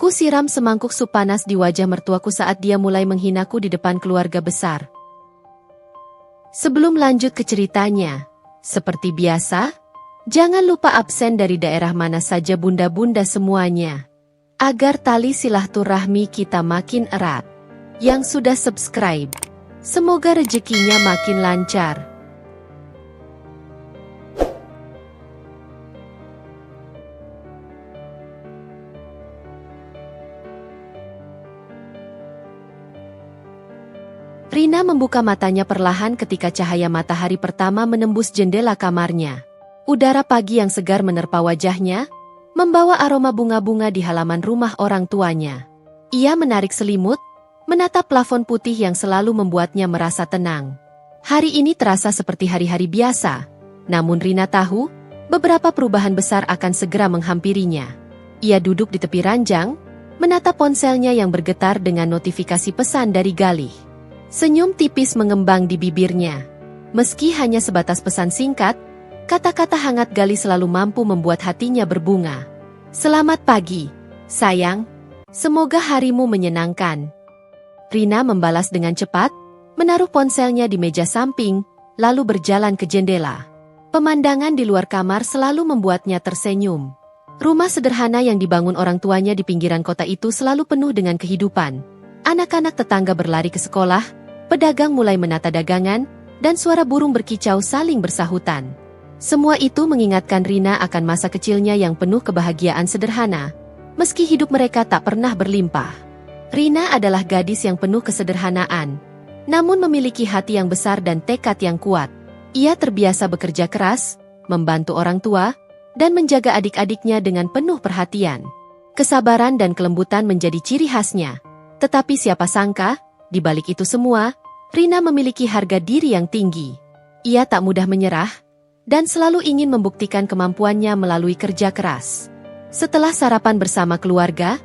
Aku siram semangkuk sup panas di wajah mertuaku saat dia mulai menghinaku di depan keluarga besar. Sebelum lanjut ke ceritanya, seperti biasa, jangan lupa absen dari daerah mana saja bunda-bunda semuanya, agar tali silaturahmi kita makin erat. Yang sudah subscribe, semoga rezekinya makin lancar. Rina membuka matanya perlahan ketika cahaya matahari pertama menembus jendela kamarnya. Udara pagi yang segar menerpa wajahnya, membawa aroma bunga-bunga di halaman rumah orang tuanya. Ia menarik selimut, menatap plafon putih yang selalu membuatnya merasa tenang. Hari ini terasa seperti hari-hari biasa, namun Rina tahu, beberapa perubahan besar akan segera menghampirinya. Ia duduk di tepi ranjang, menatap ponselnya yang bergetar dengan notifikasi pesan dari Galih. Senyum tipis mengembang di bibirnya. Meski hanya sebatas pesan singkat, kata-kata hangat Galih selalu mampu membuat hatinya berbunga. Selamat pagi, sayang. Semoga harimu menyenangkan. Rina membalas dengan cepat, menaruh ponselnya di meja samping, lalu berjalan ke jendela. Pemandangan di luar kamar selalu membuatnya tersenyum. Rumah sederhana yang dibangun orang tuanya di pinggiran kota itu selalu penuh dengan kehidupan. Anak-anak tetangga berlari ke sekolah, pedagang mulai menata dagangan, dan suara burung berkicau saling bersahutan. Semua itu mengingatkan Rina akan masa kecilnya yang penuh kebahagiaan sederhana, meski hidup mereka tak pernah berlimpah. Rina adalah gadis yang penuh kesederhanaan, namun memiliki hati yang besar dan tekad yang kuat. Ia terbiasa bekerja keras, membantu orang tua, dan menjaga adik-adiknya dengan penuh perhatian. Kesabaran dan kelembutan menjadi ciri khasnya. Tetapi siapa sangka, di balik itu semua, Rina memiliki harga diri yang tinggi. Ia tak mudah menyerah, dan selalu ingin membuktikan kemampuannya melalui kerja keras. Setelah sarapan bersama keluarga,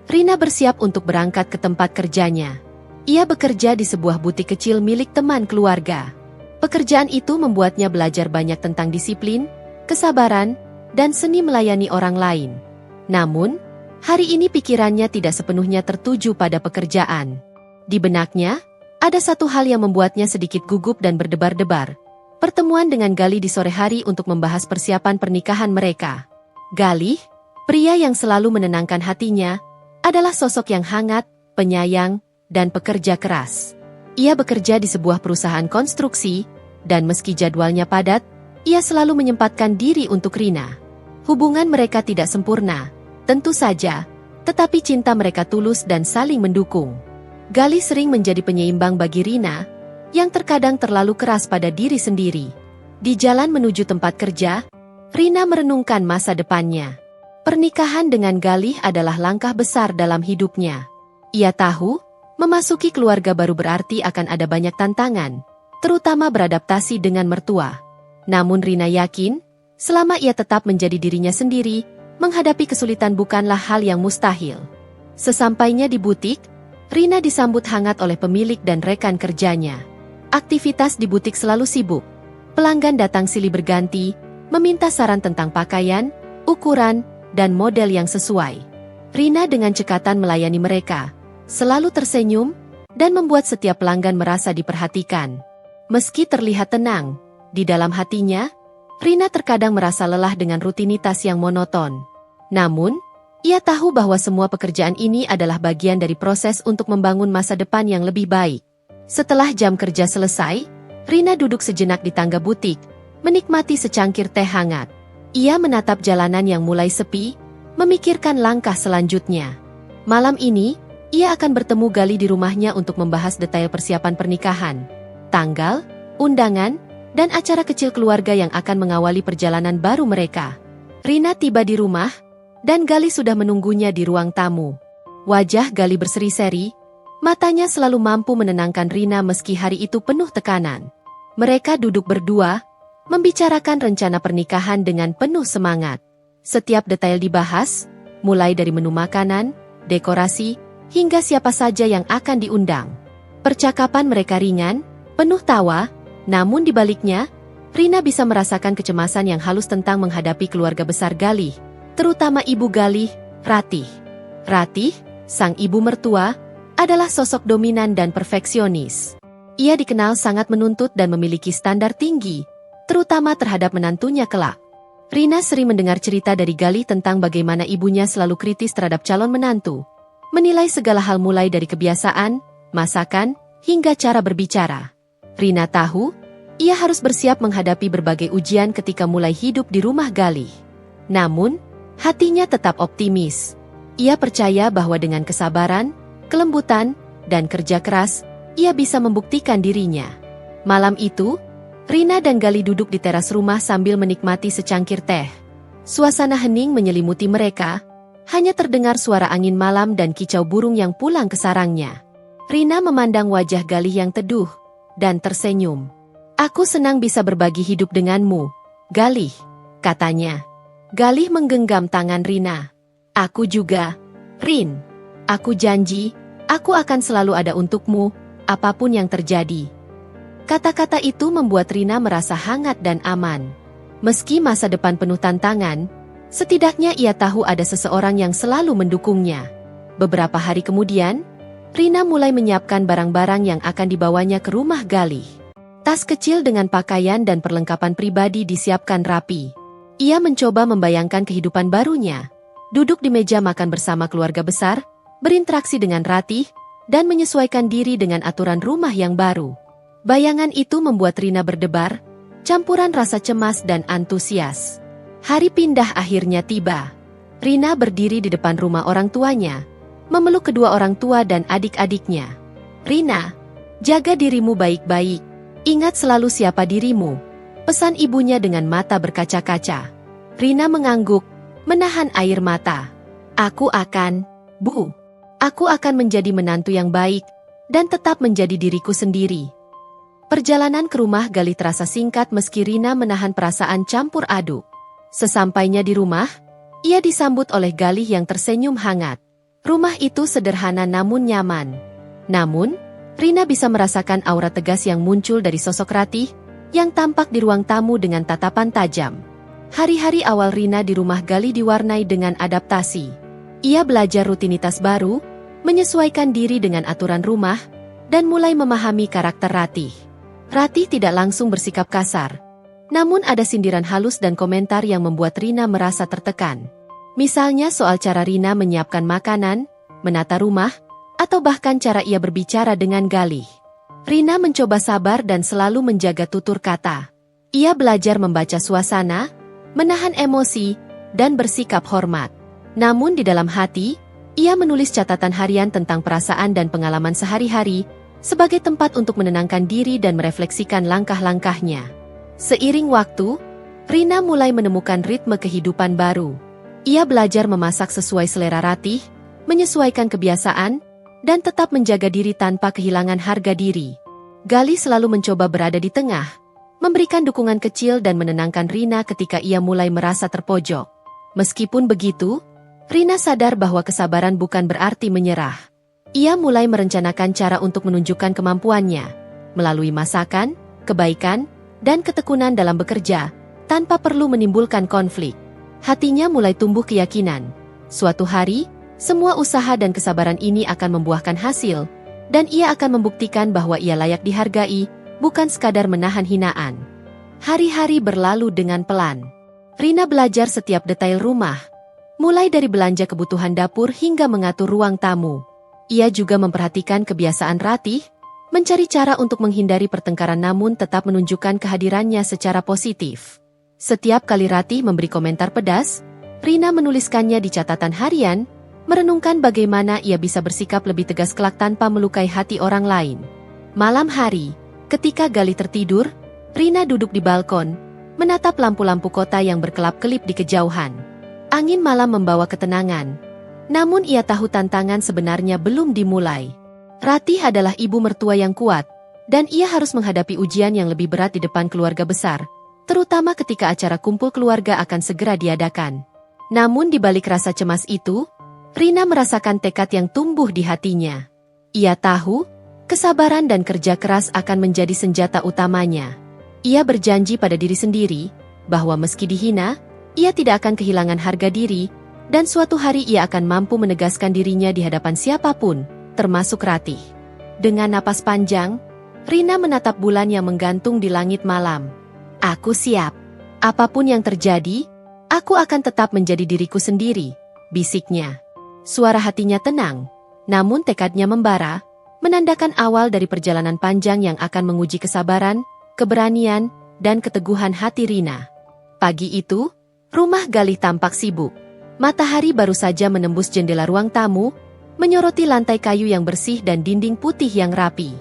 Rina bersiap untuk berangkat ke tempat kerjanya. Ia bekerja di sebuah butik kecil milik teman keluarga. Pekerjaan itu membuatnya belajar banyak tentang disiplin, kesabaran, dan seni melayani orang lain. Namun, hari ini pikirannya tidak sepenuhnya tertuju pada pekerjaan. Di benaknya, ada satu hal yang membuatnya sedikit gugup dan berdebar-debar. Pertemuan dengan Galih di sore hari untuk membahas persiapan pernikahan mereka. Galih, pria yang selalu menenangkan hatinya, adalah sosok yang hangat, penyayang, dan pekerja keras. Ia bekerja di sebuah perusahaan konstruksi, dan meski jadwalnya padat, ia selalu menyempatkan diri untuk Rina. Hubungan mereka tidak sempurna, tentu saja, tetapi cinta mereka tulus dan saling mendukung. Galih sering menjadi penyeimbang bagi Rina, yang terkadang terlalu keras pada diri sendiri. Di jalan menuju tempat kerja, Rina merenungkan masa depannya. Pernikahan dengan Galih adalah langkah besar dalam hidupnya. Ia tahu, memasuki keluarga baru berarti akan ada banyak tantangan, terutama beradaptasi dengan mertua. Namun Rina yakin, selama ia tetap menjadi dirinya sendiri, menghadapi kesulitan bukanlah hal yang mustahil. Sesampainya di butik, Rina disambut hangat oleh pemilik dan rekan kerjanya. Aktivitas di butik selalu sibuk. Pelanggan datang silih berganti, meminta saran tentang pakaian, ukuran, dan model yang sesuai. Rina dengan cekatan melayani mereka, selalu tersenyum, dan membuat setiap pelanggan merasa diperhatikan. Meski terlihat tenang, di dalam hatinya, Rina terkadang merasa lelah dengan rutinitas yang monoton. Namun, ia tahu bahwa semua pekerjaan ini adalah bagian dari proses untuk membangun masa depan yang lebih baik. Setelah jam kerja selesai, Rina duduk sejenak di tangga butik, menikmati secangkir teh hangat. Ia menatap jalanan yang mulai sepi, memikirkan langkah selanjutnya. Malam ini, ia akan bertemu Galih di rumahnya untuk membahas detail persiapan pernikahan, tanggal, undangan, dan acara kecil keluarga yang akan mengawali perjalanan baru mereka. Rina tiba di rumah, dan Galih sudah menunggunya di ruang tamu. Wajah Galih berseri-seri, matanya selalu mampu menenangkan Rina meski hari itu penuh tekanan. Mereka duduk berdua, membicarakan rencana pernikahan dengan penuh semangat. Setiap detail dibahas, mulai dari menu makanan, dekorasi, hingga siapa saja yang akan diundang. Percakapan mereka ringan, penuh tawa, namun di baliknya, Rina bisa merasakan kecemasan yang halus tentang menghadapi keluarga besar Galih, terutama ibu Galih, Ratih. Ratih, sang ibu mertua, adalah sosok dominan dan perfeksionis. Ia dikenal sangat menuntut dan memiliki standar tinggi, terutama terhadap menantunya kelak. Rina sering mendengar cerita dari Galih tentang bagaimana ibunya selalu kritis terhadap calon menantu, menilai segala hal mulai dari kebiasaan, masakan, hingga cara berbicara. Rina tahu, ia harus bersiap menghadapi berbagai ujian ketika mulai hidup di rumah Galih. Namun, hatinya tetap optimis. Ia percaya bahwa dengan kesabaran, kelembutan, dan kerja keras, ia bisa membuktikan dirinya. Malam itu, Rina dan Galih duduk di teras rumah sambil menikmati secangkir teh. Suasana hening menyelimuti mereka, hanya terdengar suara angin malam dan kicau burung yang pulang ke sarangnya. Rina memandang wajah Galih yang teduh, dan tersenyum. "Aku senang bisa berbagi hidup denganmu, Galih," katanya. Galih menggenggam tangan Rina. "Aku juga, Rin. Aku janji, aku akan selalu ada untukmu, apapun yang terjadi." Kata-kata itu membuat Rina merasa hangat dan aman. Meski masa depan penuh tantangan, setidaknya ia tahu ada seseorang yang selalu mendukungnya. Beberapa hari kemudian, Rina mulai menyiapkan barang-barang yang akan dibawanya ke rumah Galih. Tas kecil dengan pakaian dan perlengkapan pribadi disiapkan rapi. Ia mencoba membayangkan kehidupan barunya, duduk di meja makan bersama keluarga besar, berinteraksi dengan Ratih, dan menyesuaikan diri dengan aturan rumah yang baru. Bayangan itu membuat Rina berdebar, campuran rasa cemas dan antusias. Hari pindah akhirnya tiba. Rina berdiri di depan rumah orang tuanya, memeluk kedua orang tua dan adik-adiknya. "Rina, jaga dirimu baik-baik. Ingat selalu siapa dirimu," pesan ibunya dengan mata berkaca-kaca. Rina mengangguk, menahan air mata. "Aku akan, Bu. Aku akan menjadi menantu yang baik, dan tetap menjadi diriku sendiri." Perjalanan ke rumah Galih terasa singkat meski Rina menahan perasaan campur aduk. Sesampainya di rumah, ia disambut oleh Galih yang tersenyum hangat. Rumah itu sederhana namun nyaman. Namun, Rina bisa merasakan aura tegas yang muncul dari sosok Ratih, yang tampak di ruang tamu dengan tatapan tajam. Hari-hari awal Rina di rumah Galih diwarnai dengan adaptasi. Ia belajar rutinitas baru, menyesuaikan diri dengan aturan rumah, dan mulai memahami karakter Ratih. Ratih tidak langsung bersikap kasar. Namun ada sindiran halus dan komentar yang membuat Rina merasa tertekan. Misalnya soal cara Rina menyiapkan makanan, menata rumah, atau bahkan cara ia berbicara dengan Galih. Rina mencoba sabar dan selalu menjaga tutur kata. Ia belajar membaca suasana, menahan emosi, dan bersikap hormat. Namun di dalam hati, ia menulis catatan harian tentang perasaan dan pengalaman sehari-hari, sebagai tempat untuk menenangkan diri dan merefleksikan langkah-langkahnya. Seiring waktu, Rina mulai menemukan ritme kehidupan baru. Ia belajar memasak sesuai selera Ratih, menyesuaikan kebiasaan, dan tetap menjaga diri tanpa kehilangan harga diri. Galih selalu mencoba berada di tengah, memberikan dukungan kecil dan menenangkan Rina ketika ia mulai merasa terpojok. Meskipun begitu, Rina sadar bahwa kesabaran bukan berarti menyerah. Ia mulai merencanakan cara untuk menunjukkan kemampuannya, melalui masakan, kebaikan, dan ketekunan dalam bekerja, tanpa perlu menimbulkan konflik. Hatinya mulai tumbuh keyakinan. Suatu hari, semua usaha dan kesabaran ini akan membuahkan hasil, dan ia akan membuktikan bahwa ia layak dihargai, bukan sekadar menahan hinaan. Hari-hari berlalu dengan pelan. Rina belajar setiap detail rumah, mulai dari belanja kebutuhan dapur hingga mengatur ruang tamu. Ia juga memperhatikan kebiasaan Ratih, mencari cara untuk menghindari pertengkaran namun tetap menunjukkan kehadirannya secara positif. Setiap kali Ratih memberi komentar pedas, Rina menuliskannya di catatan harian, merenungkan bagaimana ia bisa bersikap lebih tegas kelak tanpa melukai hati orang lain. Malam hari, ketika Galih tertidur, Rina duduk di balkon, menatap lampu-lampu kota yang berkelap-kelip di kejauhan. Angin malam membawa ketenangan. Namun ia tahu tantangan sebenarnya belum dimulai. Ratih adalah ibu mertua yang kuat, dan ia harus menghadapi ujian yang lebih berat di depan keluarga besar, terutama ketika acara kumpul keluarga akan segera diadakan. Namun di balik rasa cemas itu, Rina merasakan tekad yang tumbuh di hatinya. Ia tahu, kesabaran dan kerja keras akan menjadi senjata utamanya. Ia berjanji pada diri sendiri, bahwa meski dihina, ia tidak akan kehilangan harga diri, Dan suatu hari ia akan mampu menegaskan dirinya di hadapan siapapun, termasuk Ratih. Dengan napas panjang, Rina menatap bulan yang menggantung di langit malam. Aku siap. Apapun yang terjadi, aku akan tetap menjadi diriku sendiri, bisiknya. Suara hatinya tenang, namun tekadnya membara, menandakan awal dari perjalanan panjang yang akan menguji kesabaran, keberanian, dan keteguhan hati Rina. Pagi itu, rumah Galih tampak sibuk. Matahari baru saja menembus jendela ruang tamu, menyoroti lantai kayu yang bersih dan dinding putih yang rapi.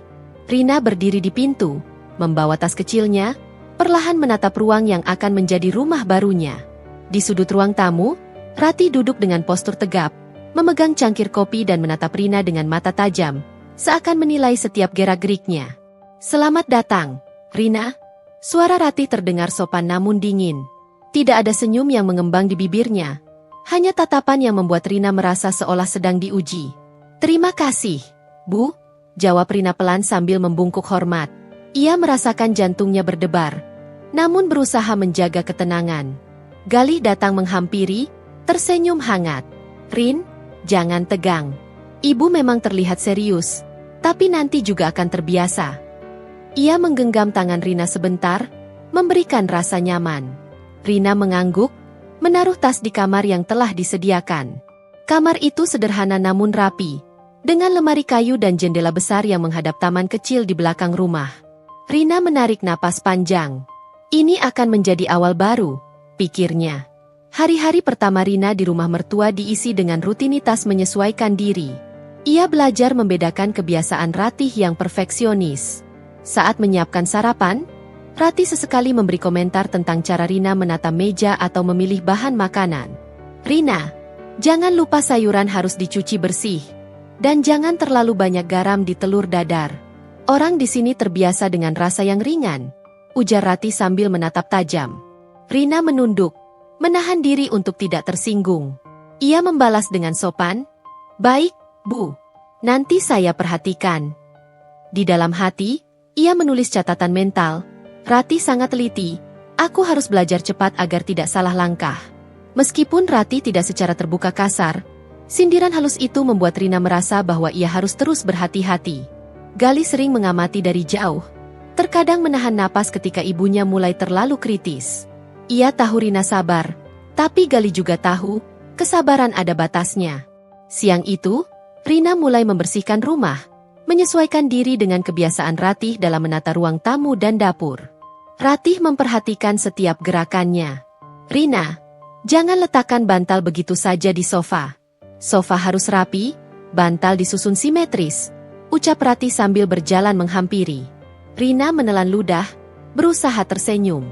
Rina berdiri di pintu, membawa tas kecilnya, perlahan menatap ruang yang akan menjadi rumah barunya. Di sudut ruang tamu, Ratih duduk dengan postur tegap, memegang cangkir kopi dan menatap Rina dengan mata tajam, seakan menilai setiap gerak-geriknya. Selamat datang, Rina. Suara Ratih terdengar sopan namun dingin. Tidak ada senyum yang mengembang di bibirnya. Hanya tatapan yang membuat Rina merasa seolah sedang diuji. Terima kasih, Bu, jawab Rina pelan sambil membungkuk hormat. Ia merasakan jantungnya berdebar, namun berusaha menjaga ketenangan. Galih datang menghampiri, tersenyum hangat. Rin, jangan tegang. Ibu memang terlihat serius, tapi nanti juga akan terbiasa. Ia menggenggam tangan Rina sebentar, memberikan rasa nyaman. Rina mengangguk, menaruh tas di kamar yang telah disediakan. Kamar itu sederhana namun rapi, dengan lemari kayu dan jendela besar yang menghadap taman kecil di belakang rumah. Rina menarik napas panjang. Ini akan menjadi awal baru, pikirnya. Hari-hari pertama Rina di rumah mertua diisi dengan rutinitas menyesuaikan diri. Ia belajar membedakan kebiasaan Ratih yang perfeksionis. Saat menyiapkan sarapan, Ratih sesekali memberi komentar tentang cara Rina menata meja atau memilih bahan makanan. Rina, jangan lupa sayuran harus dicuci bersih. Dan jangan terlalu banyak garam di telur dadar. Orang di sini terbiasa dengan rasa yang ringan, ujar Ratih sambil menatap tajam. Rina menunduk, menahan diri untuk tidak tersinggung. Ia membalas dengan sopan, "Baik, Bu. Nanti saya perhatikan." Di dalam hati, ia menulis catatan mental. Ratih sangat teliti, aku harus belajar cepat agar tidak salah langkah. Meskipun Ratih tidak secara terbuka kasar, sindiran halus itu membuat Rina merasa bahwa ia harus terus berhati-hati. Galih sering mengamati dari jauh, terkadang menahan napas ketika ibunya mulai terlalu kritis. Ia tahu Rina sabar, tapi Galih juga tahu, kesabaran ada batasnya. Siang itu, Rina mulai membersihkan rumah, menyesuaikan diri dengan kebiasaan Ratih dalam menata ruang tamu dan dapur. Ratih memperhatikan setiap gerakannya. Rina, jangan letakkan bantal begitu saja di sofa. Sofa harus rapi, bantal disusun simetris, ucap Ratih sambil berjalan menghampiri. Rina menelan ludah, berusaha tersenyum.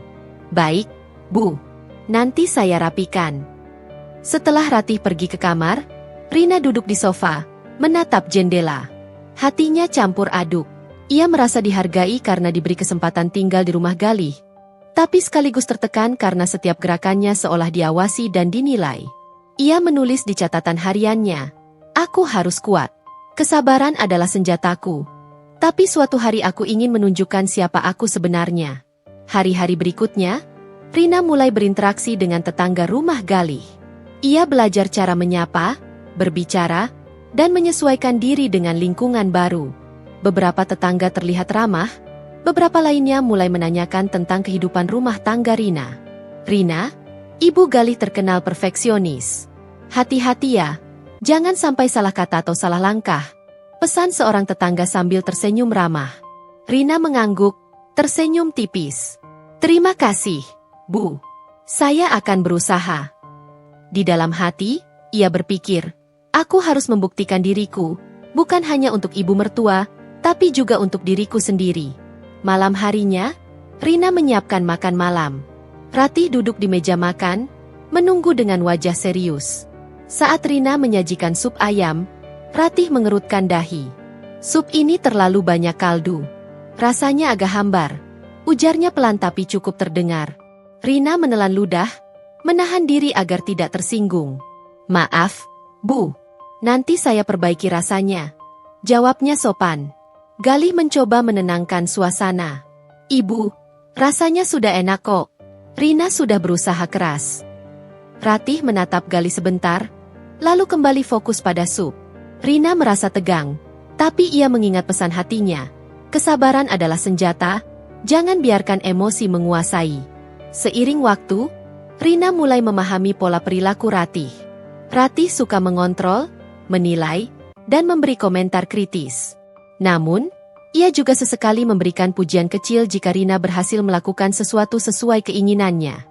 Baik, Bu. Nanti saya rapikan. Setelah Ratih pergi ke kamar, Rina duduk di sofa, menatap jendela. Hatinya campur aduk. Ia merasa dihargai karena diberi kesempatan tinggal di rumah Galih, tapi sekaligus tertekan karena setiap gerakannya seolah diawasi dan dinilai. Ia menulis di catatan hariannya, "Aku harus kuat. Kesabaran adalah senjataku. Tapi suatu hari aku ingin menunjukkan siapa aku sebenarnya." Hari-hari berikutnya, Rina mulai berinteraksi dengan tetangga rumah Galih. Ia belajar cara menyapa, berbicara, dan menyesuaikan diri dengan lingkungan baru. Beberapa tetangga terlihat ramah, beberapa lainnya mulai menanyakan tentang kehidupan rumah tangga Rina. Rina, Ibu Galih terkenal perfeksionis. Hati-hati ya, jangan sampai salah kata atau salah langkah, pesan seorang tetangga sambil tersenyum ramah. Rina mengangguk, tersenyum tipis. Terima kasih, Bu. Saya akan berusaha. Di dalam hati, ia berpikir, aku harus membuktikan diriku, bukan hanya untuk ibu mertua, tapi juga untuk diriku sendiri. Malam harinya, Rina menyiapkan makan malam. Ratih duduk di meja makan, menunggu dengan wajah serius. Saat Rina menyajikan sup ayam, Ratih mengerutkan dahi. Sup ini terlalu banyak kaldu. Rasanya agak hambar. Ujarnya pelan tapi cukup terdengar. Rina menelan ludah, menahan diri agar tidak tersinggung. Maaf, Bu. Nanti saya perbaiki rasanya. Jawabnya sopan. Galih mencoba menenangkan suasana. Ibu, rasanya sudah enak kok. Rina sudah berusaha keras. Ratih menatap Galih sebentar, lalu kembali fokus pada sup. Rina merasa tegang, tapi ia mengingat pesan hatinya. Kesabaran adalah senjata, jangan biarkan emosi menguasai. Seiring waktu, Rina mulai memahami pola perilaku Ratih. Ratih suka mengontrol, menilai, dan memberi komentar kritis. Namun, ia juga sesekali memberikan pujian kecil jika Rina berhasil melakukan sesuatu sesuai keinginannya.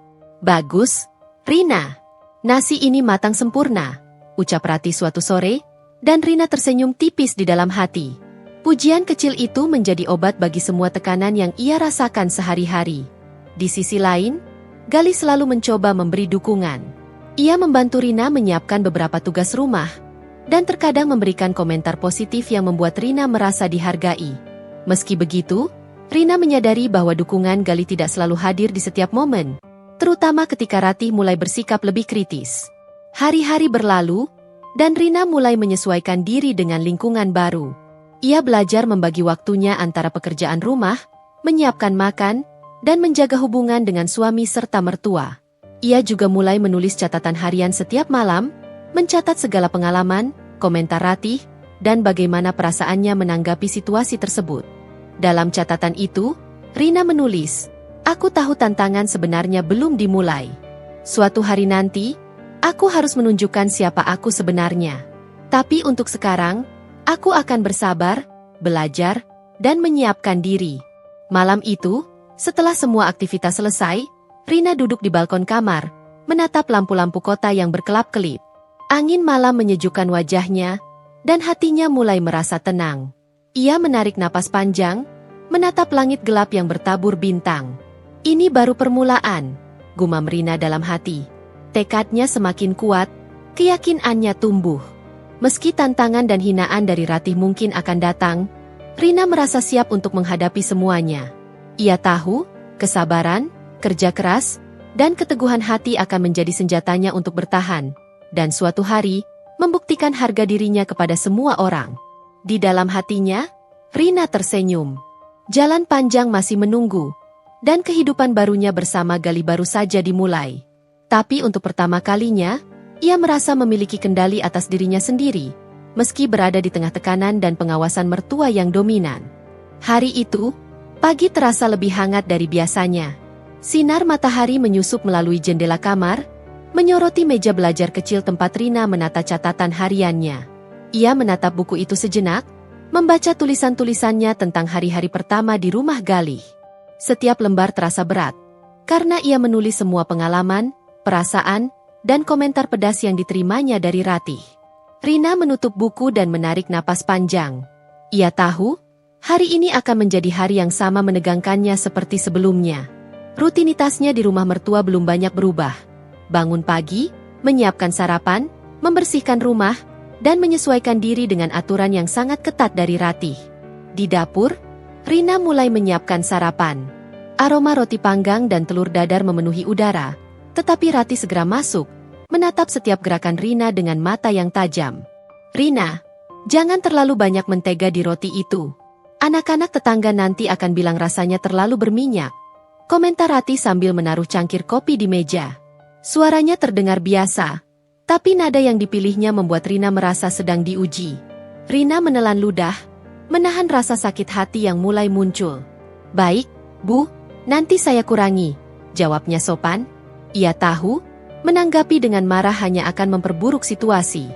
"Bagus, Rina. Nasi ini matang sempurna," ucap Ratih suatu sore, dan Rina tersenyum tipis di dalam hati. Pujian kecil itu menjadi obat bagi semua tekanan yang ia rasakan sehari-hari. Di sisi lain, Galih selalu mencoba memberi dukungan. Ia membantu Rina menyiapkan beberapa tugas rumah, dan terkadang memberikan komentar positif yang membuat Rina merasa dihargai. Meski begitu, Rina menyadari bahwa dukungan Galih tidak selalu hadir di setiap momen, terutama ketika Ratih mulai bersikap lebih kritis. Hari-hari berlalu, dan Rina mulai menyesuaikan diri dengan lingkungan baru. Ia belajar membagi waktunya antara pekerjaan rumah, menyiapkan makan, dan menjaga hubungan dengan suami serta mertua. Ia juga mulai menulis catatan harian setiap malam, mencatat segala pengalaman, komentar Ratih, dan bagaimana perasaannya menanggapi situasi tersebut. Dalam catatan itu, Rina menulis, "Aku tahu tantangan sebenarnya belum dimulai. Suatu hari nanti, aku harus menunjukkan siapa aku sebenarnya. Tapi untuk sekarang, aku akan bersabar, belajar, dan menyiapkan diri." Malam itu, setelah semua aktivitas selesai, Rina duduk di balkon kamar, menatap lampu-lampu kota yang berkelap-kelip. Angin malam menyejukkan wajahnya, dan hatinya mulai merasa tenang. Ia menarik napas panjang, menatap langit gelap yang bertabur bintang. "Ini baru permulaan," gumam Rina dalam hati. Tekadnya semakin kuat, keyakinannya tumbuh. Meski tantangan dan hinaan dari Ratih mungkin akan datang, Rina merasa siap untuk menghadapi semuanya. Ia tahu, kesabaran, kerja keras, dan keteguhan hati akan menjadi senjatanya untuk bertahan, dan suatu hari, membuktikan harga dirinya kepada semua orang. Di dalam hatinya, Rina tersenyum. Jalan panjang masih menunggu, dan kehidupan barunya bersama Galih baru saja dimulai. Tapi untuk pertama kalinya, ia merasa memiliki kendali atas dirinya sendiri, meski berada di tengah tekanan dan pengawasan mertua yang dominan. Hari itu, pagi terasa lebih hangat dari biasanya. Sinar matahari menyusup melalui jendela kamar, menyoroti meja belajar kecil tempat Rina menata catatan hariannya. Ia menatap buku itu sejenak, membaca tulisan-tulisannya tentang hari-hari pertama di rumah Galih. Setiap lembar terasa berat, karena ia menulis semua pengalaman, perasaan, dan komentar pedas yang diterimanya dari Ratih. Rina menutup buku dan menarik napas panjang. Ia tahu, hari ini akan menjadi hari yang sama menegangkannya seperti sebelumnya. Rutinitasnya di rumah mertua belum banyak berubah. Bangun pagi, menyiapkan sarapan, membersihkan rumah, dan menyesuaikan diri dengan aturan yang sangat ketat dari Ratih. Di dapur, Rina mulai menyiapkan sarapan. Aroma roti panggang dan telur dadar memenuhi udara, tetapi Ratih segera masuk, menatap setiap gerakan Rina dengan mata yang tajam. "Rina, jangan terlalu banyak mentega di roti itu. Anak-anak tetangga nanti akan bilang rasanya terlalu berminyak," komentar Ratih sambil menaruh cangkir kopi di meja. Suaranya terdengar biasa, tapi nada yang dipilihnya membuat Rina merasa sedang diuji. Rina menelan ludah, menahan rasa sakit hati yang mulai muncul. "Baik, Bu, nanti saya kurangi," jawabnya sopan. Ia tahu, menanggapi dengan marah hanya akan memperburuk situasi.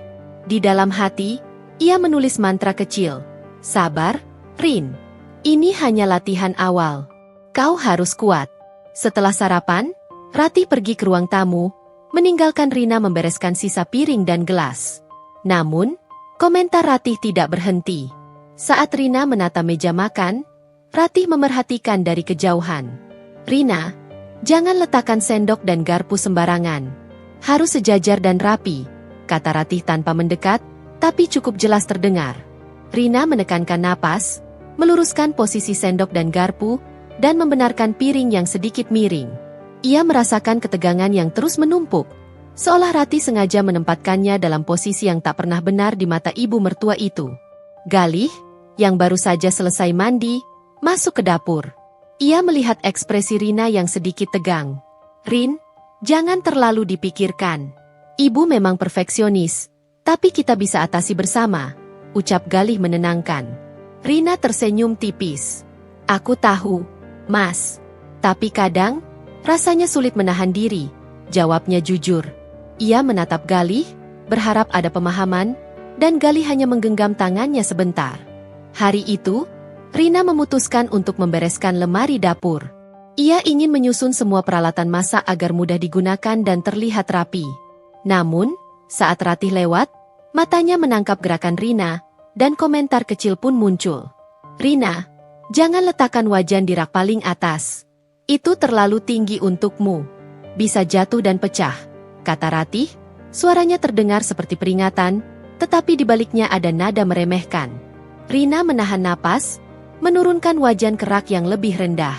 Di dalam hati, ia menulis mantra kecil. "Sabar, Rin. Ini hanya latihan awal. Kau harus kuat." Setelah sarapan, Ratih pergi ke ruang tamu, meninggalkan Rina membereskan sisa piring dan gelas. Namun, komentar Ratih tidak berhenti. Saat Rina menata meja makan, Ratih memerhatikan dari kejauhan. "Rina, jangan letakkan sendok dan garpu sembarangan. Harus sejajar dan rapi," kata Ratih tanpa mendekat, tapi cukup jelas terdengar. Rina menekankan napas, meluruskan posisi sendok dan garpu, dan membenarkan piring yang sedikit miring. Ia merasakan ketegangan yang terus menumpuk, seolah Ratih sengaja menempatkannya dalam posisi yang tak pernah benar di mata ibu mertua itu. Galih, yang baru saja selesai mandi, masuk ke dapur. Ia melihat ekspresi Rina yang sedikit tegang. "Rin, Jangan terlalu dipikirkan. Ibu memang perfeksionis, tapi kita bisa atasi bersama, ucap Galih menenangkan. Rina tersenyum tipis. Aku tahu, Mas. Tapi kadang, rasanya sulit menahan diri, jawabnya jujur. Ia menatap Galih, berharap ada pemahaman, dan Galih hanya menggenggam tangannya sebentar. Hari itu, Rina memutuskan untuk membereskan lemari dapur. Ia ingin menyusun semua peralatan masak agar mudah digunakan dan terlihat rapi. Namun, saat Ratih lewat, matanya menangkap gerakan Rina, dan komentar kecil pun muncul. Rina, jangan letakkan wajan di rak paling atas. Itu terlalu tinggi untukmu. Bisa jatuh dan pecah, kata Ratih. Suaranya terdengar seperti peringatan, tetapi di baliknya ada nada meremehkan. Rina menahan napas, menurunkan wajan ke rak yang lebih rendah.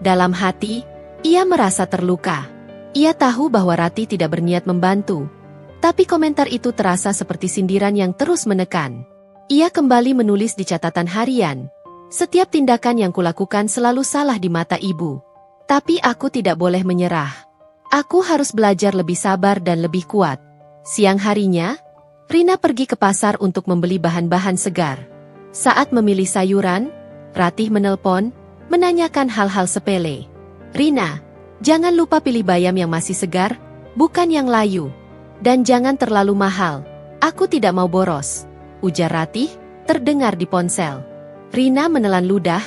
Dalam hati, ia merasa terluka. Ia tahu bahwa Ratih tidak berniat membantu. Tapi komentar itu terasa seperti sindiran yang terus menekan. Ia kembali menulis di catatan harian. Setiap tindakan yang kulakukan selalu salah di mata ibu. Tapi aku tidak boleh menyerah. Aku harus belajar lebih sabar dan lebih kuat. Siang harinya, Rina pergi ke pasar untuk membeli bahan-bahan segar. Saat memilih sayuran, Ratih menelpon, menanyakan hal-hal sepele. Rina, jangan lupa pilih bayam yang masih segar, bukan yang layu. Dan jangan terlalu mahal, aku tidak mau boros, ujar Ratih, terdengar di ponsel. Rina menelan ludah,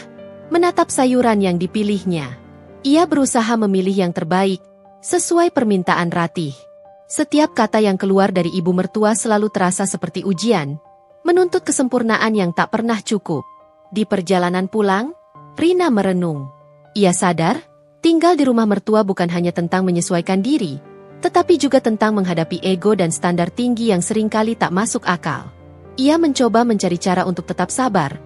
menatap sayuran yang dipilihnya. Ia berusaha memilih yang terbaik, sesuai permintaan Ratih. Setiap kata yang keluar dari ibu mertua selalu terasa seperti ujian, menuntut kesempurnaan yang tak pernah cukup. Di perjalanan pulang, Rina merenung. Ia sadar, tinggal di rumah mertua bukan hanya tentang menyesuaikan diri, tetapi juga tentang menghadapi ego dan standar tinggi yang seringkali tak masuk akal. Ia mencoba mencari cara untuk tetap sabar,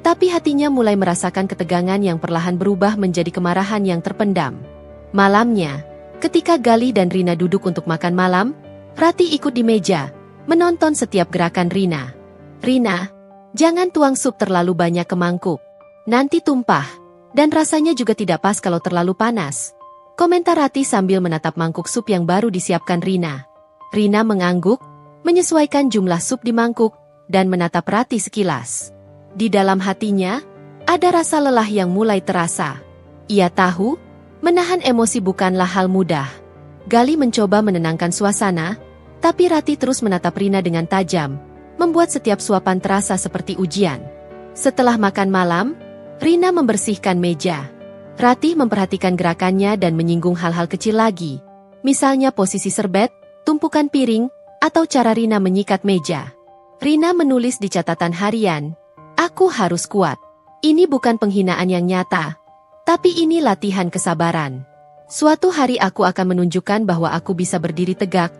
tapi hatinya mulai merasakan ketegangan yang perlahan berubah menjadi kemarahan yang terpendam. Malamnya, ketika Galih dan Rina duduk untuk makan malam, Ratih ikut di meja, menonton setiap gerakan Rina. Rina, jangan tuang sup terlalu banyak ke mangkuk. Nanti tumpah, dan rasanya juga tidak pas kalau terlalu panas. Komentar Ratih sambil menatap mangkuk sup yang baru disiapkan Rina. Rina mengangguk, menyesuaikan jumlah sup di mangkuk, dan menatap Ratih sekilas. Di dalam hatinya, ada rasa lelah yang mulai terasa. Ia tahu, menahan emosi bukanlah hal mudah. Galih mencoba menenangkan suasana, tapi Ratih terus menatap Rina dengan tajam, membuat setiap suapan terasa seperti ujian. Setelah makan malam, Rina membersihkan meja. Ratih memperhatikan gerakannya dan menyinggung hal-hal kecil lagi. Misalnya posisi serbet, tumpukan piring, atau cara Rina menyikat meja. Rina menulis di catatan harian, "Aku harus kuat. Ini bukan penghinaan yang nyata, tapi ini latihan kesabaran. Suatu hari aku akan menunjukkan bahwa aku bisa berdiri tegak,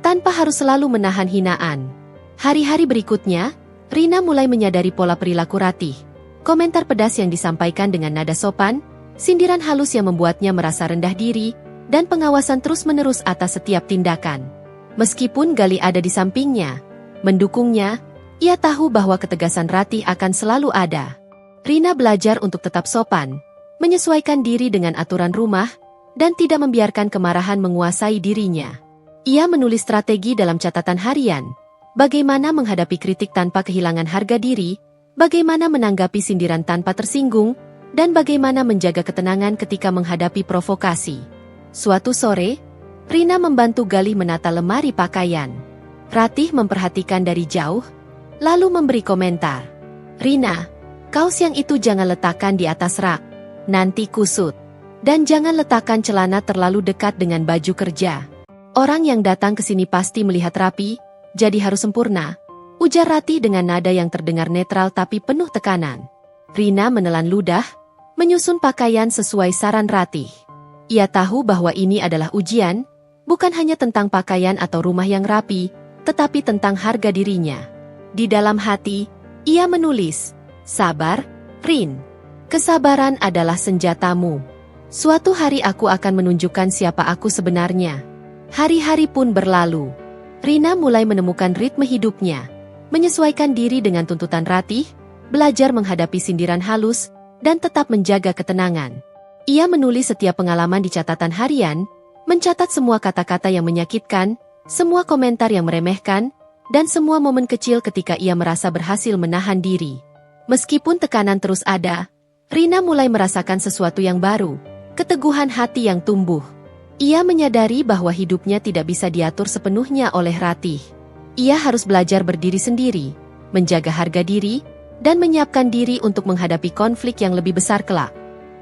tanpa harus selalu menahan hinaan." Hari-hari berikutnya, Rina mulai menyadari pola perilaku Ratih. Komentar pedas yang disampaikan dengan nada sopan, sindiran halus yang membuatnya merasa rendah diri, dan pengawasan terus-menerus atas setiap tindakan. Meskipun Galih ada di sampingnya, mendukungnya, ia tahu bahwa ketegasan Ratih akan selalu ada. Rina belajar untuk tetap sopan, menyesuaikan diri dengan aturan rumah, dan tidak membiarkan kemarahan menguasai dirinya. Ia menulis strategi dalam catatan harian, bagaimana menghadapi kritik tanpa kehilangan harga diri, bagaimana menanggapi sindiran tanpa tersinggung, dan bagaimana menjaga ketenangan ketika menghadapi provokasi. Suatu sore, Rina membantu Galih menata lemari pakaian. Ratih memperhatikan dari jauh, lalu memberi komentar. "Rina, kaos yang itu jangan letakkan di atas rak, nanti kusut. Dan jangan letakkan celana terlalu dekat dengan baju kerja. Orang yang datang ke sini pasti melihat rapi, jadi harus sempurna," ujar Ratih dengan nada yang terdengar netral tapi penuh tekanan. Rina menelan ludah, menyusun pakaian sesuai saran Ratih. Ia tahu bahwa ini adalah ujian, bukan hanya tentang pakaian atau rumah yang rapi, tetapi tentang harga dirinya. Di dalam hati, ia menulis, "Sabar, Rin. Kesabaran adalah senjatamu. Suatu hari aku akan menunjukkan siapa aku sebenarnya." Hari-hari pun berlalu. Rina mulai menemukan ritme hidupnya, menyesuaikan diri dengan tuntutan Ratih, belajar menghadapi sindiran halus, dan tetap menjaga ketenangan. Ia menulis setiap pengalaman di catatan harian, mencatat semua kata-kata yang menyakitkan, semua komentar yang meremehkan, dan semua momen kecil ketika ia merasa berhasil menahan diri. Meskipun tekanan terus ada, Rina mulai merasakan sesuatu yang baru, keteguhan hati yang tumbuh. Ia menyadari bahwa hidupnya tidak bisa diatur sepenuhnya oleh Ratih. Ia harus belajar berdiri sendiri, menjaga harga diri, dan menyiapkan diri untuk menghadapi konflik yang lebih besar kelak.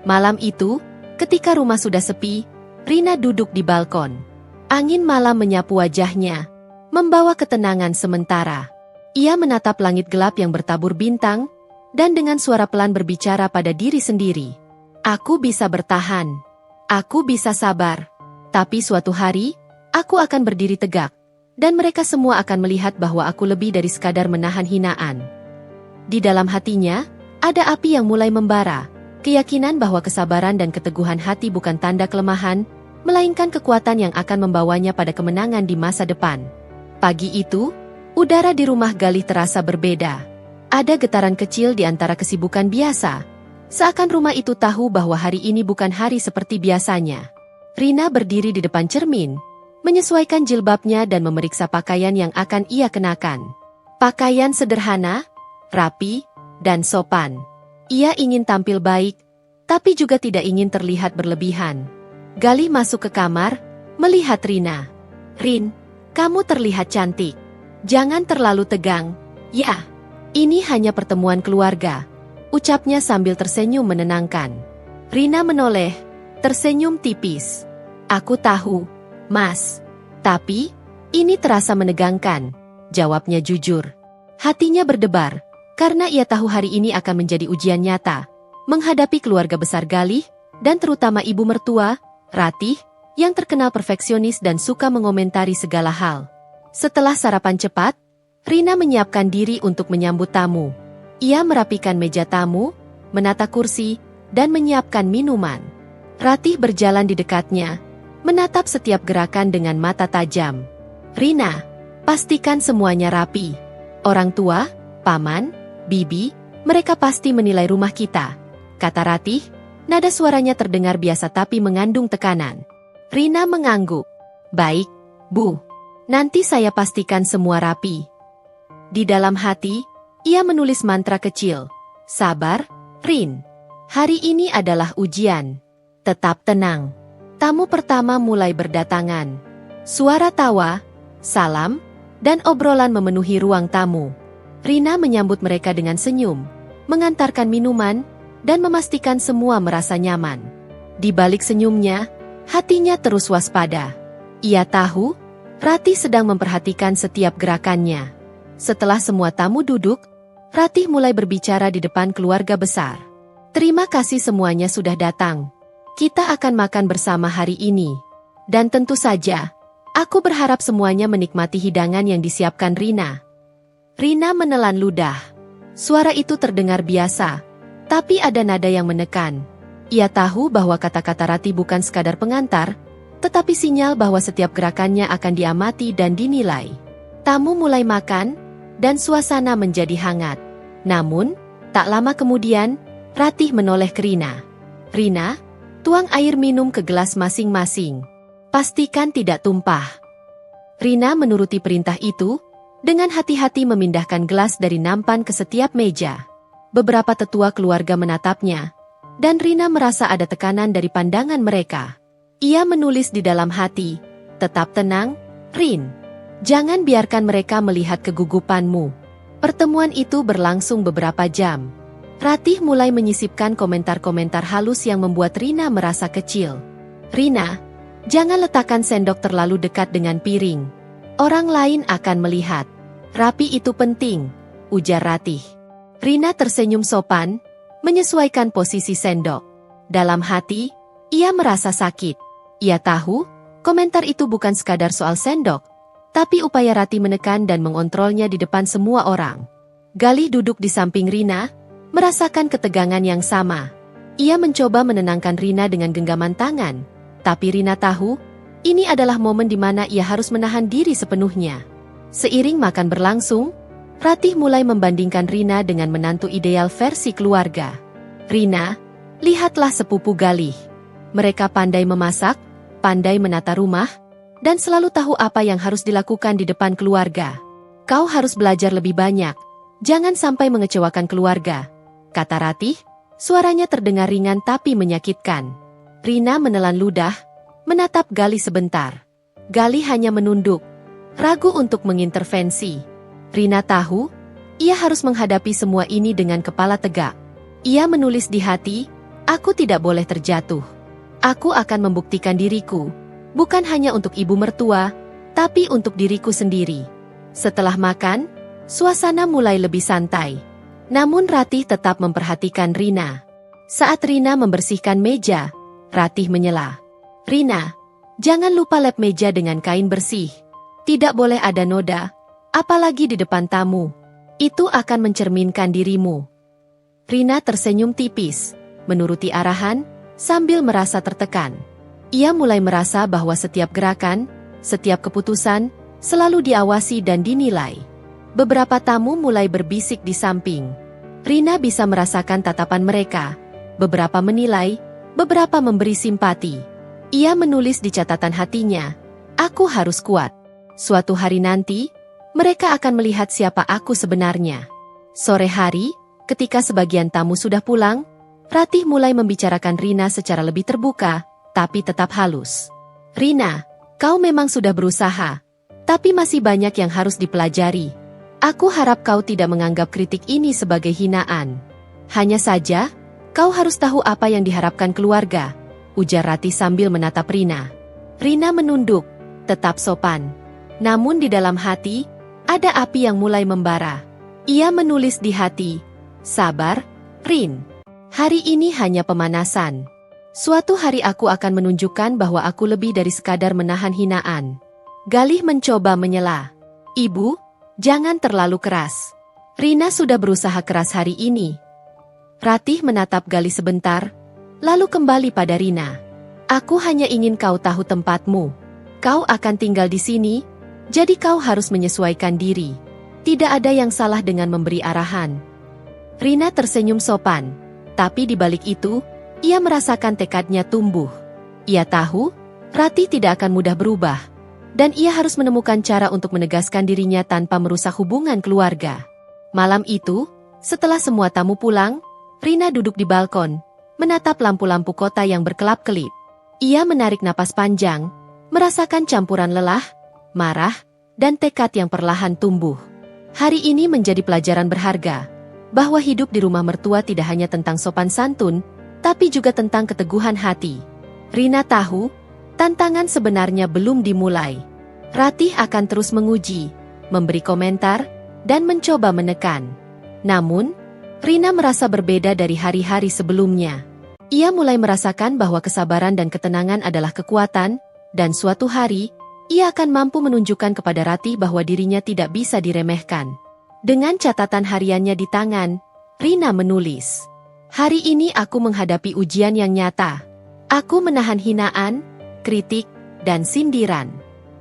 Malam itu, ketika rumah sudah sepi, Rina duduk di balkon. Angin malam menyapu wajahnya, membawa ketenangan sementara. Ia menatap langit gelap yang bertabur bintang, dan dengan suara pelan berbicara pada diri sendiri. Aku bisa bertahan. Aku bisa sabar. Tapi suatu hari, aku akan berdiri tegak, dan mereka semua akan melihat bahwa aku lebih dari sekadar menahan hinaan. Di dalam hatinya, ada api yang mulai membara, keyakinan bahwa kesabaran dan keteguhan hati bukan tanda kelemahan, melainkan kekuatan yang akan membawanya pada kemenangan di masa depan. Pagi itu, udara di rumah Galih terasa berbeda. Ada getaran kecil di antara kesibukan biasa, seakan rumah itu tahu bahwa hari ini bukan hari seperti biasanya. Rina berdiri di depan cermin, menyesuaikan jilbabnya dan memeriksa pakaian yang akan ia kenakan. Pakaian sederhana, rapi, dan sopan. Ia ingin tampil baik, tapi juga tidak ingin terlihat berlebihan. Galih masuk ke kamar, melihat Rina. "Rin, kamu terlihat cantik. Jangan terlalu tegang." "Ya, ini hanya pertemuan keluarga," ucapnya sambil tersenyum menenangkan. Rina menoleh, tersenyum tipis. "Aku tahu, Mas. Tapi, ini terasa menegangkan," jawabnya jujur. Hatinya berdebar, karena ia tahu hari ini akan menjadi ujian nyata, menghadapi keluarga besar Galih, dan terutama ibu mertua, Ratih, yang terkenal perfeksionis dan suka mengomentari segala hal. Setelah sarapan cepat, Rina menyiapkan diri untuk menyambut tamu. Ia merapikan meja tamu, menata kursi, dan menyiapkan minuman. Ratih berjalan di dekatnya, menatap setiap gerakan dengan mata tajam. "Rina, pastikan semuanya rapi. Orang tua, paman, bibi, mereka pasti menilai rumah kita," kata Ratih. Nada suaranya terdengar biasa tapi mengandung tekanan. Rina mengangguk. "Baik, Bu. Nanti saya pastikan semua rapi." Di dalam hati, ia menulis mantra kecil. "Sabar, Rin. Hari ini adalah ujian. Tetap tenang." Tamu pertama mulai berdatangan. Suara tawa, salam, dan obrolan memenuhi ruang tamu. Rina menyambut mereka dengan senyum, mengantarkan minuman, dan memastikan semua merasa nyaman. Di balik senyumnya, hatinya terus waspada. Ia tahu, Ratih sedang memperhatikan setiap gerakannya. Setelah semua tamu duduk, Ratih mulai berbicara di depan keluarga besar. "Terima kasih semuanya sudah datang. Kita akan makan bersama hari ini. Dan tentu saja, aku berharap semuanya menikmati hidangan yang disiapkan Rina." Rina menelan ludah. Suara itu terdengar biasa, tapi ada nada yang menekan. Ia tahu bahwa kata-kata Ratih bukan sekadar pengantar, tetapi sinyal bahwa setiap gerakannya akan diamati dan dinilai. Tamu mulai makan, dan suasana menjadi hangat. Namun, tak lama kemudian, Ratih menoleh ke Rina. "Rina, tuang air minum ke gelas masing-masing. Pastikan tidak tumpah." Rina menuruti perintah itu, dengan hati-hati memindahkan gelas dari nampan ke setiap meja. Beberapa tetua keluarga menatapnya, dan Rina merasa ada tekanan dari pandangan mereka. Ia menulis di dalam hati, "Tetap tenang, Rin. Jangan biarkan mereka melihat kegugupanmu." Pertemuan itu berlangsung beberapa jam. Ratih mulai menyisipkan komentar-komentar halus yang membuat Rina merasa kecil. "Rina, jangan letakkan sendok terlalu dekat dengan piring. Orang lain akan melihat. Rapi itu penting," ujar Ratih. Rina tersenyum sopan, menyesuaikan posisi sendok. Dalam hati, ia merasa sakit. Ia tahu, komentar itu bukan sekadar soal sendok, tapi upaya Ratih menekan dan mengontrolnya di depan semua orang. Galih duduk di samping Rina, merasakan ketegangan yang sama. Ia mencoba menenangkan Rina dengan genggaman tangan, tapi Rina tahu, ini adalah momen di mana ia harus menahan diri sepenuhnya. Seiring makan berlangsung, Ratih mulai membandingkan Rina dengan menantu ideal versi keluarga. "Rina, lihatlah sepupu Galih. Mereka pandai memasak, pandai menata rumah, dan selalu tahu apa yang harus dilakukan di depan keluarga. Kau harus belajar lebih banyak, jangan sampai mengecewakan keluarga, kata Ratih, suaranya terdengar ringan tapi menyakitkan. Rina menelan ludah, menatap Galih sebentar. Galih hanya menunduk, ragu untuk mengintervensi. Rina tahu, ia harus menghadapi semua ini dengan kepala tegak. Ia menulis di hati, aku tidak boleh terjatuh. Aku akan membuktikan diriku, bukan hanya untuk ibu mertua, tapi untuk diriku sendiri. Setelah makan, suasana mulai lebih santai. Namun Ratih tetap memperhatikan Rina. Saat Rina membersihkan meja, Ratih menyela. Rina, jangan lupa lap meja dengan kain bersih. Tidak boleh ada noda, apalagi di depan tamu. Itu akan mencerminkan dirimu. Rina tersenyum tipis, menuruti arahan, sambil merasa tertekan. Ia mulai merasa bahwa setiap gerakan, setiap keputusan, selalu diawasi dan dinilai. Beberapa tamu mulai berbisik di samping. Rina bisa merasakan tatapan mereka. Beberapa menilai, beberapa memberi simpati. Ia menulis di catatan hatinya, aku harus kuat. Suatu hari nanti, mereka akan melihat siapa aku sebenarnya. Sore hari, ketika sebagian tamu sudah pulang, Ratih mulai membicarakan Rina secara lebih terbuka, tapi tetap halus. Rina, kau memang sudah berusaha, tapi masih banyak yang harus dipelajari. Aku harap kau tidak menganggap kritik ini sebagai hinaan. Hanya saja, kau harus tahu apa yang diharapkan keluarga, ujar Ratih sambil menatap Rina. Rina menunduk, tetap sopan. Namun di dalam hati, ada api yang mulai membara. Ia menulis di hati, sabar, Rin. Hari ini hanya pemanasan. Suatu hari aku akan menunjukkan bahwa aku lebih dari sekadar menahan hinaan. Galih mencoba menyela. Ibu, jangan terlalu keras. Rina sudah berusaha keras hari ini. Ratih menatap Galih sebentar, lalu kembali pada Rina. Aku hanya ingin kau tahu tempatmu. Kau akan tinggal di sini, jadi kau harus menyesuaikan diri. Tidak ada yang salah dengan memberi arahan. Rina tersenyum sopan, tapi di balik itu, ia merasakan tekadnya tumbuh. Ia tahu, Ratih tidak akan mudah berubah, dan ia harus menemukan cara untuk menegaskan dirinya tanpa merusak hubungan keluarga. Malam itu, setelah semua tamu pulang, Rina duduk di balkon, menatap lampu-lampu kota yang berkelap-kelip. Ia menarik napas panjang, merasakan campuran lelah, marah, dan tekad yang perlahan tumbuh. Hari ini menjadi pelajaran berharga, bahwa hidup di rumah mertua tidak hanya tentang sopan santun, tapi juga tentang keteguhan hati. Rina tahu, tantangan sebenarnya belum dimulai. Ratih akan terus menguji, memberi komentar, dan mencoba menekan. Namun, Rina merasa berbeda dari hari-hari sebelumnya. Ia mulai merasakan bahwa kesabaran dan ketenangan adalah kekuatan, dan suatu hari, ia akan mampu menunjukkan kepada Ratih bahwa dirinya tidak bisa diremehkan. Dengan catatan hariannya di tangan, Rina menulis, hari ini aku menghadapi ujian yang nyata. Aku menahan hinaan, kritik, dan sindiran.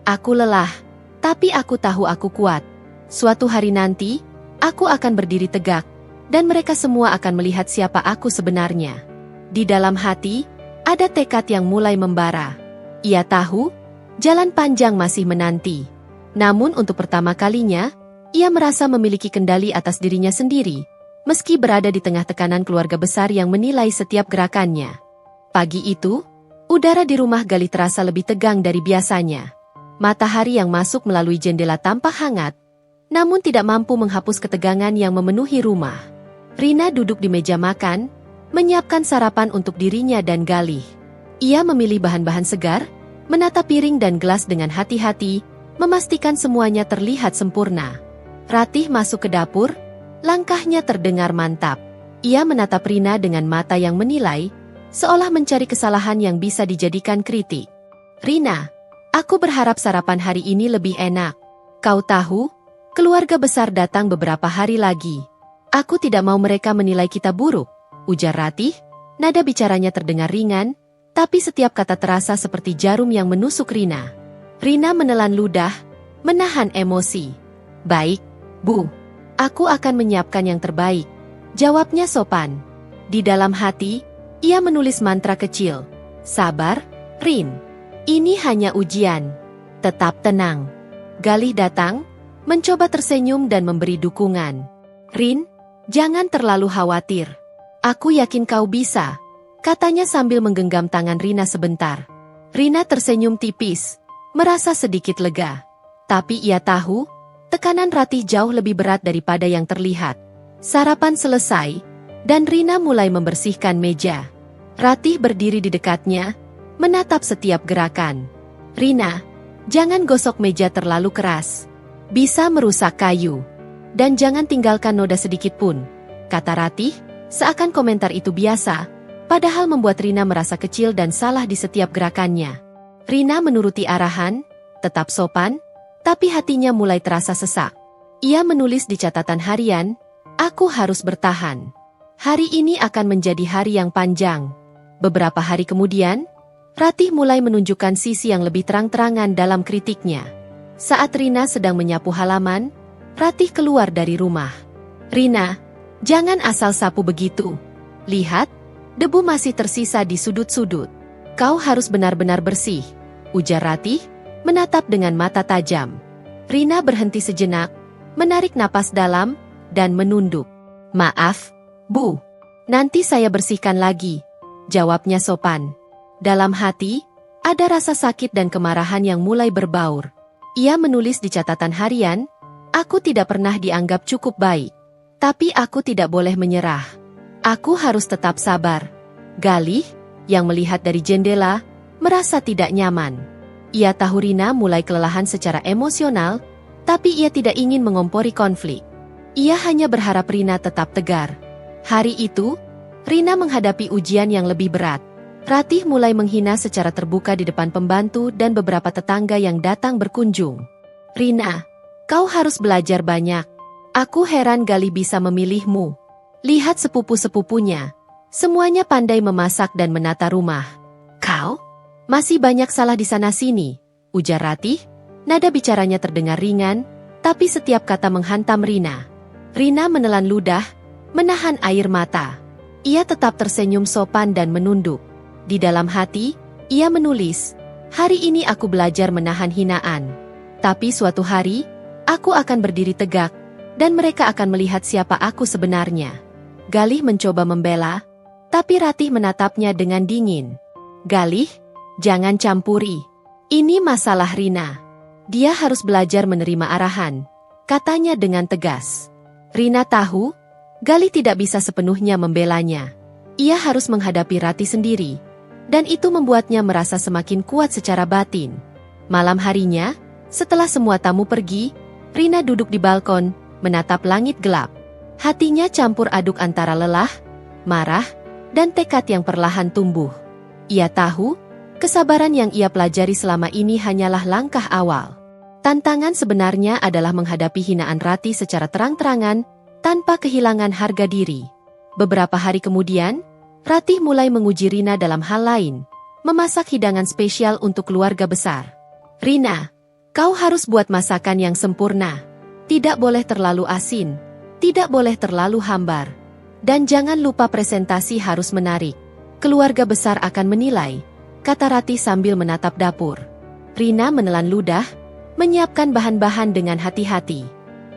Aku lelah, tapi aku tahu aku kuat. Suatu hari nanti, aku akan berdiri tegak, dan mereka semua akan melihat siapa aku sebenarnya. Di dalam hati, ada tekad yang mulai membara. Ia tahu, jalan panjang masih menanti. Namun untuk pertama kalinya, ia merasa memiliki kendali atas dirinya sendiri, meski berada di tengah tekanan keluarga besar yang menilai setiap gerakannya. Pagi itu, udara di rumah Galih terasa lebih tegang dari biasanya. Matahari yang masuk melalui jendela tampak hangat, namun tidak mampu menghapus ketegangan yang memenuhi rumah. Rina duduk di meja makan, menyiapkan sarapan untuk dirinya dan Galih. Ia memilih bahan-bahan segar, menata piring dan gelas dengan hati-hati, memastikan semuanya terlihat sempurna. Ratih masuk ke dapur, langkahnya terdengar mantap. Ia menatap Rina dengan mata yang menilai, seolah mencari kesalahan yang bisa dijadikan kritik. Rina, aku berharap sarapan hari ini lebih enak. Kau tahu, keluarga besar datang beberapa hari lagi. Aku tidak mau mereka menilai kita buruk, ujar Ratih. Nada bicaranya terdengar ringan, tapi setiap kata terasa seperti jarum yang menusuk Rina. Rina menelan ludah, menahan emosi. Baik, Bu. Aku akan menyiapkan yang terbaik, jawabnya sopan. Di dalam hati, ia menulis mantra kecil. Sabar, Rin. Ini hanya ujian. Tetap tenang. Galih datang, mencoba tersenyum dan memberi dukungan. Rin, jangan terlalu khawatir. Aku yakin kau bisa, katanya sambil menggenggam tangan Rina sebentar. Rina tersenyum tipis, merasa sedikit lega. Tapi ia tahu, tekanan Ratih jauh lebih berat daripada yang terlihat. Sarapan selesai, dan Rina mulai membersihkan meja. Ratih berdiri di dekatnya, menatap setiap gerakan. Rina, jangan gosok meja terlalu keras. Bisa merusak kayu. Dan jangan tinggalkan noda sedikit pun, kata Ratih, seakan komentar itu biasa, padahal membuat Rina merasa kecil dan salah di setiap gerakannya. Rina menuruti arahan, tetap sopan, tapi hatinya mulai terasa sesak. Ia menulis di catatan harian, aku harus bertahan. Hari ini akan menjadi hari yang panjang. Beberapa hari kemudian, Ratih mulai menunjukkan sisi yang lebih terang-terangan dalam kritiknya. Saat Rina sedang menyapu halaman, Ratih keluar dari rumah. Rina, jangan asal sapu begitu. Lihat, debu masih tersisa di sudut-sudut. Kau harus benar-benar bersih, ujar Ratih, menatap dengan mata tajam. Rina berhenti sejenak, menarik napas dalam, dan menunduk. Maaf, Bu. Nanti saya bersihkan lagi, jawabnya sopan. Dalam hati, ada rasa sakit dan kemarahan yang mulai berbaur. Ia menulis di catatan harian, aku tidak pernah dianggap cukup baik. Tapi aku tidak boleh menyerah. Aku harus tetap sabar. Galih, yang melihat dari jendela, merasa tidak nyaman. Ia tahu Rina mulai kelelahan secara emosional, tapi ia tidak ingin mengompori konflik. Ia hanya berharap Rina tetap tegar. Hari itu, Rina menghadapi ujian yang lebih berat. Ratih mulai menghina secara terbuka di depan pembantu dan beberapa tetangga yang datang berkunjung. Rina, kau harus belajar banyak. Aku heran Galih bisa memilihmu. Lihat sepupu-sepupunya. Semuanya pandai memasak dan menata rumah. Kau? Masih banyak salah di sana-sini, ujar Ratih. Nada bicaranya terdengar ringan, tapi setiap kata menghantam Rina. Rina menelan ludah, menahan air mata. Ia tetap tersenyum sopan dan menunduk. Di dalam hati, ia menulis, hari ini aku belajar menahan hinaan. Tapi suatu hari, aku akan berdiri tegak, dan mereka akan melihat siapa aku sebenarnya. Galih mencoba membela, tapi Ratih menatapnya dengan dingin. Galih, jangan campuri. Ini masalah Rina. Dia harus belajar menerima arahan, katanya dengan tegas. Rina tahu, Galih tidak bisa sepenuhnya membelanya. Ia harus menghadapi Ratih sendiri, dan itu membuatnya merasa semakin kuat secara batin. Malam harinya, setelah semua tamu pergi, Rina duduk di balkon, menatap langit gelap. Hatinya campur aduk antara lelah, marah, dan tekad yang perlahan tumbuh. Ia tahu, kesabaran yang ia pelajari selama ini hanyalah langkah awal. Tantangan sebenarnya adalah menghadapi hinaan Ratih secara terang-terangan, tanpa kehilangan harga diri. Beberapa hari kemudian, Ratih mulai menguji Rina dalam hal lain, memasak hidangan spesial untuk keluarga besar. Rina, kau harus buat masakan yang sempurna. Tidak boleh terlalu asin, tidak boleh terlalu hambar. Dan jangan lupa presentasi harus menarik. Keluarga besar akan menilai, kata Ratih sambil menatap dapur. Rina menelan ludah, menyiapkan bahan-bahan dengan hati-hati.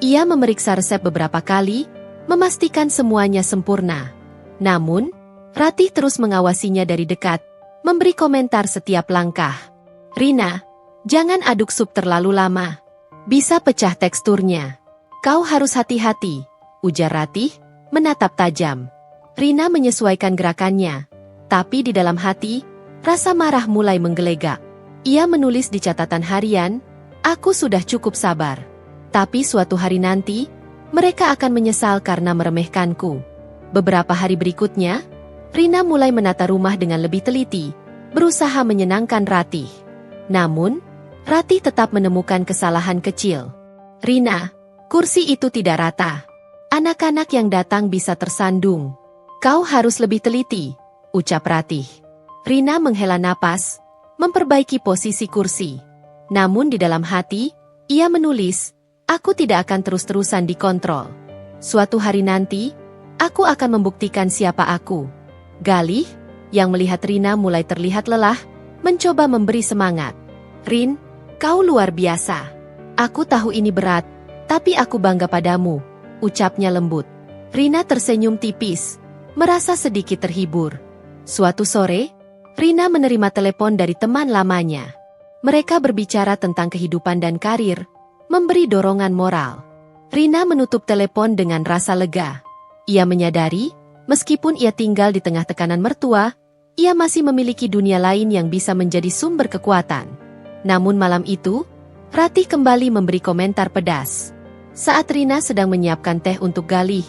Ia memeriksa resep beberapa kali, memastikan semuanya sempurna. Namun, Ratih terus mengawasinya dari dekat, memberi komentar setiap langkah. Rina, jangan aduk sup terlalu lama. Bisa pecah teksturnya. Kau harus hati-hati, ujar Ratih, menatap tajam. Rina menyesuaikan gerakannya, tapi di dalam hati, rasa marah mulai menggelegak. Ia menulis di catatan harian, aku sudah cukup sabar. Tapi suatu hari nanti, mereka akan menyesal karena meremehkanku. Beberapa hari berikutnya, Rina mulai menata rumah dengan lebih teliti, berusaha menyenangkan Ratih. Namun, Ratih tetap menemukan kesalahan kecil. Rina, kursi itu tidak rata. Anak-anak yang datang bisa tersandung. Kau harus lebih teliti, ucap Ratih. Rina menghela napas, memperbaiki posisi kursi. Namun di dalam hati, ia menulis, aku tidak akan terus-terusan dikontrol. Suatu hari nanti, aku akan membuktikan siapa aku. Galih, yang melihat Rina mulai terlihat lelah, mencoba memberi semangat. "Rin, kau luar biasa. Aku tahu ini berat, tapi aku bangga padamu," ucapnya lembut. Rina tersenyum tipis, merasa sedikit terhibur. Suatu sore, Rina menerima telepon dari teman lamanya. Mereka berbicara tentang kehidupan dan karir, memberi dorongan moral. Rina menutup telepon dengan rasa lega. Ia menyadari, meskipun ia tinggal di tengah tekanan mertua, ia masih memiliki dunia lain yang bisa menjadi sumber kekuatan. Namun malam itu, Ratih kembali memberi komentar pedas. Saat Rina sedang menyiapkan teh untuk Galih,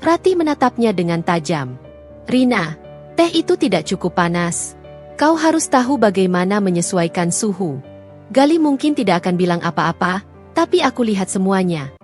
Ratih menatapnya dengan tajam. "Rina, teh itu tidak cukup panas. Kau harus tahu bagaimana menyesuaikan suhu." "Galih mungkin tidak akan bilang apa-apa, tapi aku lihat semuanya,"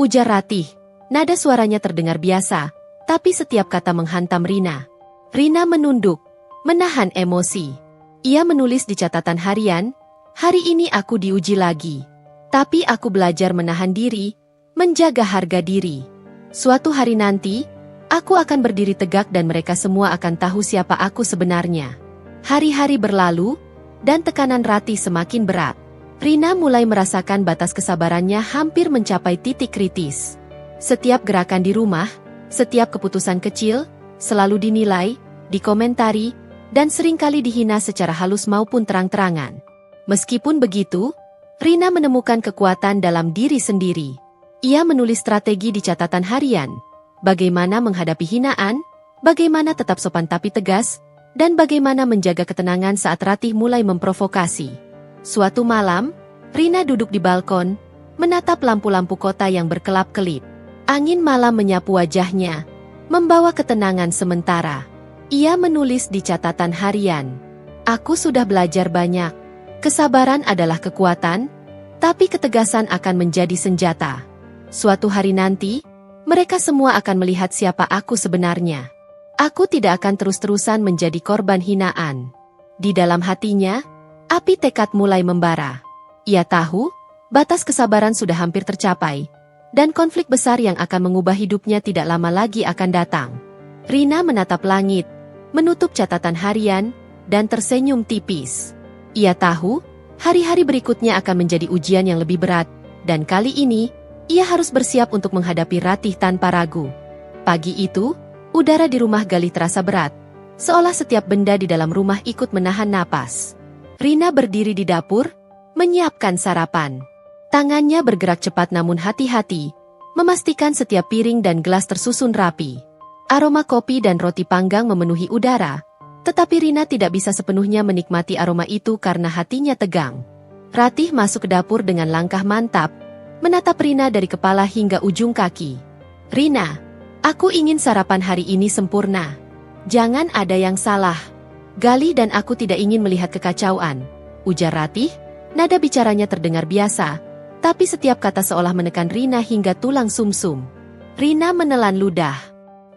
ujar Ratih. Nada suaranya terdengar biasa, tapi setiap kata menghantam Rina. Rina menunduk, menahan emosi. Ia menulis di catatan harian, "Hari ini aku diuji lagi. Tapi aku belajar menahan diri, menjaga harga diri. Suatu hari nanti, aku akan berdiri tegak dan mereka semua akan tahu siapa aku sebenarnya." Hari-hari berlalu, dan tekanan Ratih semakin berat. Rina mulai merasakan batas kesabarannya hampir mencapai titik kritis. Setiap gerakan di rumah, setiap keputusan kecil, selalu dinilai, dikomentari, dan seringkali dihina secara halus maupun terang-terangan. Meskipun begitu, Rina menemukan kekuatan dalam diri sendiri. Ia menulis strategi di catatan harian, bagaimana menghadapi hinaan, bagaimana tetap sopan tapi tegas, dan bagaimana menjaga ketenangan saat Ratih mulai memprovokasi. Suatu malam, Rina duduk di balkon, menatap lampu-lampu kota yang berkelap-kelip. Angin malam menyapu wajahnya, membawa ketenangan sementara. Ia menulis di catatan harian, "Aku sudah belajar banyak. Kesabaran adalah kekuatan, tapi ketegasan akan menjadi senjata. Suatu hari nanti, mereka semua akan melihat siapa aku sebenarnya. Aku tidak akan terus-terusan menjadi korban hinaan." Di dalam hatinya, api tekad mulai membara. Ia tahu, batas kesabaran sudah hampir tercapai, dan konflik besar yang akan mengubah hidupnya tidak lama lagi akan datang. Rina menatap langit, menutup catatan harian, dan tersenyum tipis. Ia tahu, hari-hari berikutnya akan menjadi ujian yang lebih berat, dan kali ini, ia harus bersiap untuk menghadapi Ratih tanpa ragu. Pagi itu, udara di rumah Galih terasa berat, seolah setiap benda di dalam rumah ikut menahan napas. Rina berdiri di dapur, menyiapkan sarapan. Tangannya bergerak cepat namun hati-hati, memastikan setiap piring dan gelas tersusun rapi. Aroma kopi dan roti panggang memenuhi udara, tetapi Rina tidak bisa sepenuhnya menikmati aroma itu karena hatinya tegang. Ratih masuk ke dapur dengan langkah mantap, menatap Rina dari kepala hingga ujung kaki. "Rina, aku ingin sarapan hari ini sempurna. Jangan ada yang salah. Galih dan aku tidak ingin melihat kekacauan," ujar Ratih. Nada bicaranya terdengar biasa, tapi setiap kata seolah menekan Rina hingga tulang sumsum. Rina menelan ludah.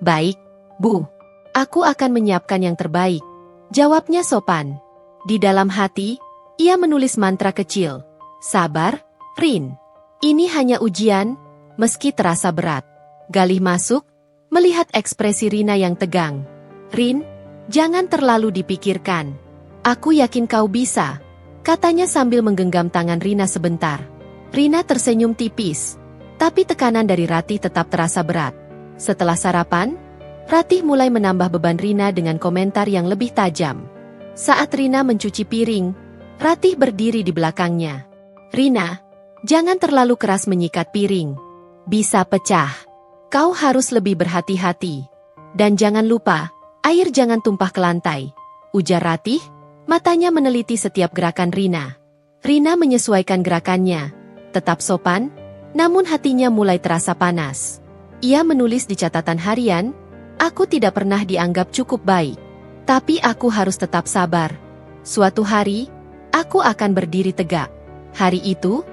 "Baik, Bu. Aku akan menyiapkan yang terbaik," jawabnya sopan. Di dalam hati, ia menulis mantra kecil. "Sabar, Rin. Ini hanya ujian, meski terasa berat." Galih masuk, melihat ekspresi Rina yang tegang. "Rin, jangan terlalu dipikirkan. Aku yakin kau bisa," katanya sambil menggenggam tangan Rina sebentar. Rina tersenyum tipis, tapi tekanan dari Ratih tetap terasa berat. Setelah sarapan, Ratih mulai menambah beban Rina dengan komentar yang lebih tajam. Saat Rina mencuci piring, Ratih berdiri di belakangnya. "Rina, jangan terlalu keras menyikat piring. Bisa pecah. Kau harus lebih berhati-hati. Dan jangan lupa, air jangan tumpah ke lantai," ujar Ratih, matanya meneliti setiap gerakan Rina. Rina menyesuaikan gerakannya, tetap sopan, namun hatinya mulai terasa panas. Ia menulis di catatan harian, "Aku tidak pernah dianggap cukup baik. Tapi aku harus tetap sabar. Suatu hari, aku akan berdiri tegak." Hari itu,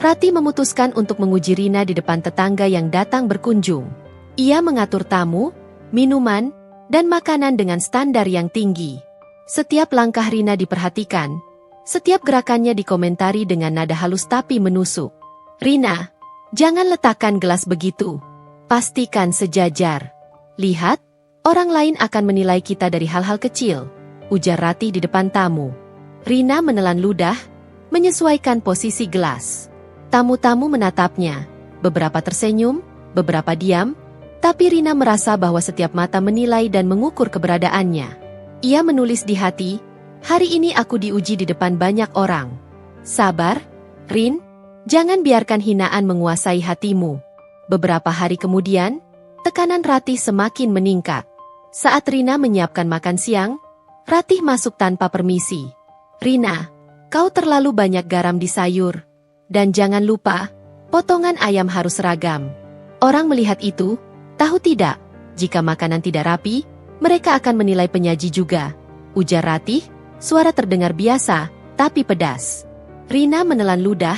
Ratih memutuskan untuk menguji Rina di depan tetangga yang datang berkunjung. Ia mengatur tamu, minuman, dan makanan dengan standar yang tinggi. Setiap langkah Rina diperhatikan, setiap gerakannya dikomentari dengan nada halus tapi menusuk. "Rina, jangan letakkan gelas begitu. Pastikan sejajar. Lihat, orang lain akan menilai kita dari hal-hal kecil," ujar Ratih di depan tamu. Rina menelan ludah, menyesuaikan posisi gelas. Tamu-tamu menatapnya, beberapa tersenyum, beberapa diam, tapi Rina merasa bahwa setiap mata menilai dan mengukur keberadaannya. Ia menulis di hati, hari ini aku diuji di depan banyak orang. Sabar, Rin, jangan biarkan hinaan menguasai hatimu. Beberapa hari kemudian, tekanan Ratih semakin meningkat. Saat Rina menyiapkan makan siang, Ratih masuk tanpa permisi. Rina, kau terlalu banyak garam di sayur. Dan jangan lupa, potongan ayam harus seragam. Orang melihat itu, tahu tidak, jika makanan tidak rapi, mereka akan menilai penyaji juga. Ujar Ratih, suara terdengar biasa, tapi pedas. Rina menelan ludah,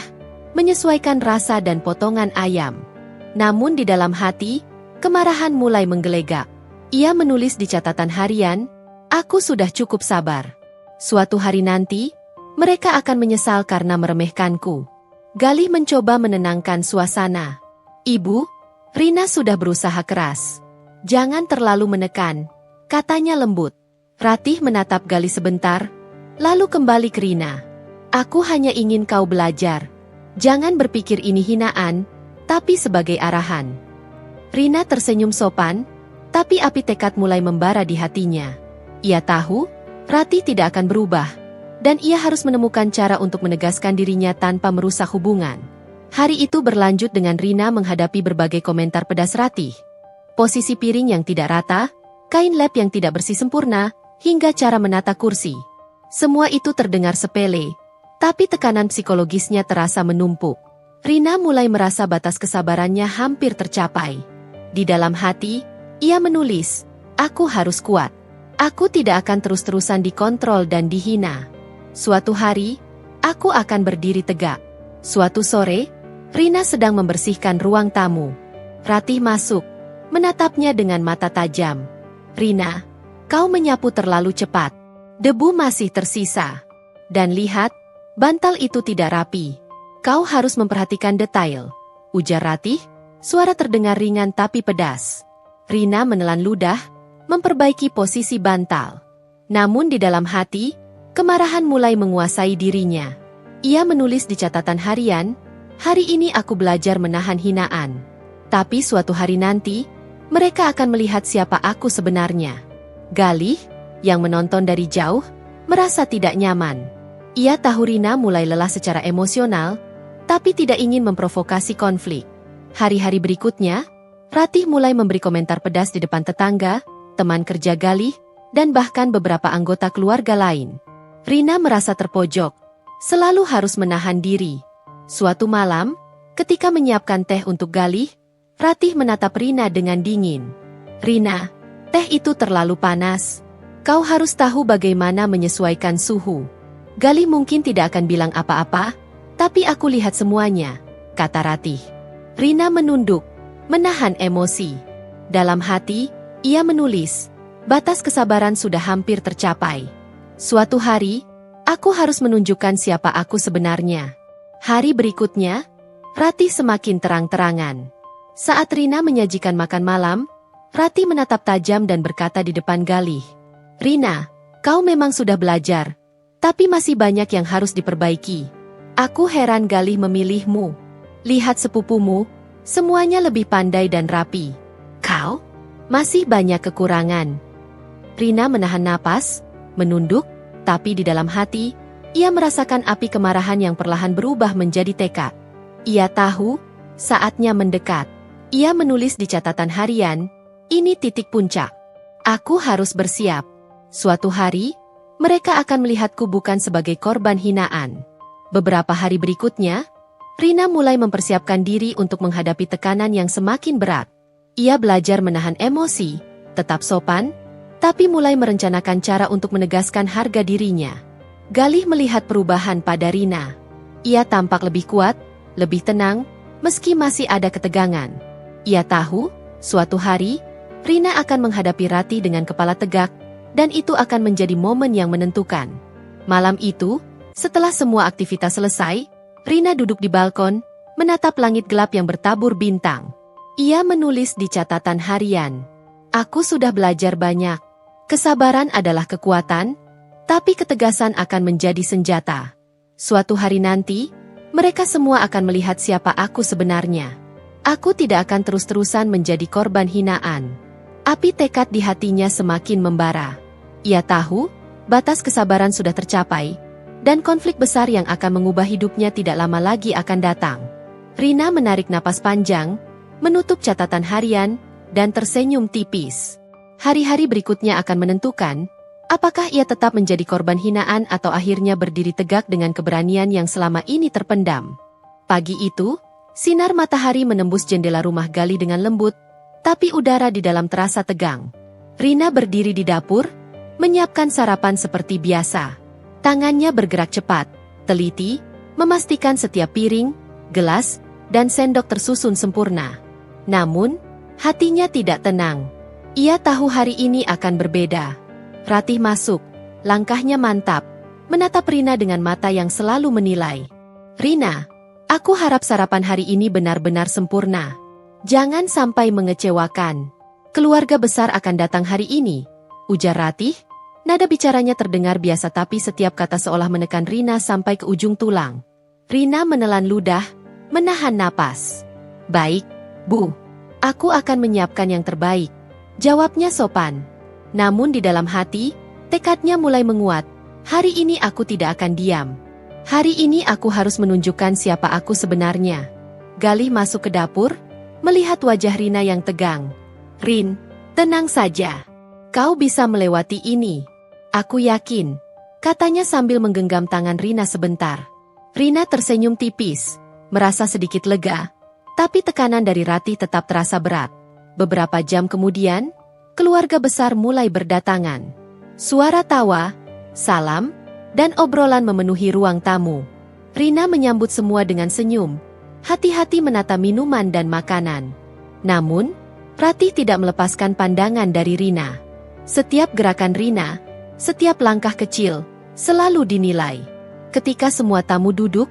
menyesuaikan rasa dan potongan ayam. Namun di dalam hati, kemarahan mulai menggelegak. Ia menulis di catatan harian, aku sudah cukup sabar. Suatu hari nanti, mereka akan menyesal karena meremehkanku. Galih mencoba menenangkan suasana. Ibu, Rina sudah berusaha keras. Jangan terlalu menekan, katanya lembut. Ratih menatap Galih sebentar, lalu kembali ke Rina. Aku hanya ingin kau belajar. Jangan berpikir ini hinaan, tapi sebagai arahan. Rina tersenyum sopan, tapi api tekad mulai membara di hatinya. Ia tahu, Ratih tidak akan berubah, dan ia harus menemukan cara untuk menegaskan dirinya tanpa merusak hubungan. Hari itu berlanjut dengan Rina menghadapi berbagai komentar pedas Ratih. Posisi piring yang tidak rata, kain lap yang tidak bersih sempurna, hingga cara menata kursi. Semua itu terdengar sepele, tapi tekanan psikologisnya terasa menumpuk. Rina mulai merasa batas kesabarannya hampir tercapai. Di dalam hati, ia menulis, aku harus kuat. Aku tidak akan terus-terusan dikontrol dan dihina. Suatu hari, aku akan berdiri tegak. Suatu sore, Rina sedang membersihkan ruang tamu. Ratih masuk, menatapnya dengan mata tajam. Rina, kau menyapu terlalu cepat. Debu masih tersisa. Dan lihat, bantal itu tidak rapi. Kau harus memperhatikan detail. Ujar Ratih, suara terdengar ringan tapi pedas. Rina menelan ludah, memperbaiki posisi bantal. Namun di dalam hati, kemarahan mulai menguasai dirinya. Ia menulis di catatan harian, hari ini aku belajar menahan hinaan. Tapi suatu hari nanti, mereka akan melihat siapa aku sebenarnya. Galih, yang menonton dari jauh, merasa tidak nyaman. Ia tahu Rina mulai lelah secara emosional, tapi tidak ingin memprovokasi konflik. Hari-hari berikutnya, Ratih mulai memberi komentar pedas di depan tetangga, teman kerja Galih, dan bahkan beberapa anggota keluarga lain. Rina merasa terpojok, selalu harus menahan diri. Suatu malam, ketika menyiapkan teh untuk Galih, Ratih menatap Rina dengan dingin. Rina, teh itu terlalu panas. Kau harus tahu bagaimana menyesuaikan suhu. Galih mungkin tidak akan bilang apa-apa, tapi aku lihat semuanya, kata Ratih. Rina menunduk, menahan emosi. Dalam hati, ia menulis, batas kesabaran sudah hampir tercapai. Suatu hari, aku harus menunjukkan siapa aku sebenarnya. Hari berikutnya, Ratih semakin terang-terangan. Saat Rina menyajikan makan malam, Ratih menatap tajam dan berkata di depan Galih, Rina, kau memang sudah belajar, tapi masih banyak yang harus diperbaiki. Aku heran Galih memilihmu. Lihat sepupumu, semuanya lebih pandai dan rapi. Kau? Masih banyak kekurangan. Rina menahan napas, menunduk, tapi di dalam hati, ia merasakan api kemarahan yang perlahan berubah menjadi tekad. Ia tahu, saatnya mendekat. Ia menulis di catatan harian, ini titik puncak. Aku harus bersiap. Suatu hari, mereka akan melihatku bukan sebagai korban hinaan. Beberapa hari berikutnya, Rina mulai mempersiapkan diri untuk menghadapi tekanan yang semakin berat. Ia belajar menahan emosi, tetap sopan, tapi mulai merencanakan cara untuk menegaskan harga dirinya. Galih melihat perubahan pada Rina. Ia tampak lebih kuat, lebih tenang, meski masih ada ketegangan. Ia tahu, suatu hari, Rina akan menghadapi Ratih dengan kepala tegak, dan itu akan menjadi momen yang menentukan. Malam itu, setelah semua aktivitas selesai, Rina duduk di balkon, menatap langit gelap yang bertabur bintang. Ia menulis di catatan harian, aku sudah belajar banyak. Kesabaran adalah kekuatan, Tapi ketegasan akan menjadi senjata. Suatu hari nanti, mereka semua akan melihat siapa aku sebenarnya. Aku tidak akan terus-terusan menjadi korban hinaan. Api tekad di hatinya semakin membara. Ia tahu, batas kesabaran sudah tercapai, dan konflik besar yang akan mengubah hidupnya tidak lama lagi akan datang. Rina menarik napas panjang, menutup catatan harian, dan tersenyum tipis. Hari-hari berikutnya akan menentukan, apakah ia tetap menjadi korban hinaan atau akhirnya berdiri tegak dengan keberanian yang selama ini terpendam. Pagi itu, sinar matahari menembus jendela rumah Galih dengan lembut, tapi udara di dalam terasa tegang. Rina berdiri di dapur, menyiapkan sarapan seperti biasa. Tangannya bergerak cepat, teliti, memastikan setiap piring, gelas, dan sendok tersusun sempurna. Namun, hatinya tidak tenang. Ia tahu hari ini akan berbeda. Ratih masuk, langkahnya mantap, menatap Rina dengan mata yang selalu menilai. "Rina, aku harap sarapan hari ini benar-benar sempurna. Jangan sampai mengecewakan. Keluarga besar akan datang hari ini," ujar Ratih. Nada bicaranya terdengar biasa tapi setiap kata seolah menekan Rina sampai ke ujung tulang. Rina menelan ludah, menahan napas. "Baik, Bu. Aku akan menyiapkan yang terbaik," jawabnya sopan. Namun di dalam hati, tekadnya mulai menguat. Hari ini aku tidak akan diam. Hari ini aku harus menunjukkan siapa aku sebenarnya. Galih masuk ke dapur, melihat wajah Rina yang tegang. "Rin, tenang saja. Kau bisa melewati ini. Aku yakin," katanya sambil menggenggam tangan Rina sebentar. Rina tersenyum tipis, merasa sedikit lega, tapi tekanan dari Ratih tetap terasa berat. Beberapa jam kemudian, keluarga besar mulai berdatangan. Suara tawa, salam, dan obrolan memenuhi ruang tamu. Rina menyambut semua dengan senyum, hati-hati menata minuman dan makanan. Namun, Ratih tidak melepaskan pandangan dari Rina. Setiap gerakan Rina, setiap langkah kecil, selalu dinilai. Ketika semua tamu duduk,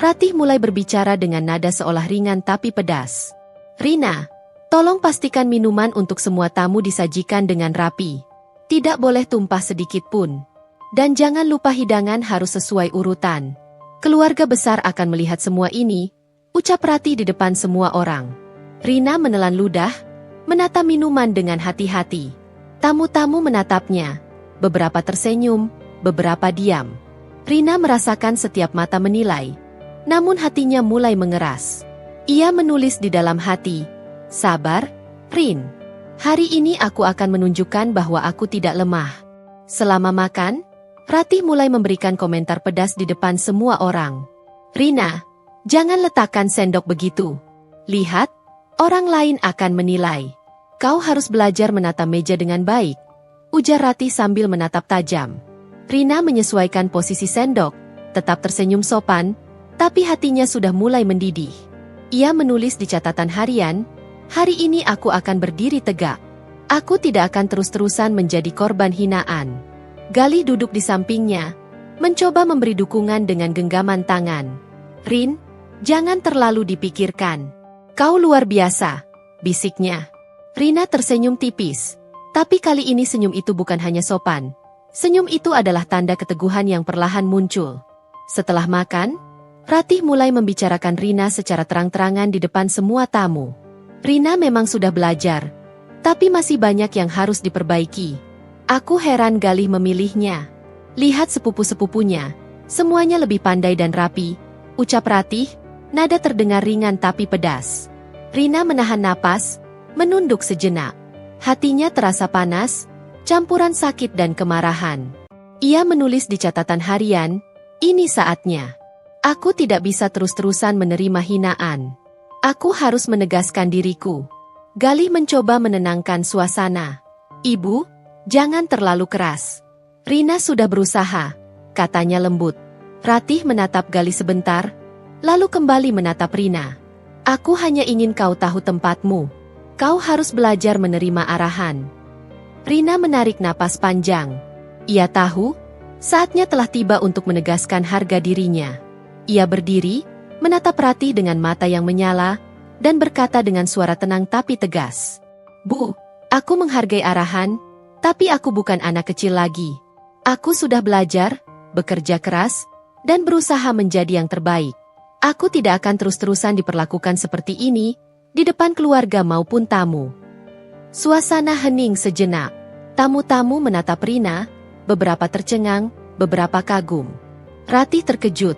Ratih mulai berbicara dengan nada seolah ringan tapi pedas. "Rina, tolong pastikan minuman untuk semua tamu disajikan dengan rapi. Tidak boleh tumpah sedikit pun. Dan jangan lupa hidangan harus sesuai urutan. Keluarga besar akan melihat semua ini," ucap Ratih di depan semua orang. Rina menelan ludah, menata minuman dengan hati-hati. Tamu-tamu menatapnya. Beberapa tersenyum, beberapa diam. Rina merasakan setiap mata menilai. Namun hatinya mulai mengeras. Ia menulis di dalam hati, "Sabar, Rin. Hari ini aku akan menunjukkan bahwa aku tidak lemah." Selama makan, Ratih mulai memberikan komentar pedas di depan semua orang. "Rina, jangan letakkan sendok begitu. Lihat, orang lain akan menilai. Kau harus belajar menata meja dengan baik," ujar Ratih sambil menatap tajam. Rina menyesuaikan posisi sendok, tetap tersenyum sopan, tapi hatinya sudah mulai mendidih. Ia menulis di catatan harian, "Hari ini aku akan berdiri tegak. Aku tidak akan terus-terusan menjadi korban hinaan." Galih duduk di sampingnya, mencoba memberi dukungan dengan genggaman tangan. "Rin, jangan terlalu dipikirkan. Kau luar biasa," bisiknya. Rina tersenyum tipis, tapi kali ini senyum itu bukan hanya sopan. Senyum itu adalah tanda keteguhan yang perlahan muncul. Setelah makan, Ratih mulai membicarakan Rina secara terang-terangan di depan semua tamu. Rina memang sudah belajar, tapi masih banyak yang harus diperbaiki. "Aku heran Galih memilihnya. Lihat sepupu-sepupunya, semuanya lebih pandai dan rapi," ucap Ratih, nada terdengar ringan tapi pedas. Rina menahan napas, menunduk sejenak. Hatinya terasa panas, campuran sakit dan kemarahan. Ia menulis di catatan harian, "Ini saatnya. Aku tidak bisa terus-terusan menerima hinaan. Aku harus menegaskan diriku." Galih mencoba menenangkan suasana. "Ibu, jangan terlalu keras. Rina sudah berusaha," katanya lembut. Ratih menatap Galih sebentar, lalu kembali menatap Rina. "Aku hanya ingin kau tahu tempatmu. Kau harus belajar menerima arahan." Rina menarik napas panjang. Ia tahu, saatnya telah tiba untuk menegaskan harga dirinya. Ia berdiri, menatap Ratih dengan mata yang menyala, dan berkata dengan suara tenang tapi tegas, "Bu, aku menghargai arahan, tapi aku bukan anak kecil lagi. Aku sudah belajar, bekerja keras, dan berusaha menjadi yang terbaik. Aku tidak akan terus-terusan diperlakukan seperti ini, di depan keluarga maupun tamu. Suasana hening sejenak. Tamu-tamu menatap Rina, beberapa tercengang, beberapa kagum. Ratih terkejut.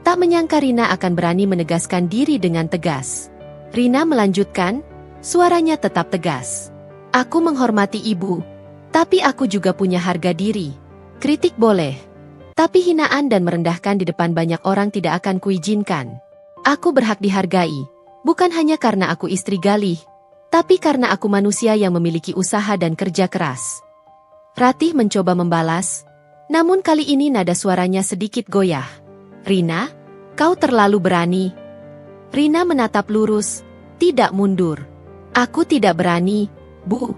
Tak menyangka Rina akan berani menegaskan diri dengan tegas. Rina melanjutkan, suaranya tetap tegas. Aku menghormati ibu, tapi aku juga punya harga diri. Kritik boleh, tapi hinaan dan merendahkan di depan banyak orang tidak akan kuizinkan. Aku berhak dihargai, bukan hanya karena aku istri Galih, tapi karena aku manusia yang memiliki usaha dan kerja keras. Ratih mencoba membalas, namun kali ini nada suaranya sedikit goyah. Rina, kau terlalu berani. Rina menatap lurus, tidak mundur. Aku tidak berani, Bu.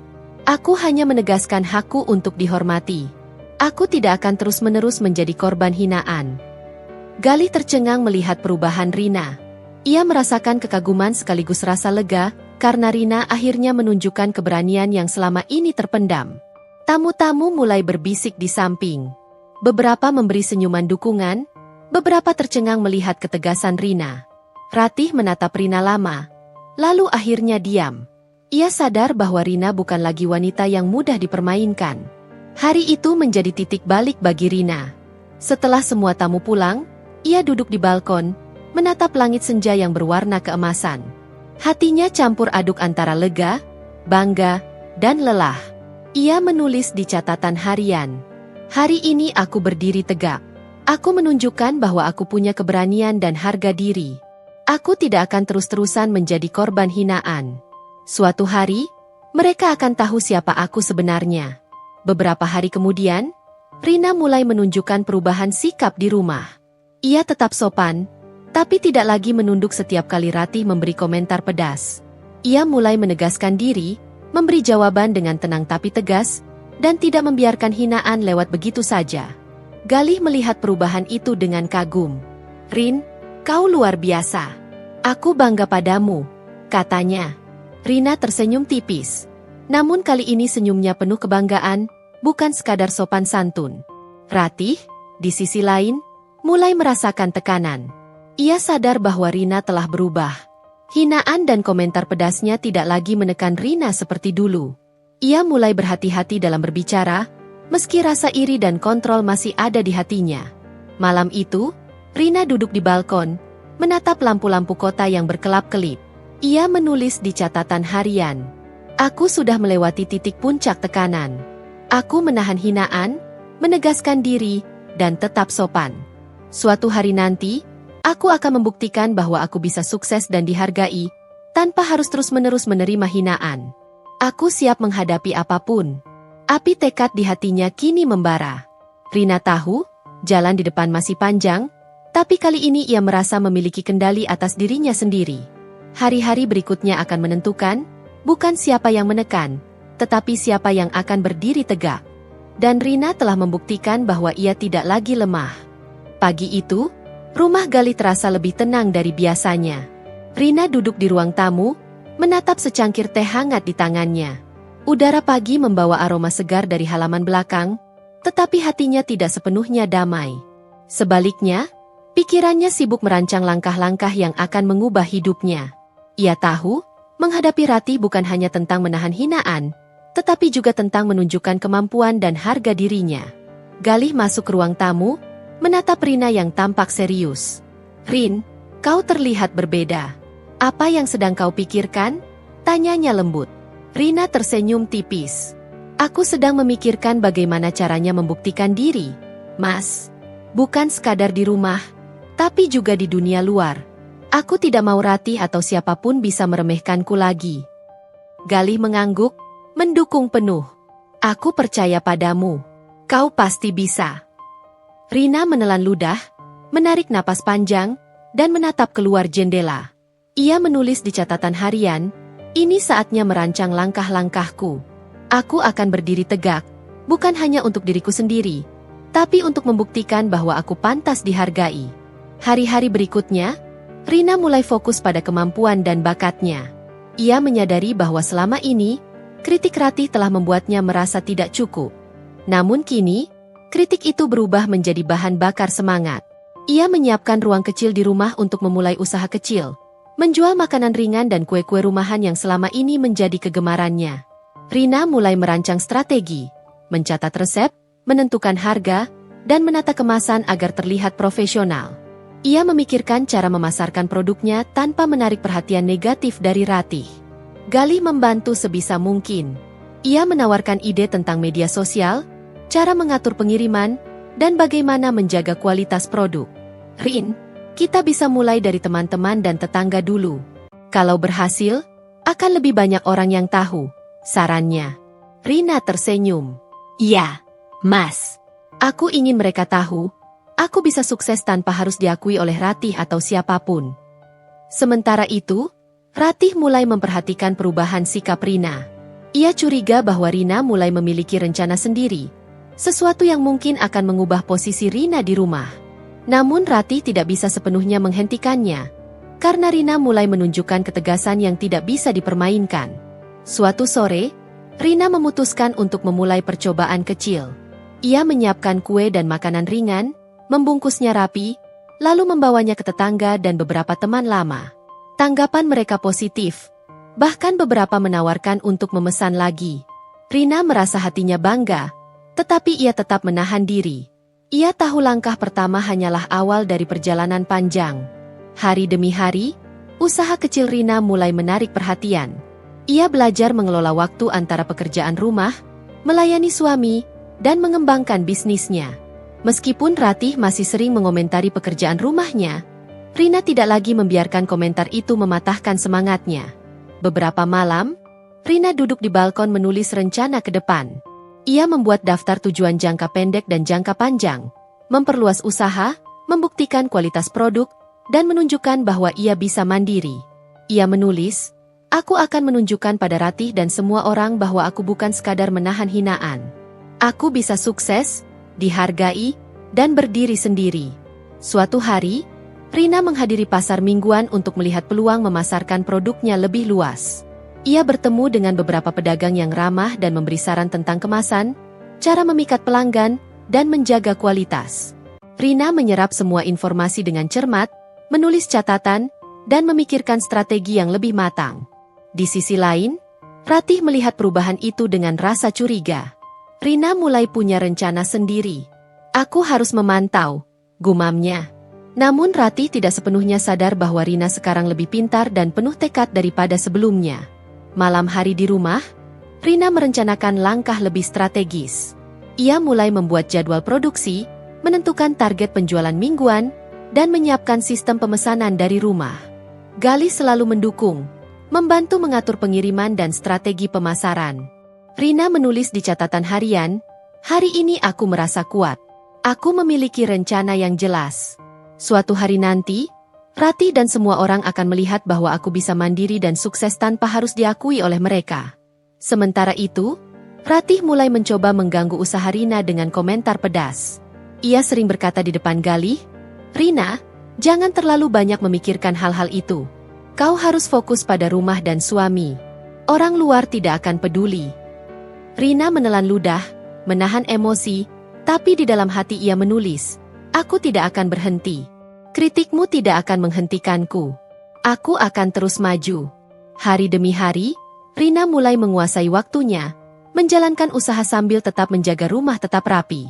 Aku hanya menegaskan hakku untuk dihormati. Aku tidak akan terus-menerus menjadi korban hinaan. Galih tercengang melihat perubahan Rina. Ia merasakan kekaguman sekaligus rasa lega, karena Rina akhirnya menunjukkan keberanian yang selama ini terpendam. Tamu-tamu mulai berbisik di samping. Beberapa memberi senyuman dukungan, beberapa tercengang melihat ketegasan Rina. Ratih menatap Rina lama, lalu akhirnya diam. Ia sadar bahwa Rina bukan lagi wanita yang mudah dipermainkan. Hari itu menjadi titik balik bagi Rina. Setelah semua tamu pulang, ia duduk di balkon, menatap langit senja yang berwarna keemasan. Hatinya campur aduk antara lega, bangga, dan lelah. Ia menulis di catatan harian. Hari ini aku berdiri tegak. Aku menunjukkan bahwa aku punya keberanian dan harga diri. Aku tidak akan terus-terusan menjadi korban hinaan. Suatu hari, mereka akan tahu siapa aku sebenarnya. Beberapa hari kemudian, Rina mulai menunjukkan perubahan sikap di rumah. Ia tetap sopan, tapi tidak lagi menunduk setiap kali Ratih memberi komentar pedas. Ia mulai menegaskan diri, memberi jawaban dengan tenang tapi tegas, dan tidak membiarkan hinaan lewat begitu saja. Galih melihat perubahan itu dengan kagum. Rin, kau luar biasa. Aku bangga padamu, katanya. Rina tersenyum tipis. Namun kali ini senyumnya penuh kebanggaan, bukan sekadar sopan santun. Ratih, di sisi lain, mulai merasakan tekanan. Ia sadar bahwa Rina telah berubah. Hinaan dan komentar pedasnya tidak lagi menekan Rina seperti dulu. Ia mulai berhati-hati dalam berbicara, meski rasa iri dan kontrol masih ada di hatinya. Malam itu, Rina duduk di balkon, menatap lampu-lampu kota yang berkelap-kelip. Ia menulis di catatan harian. Aku sudah melewati titik puncak tekanan. Aku menahan hinaan, menegaskan diri, dan tetap sopan. Suatu hari nanti, aku akan membuktikan bahwa aku bisa sukses dan dihargai, tanpa harus terus-menerus menerima hinaan. Aku siap menghadapi apapun. Api tekad di hatinya kini membara. Rina tahu, jalan di depan masih panjang, tapi kali ini ia merasa memiliki kendali atas dirinya sendiri. Hari-hari berikutnya akan menentukan, bukan siapa yang menekan, tetapi siapa yang akan berdiri tegak. Dan Rina telah membuktikan bahwa ia tidak lagi lemah. Pagi itu, rumah Galih terasa lebih tenang dari biasanya. Rina duduk di ruang tamu, menatap secangkir teh hangat di tangannya. Udara pagi membawa aroma segar dari halaman belakang, tetapi hatinya tidak sepenuhnya damai. Sebaliknya, pikirannya sibuk merancang langkah-langkah yang akan mengubah hidupnya. Ia tahu, menghadapi Ratih bukan hanya tentang menahan hinaan, tetapi juga tentang menunjukkan kemampuan dan harga dirinya. Galih masuk ke ruang tamu, menatap Rina yang tampak serius. Rin, kau terlihat berbeda. Apa yang sedang kau pikirkan? Tanyanya lembut. Rina tersenyum tipis. Aku sedang memikirkan bagaimana caranya membuktikan diri, Mas. Bukan sekadar di rumah, tapi juga di dunia luar. Aku tidak mau Ratih atau siapapun bisa meremehkanku lagi. Galih mengangguk, mendukung penuh. Aku percaya padamu. Kau pasti bisa. Rina menelan ludah, menarik napas panjang, dan menatap keluar jendela. Ia menulis di catatan harian, ini saatnya merancang langkah-langkahku. Aku akan berdiri tegak, bukan hanya untuk diriku sendiri, tapi untuk membuktikan bahwa aku pantas dihargai. Hari-hari berikutnya, Rina mulai fokus pada kemampuan dan bakatnya. Ia menyadari bahwa selama ini, kritik Ratih telah membuatnya merasa tidak cukup. Namun kini, Kritik itu berubah menjadi bahan bakar semangat. Ia menyiapkan ruang kecil di rumah untuk memulai usaha kecil, menjual makanan ringan dan kue-kue rumahan yang selama ini menjadi kegemarannya. Rina mulai merancang strategi, mencatat resep, menentukan harga, dan menata kemasan agar terlihat profesional. Ia memikirkan cara memasarkan produknya tanpa menarik perhatian negatif dari Ratih. Galih membantu sebisa mungkin. Ia menawarkan ide tentang media sosial, cara mengatur pengiriman, dan bagaimana menjaga kualitas produk. Rin, kita bisa mulai dari teman-teman dan tetangga dulu. Kalau berhasil, akan lebih banyak orang yang tahu, sarannya. Rina tersenyum. Iya, Mas. Aku ingin mereka tahu, aku bisa sukses tanpa harus diakui oleh Ratih atau siapapun. Sementara itu, Ratih mulai memperhatikan perubahan sikap Rina. Ia curiga bahwa Rina mulai memiliki rencana sendiri, sesuatu yang mungkin akan mengubah posisi Rina di rumah. Namun Ratih tidak bisa sepenuhnya menghentikannya, karena Rina mulai menunjukkan ketegasan yang tidak bisa dipermainkan. Suatu sore, Rina memutuskan untuk memulai percobaan kecil. Ia menyiapkan kue dan makanan ringan, membungkusnya rapi, lalu membawanya ke tetangga dan beberapa teman lama. Tanggapan mereka positif, bahkan beberapa menawarkan untuk memesan lagi. Rina merasa hatinya bangga, tetapi ia tetap menahan diri. Ia tahu langkah pertama hanyalah awal dari perjalanan panjang. Hari demi hari, usaha kecil Rina mulai menarik perhatian. Ia belajar mengelola waktu antara pekerjaan rumah, melayani suami, dan mengembangkan bisnisnya. Meskipun Ratih masih sering mengomentari pekerjaan rumahnya, Rina tidak lagi membiarkan komentar itu mematahkan semangatnya. Beberapa malam, Rina duduk di balkon menulis rencana ke depan. Ia membuat daftar tujuan jangka pendek dan jangka panjang, memperluas usaha, membuktikan kualitas produk, dan menunjukkan bahwa ia bisa mandiri. Ia menulis, "Aku akan menunjukkan pada Ratih dan semua orang bahwa aku bukan sekadar menahan hinaan. Aku bisa sukses, dihargai, dan berdiri sendiri." Suatu hari, Rina menghadiri pasar mingguan untuk melihat peluang memasarkan produknya lebih luas. Ia bertemu dengan beberapa pedagang yang ramah dan memberi saran tentang kemasan, cara memikat pelanggan, dan menjaga kualitas. Rina menyerap semua informasi dengan cermat, menulis catatan, dan memikirkan strategi yang lebih matang. Di sisi lain, Ratih melihat perubahan itu dengan rasa curiga. Rina mulai punya rencana sendiri. "Aku harus memantau," gumamnya. Namun Ratih tidak sepenuhnya sadar bahwa Rina sekarang lebih pintar dan penuh tekad daripada sebelumnya. Malam hari di rumah, Rina merencanakan langkah lebih strategis. Ia mulai membuat jadwal produksi, menentukan target penjualan mingguan, dan menyiapkan sistem pemesanan dari rumah. Galih selalu mendukung, membantu mengatur pengiriman dan strategi pemasaran. Rina menulis di catatan harian, "Hari ini aku merasa kuat. Aku memiliki rencana yang jelas. Suatu hari nanti, Ratih dan semua orang akan melihat bahwa aku bisa mandiri dan sukses tanpa harus diakui oleh mereka." Sementara itu, Ratih mulai mencoba mengganggu usaha Rina dengan komentar pedas. Ia sering berkata di depan Galih, "Rina, jangan terlalu banyak memikirkan hal-hal itu. Kau harus fokus pada rumah dan suami. Orang luar tidak akan peduli." Rina menelan ludah, menahan emosi, tapi di dalam hati ia menulis, "Aku tidak akan berhenti. Kritikmu tidak akan menghentikanku. Aku akan terus maju." Hari demi hari, Rina mulai menguasai waktunya, menjalankan usaha sambil tetap menjaga rumah tetap rapi.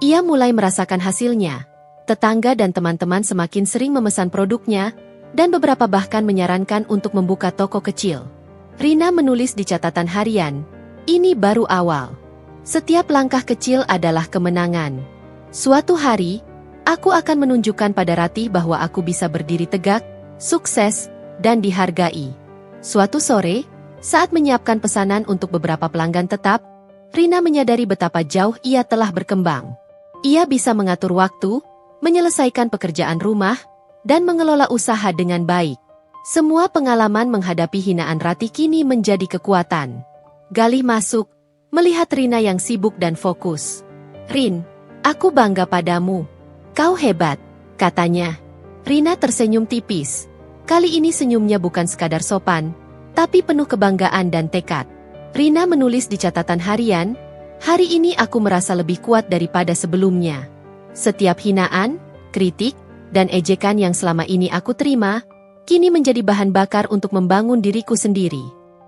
Ia mulai merasakan hasilnya. Tetangga dan teman-teman semakin sering memesan produknya, dan beberapa bahkan menyarankan untuk membuka toko kecil. Rina menulis di catatan harian, "Ini baru awal. Setiap langkah kecil adalah kemenangan. Suatu hari, aku akan menunjukkan pada Ratih bahwa aku bisa berdiri tegak, sukses, dan dihargai." Suatu sore, saat menyiapkan pesanan untuk beberapa pelanggan tetap, Rina menyadari betapa jauh ia telah berkembang. Ia bisa mengatur waktu, menyelesaikan pekerjaan rumah, dan mengelola usaha dengan baik. Semua pengalaman menghadapi hinaan Ratih kini menjadi kekuatan. Galih masuk, melihat Rina yang sibuk dan fokus. "Rin, aku bangga padamu. Kau hebat," katanya. Rina tersenyum tipis. Kali ini senyumnya bukan sekadar sopan, tapi penuh kebanggaan dan tekad. Rina menulis di catatan harian, Hari ini aku merasa lebih kuat daripada sebelumnya. Setiap hinaan, kritik, dan ejekan yang selama ini aku terima, kini menjadi bahan bakar untuk membangun diriku sendiri.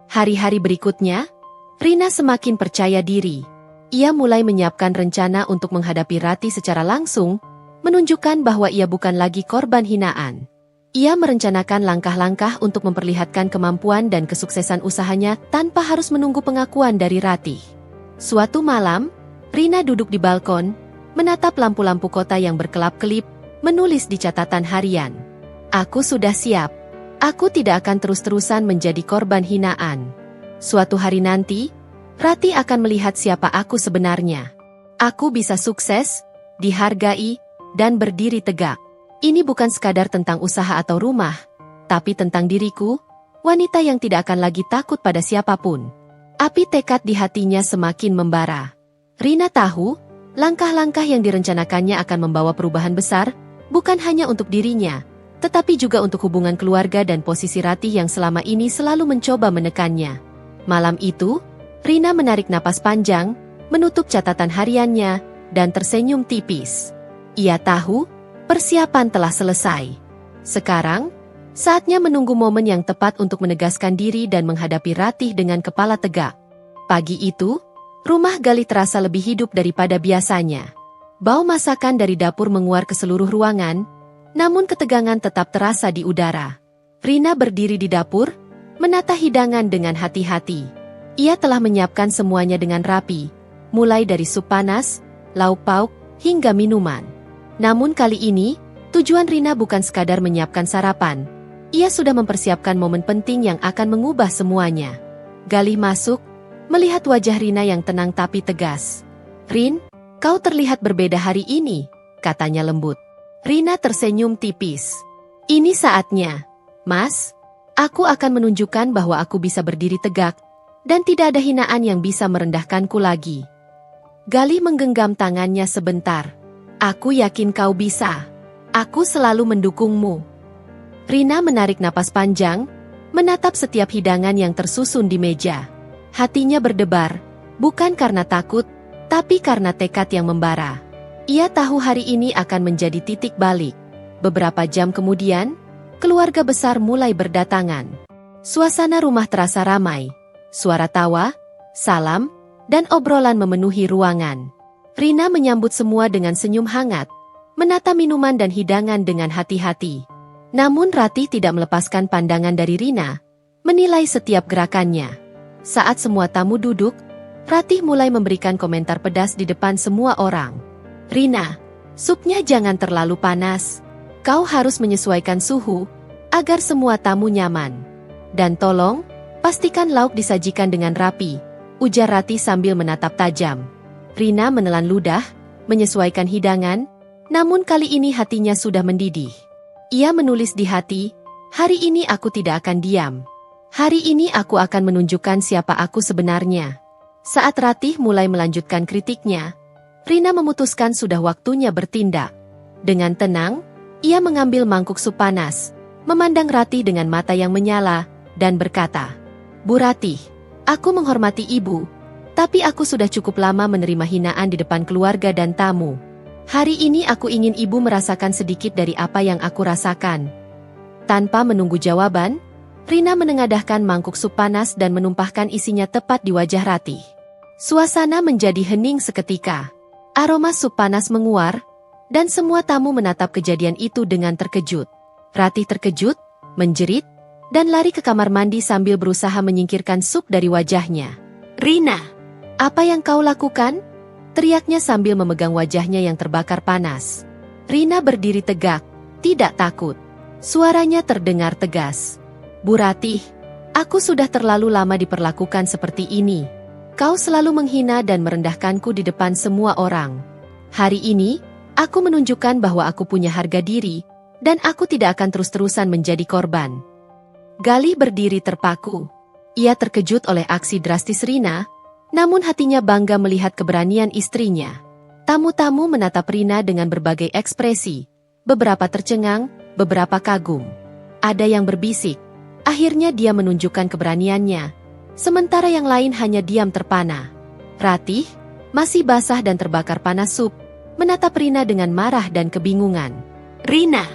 Hari-hari berikutnya, Rina semakin percaya diri. Ia mulai menyiapkan rencana untuk menghadapi Rati secara langsung, menunjukkan bahwa ia bukan lagi korban hinaan. Ia merencanakan langkah-langkah untuk memperlihatkan kemampuan dan kesuksesan usahanya tanpa harus menunggu pengakuan dari Rati. Suatu malam, Rina duduk di balkon, menatap lampu-lampu kota yang berkelap-kelip, menulis di catatan harian. Aku sudah siap. Aku tidak akan terus-terusan menjadi korban hinaan. Suatu hari nanti, Rati akan melihat siapa aku sebenarnya. Aku bisa sukses, dihargai, dan berdiri tegak. Ini bukan sekadar tentang usaha atau rumah, tapi tentang diriku, wanita yang tidak akan lagi takut pada siapapun. Api tekad di hatinya semakin membara. Rina tahu, langkah-langkah yang direncanakannya akan membawa perubahan besar, bukan hanya untuk dirinya, tetapi juga untuk hubungan keluarga dan posisi Rati yang selama ini selalu mencoba menekannya. Malam itu, Rina menarik napas panjang, menutup catatan hariannya, dan tersenyum tipis. Ia tahu, persiapan telah selesai. Sekarang, saatnya menunggu momen yang tepat untuk menegaskan diri dan menghadapi Ratih dengan kepala tegak. Pagi itu, rumah Galih terasa lebih hidup daripada biasanya. Bau masakan dari dapur menguar ke seluruh ruangan, namun ketegangan tetap terasa di udara. Rina berdiri di dapur, menata hidangan dengan hati-hati. Ia telah menyiapkan semuanya dengan rapi, mulai dari sup panas, lauk pauk, hingga minuman. Namun kali ini, tujuan Rina bukan sekadar menyiapkan sarapan. Ia sudah mempersiapkan momen penting yang akan mengubah semuanya. Galih masuk, melihat wajah Rina yang tenang tapi tegas. "Rin, kau terlihat berbeda hari ini," katanya lembut. Rina tersenyum tipis. "Ini saatnya, Mas. Aku akan menunjukkan bahwa aku bisa berdiri tegak, dan tidak ada hinaan yang bisa merendahkanku lagi." Galih menggenggam tangannya sebentar. "Aku yakin kau bisa. Aku selalu mendukungmu." Rina menarik napas panjang, menatap setiap hidangan yang tersusun di meja. Hatinya berdebar, bukan karena takut, tapi karena tekad yang membara. Ia tahu hari ini akan menjadi titik balik. Beberapa jam kemudian, keluarga besar mulai berdatangan. Suasana rumah terasa ramai. Suara tawa, salam, dan obrolan memenuhi ruangan. Rina menyambut semua dengan senyum hangat, menata minuman dan hidangan dengan hati-hati. Namun Ratih tidak melepaskan pandangan dari Rina, menilai setiap gerakannya. Saat semua tamu duduk, Ratih mulai memberikan komentar pedas di depan semua orang. "Rina, supnya jangan terlalu panas. Kau harus menyesuaikan suhu, agar semua tamu nyaman. Dan tolong, pastikan lauk disajikan dengan rapi," ujar Ratih sambil menatap tajam. Rina menelan ludah, menyesuaikan hidangan, namun kali ini hatinya sudah mendidih. Ia menulis di hati, "Hari ini aku tidak akan diam. Hari ini aku akan menunjukkan siapa aku sebenarnya." Saat Ratih mulai melanjutkan kritiknya, Rina memutuskan sudah waktunya bertindak. Dengan tenang, ia mengambil mangkuk sup panas, memandang Ratih dengan mata yang menyala, dan berkata, "Bu Ratih, aku menghormati ibu, tapi aku sudah cukup lama menerima hinaan di depan keluarga dan tamu. Hari ini aku ingin ibu merasakan sedikit dari apa yang aku rasakan." Tanpa menunggu jawaban, Rina menengadahkan mangkuk sup panas dan menumpahkan isinya tepat di wajah Ratih. Suasana menjadi hening seketika. Aroma sup panas menguar, dan semua tamu menatap kejadian itu dengan terkejut. Ratih terkejut, menjerit, dan lari ke kamar mandi sambil berusaha menyingkirkan sup dari wajahnya. "Rina, apa yang kau lakukan?" teriaknya sambil memegang wajahnya yang terbakar panas. Rina berdiri tegak, tidak takut. Suaranya terdengar tegas. "Bu Ratih, aku sudah terlalu lama diperlakukan seperti ini. Kau selalu menghina dan merendahkanku di depan semua orang. Hari ini, aku menunjukkan bahwa aku punya harga diri, dan aku tidak akan terus-terusan menjadi korban." Galih berdiri terpaku. Ia terkejut oleh aksi drastis Rina, namun hatinya bangga melihat keberanian istrinya. Tamu-tamu menatap Rina dengan berbagai ekspresi, beberapa tercengang, beberapa kagum. Ada yang berbisik, akhirnya dia menunjukkan keberaniannya, sementara yang lain hanya diam terpana. "Ratih, masih basah dan terbakar panas sup, menatap Rina dengan marah dan kebingungan. "Rina,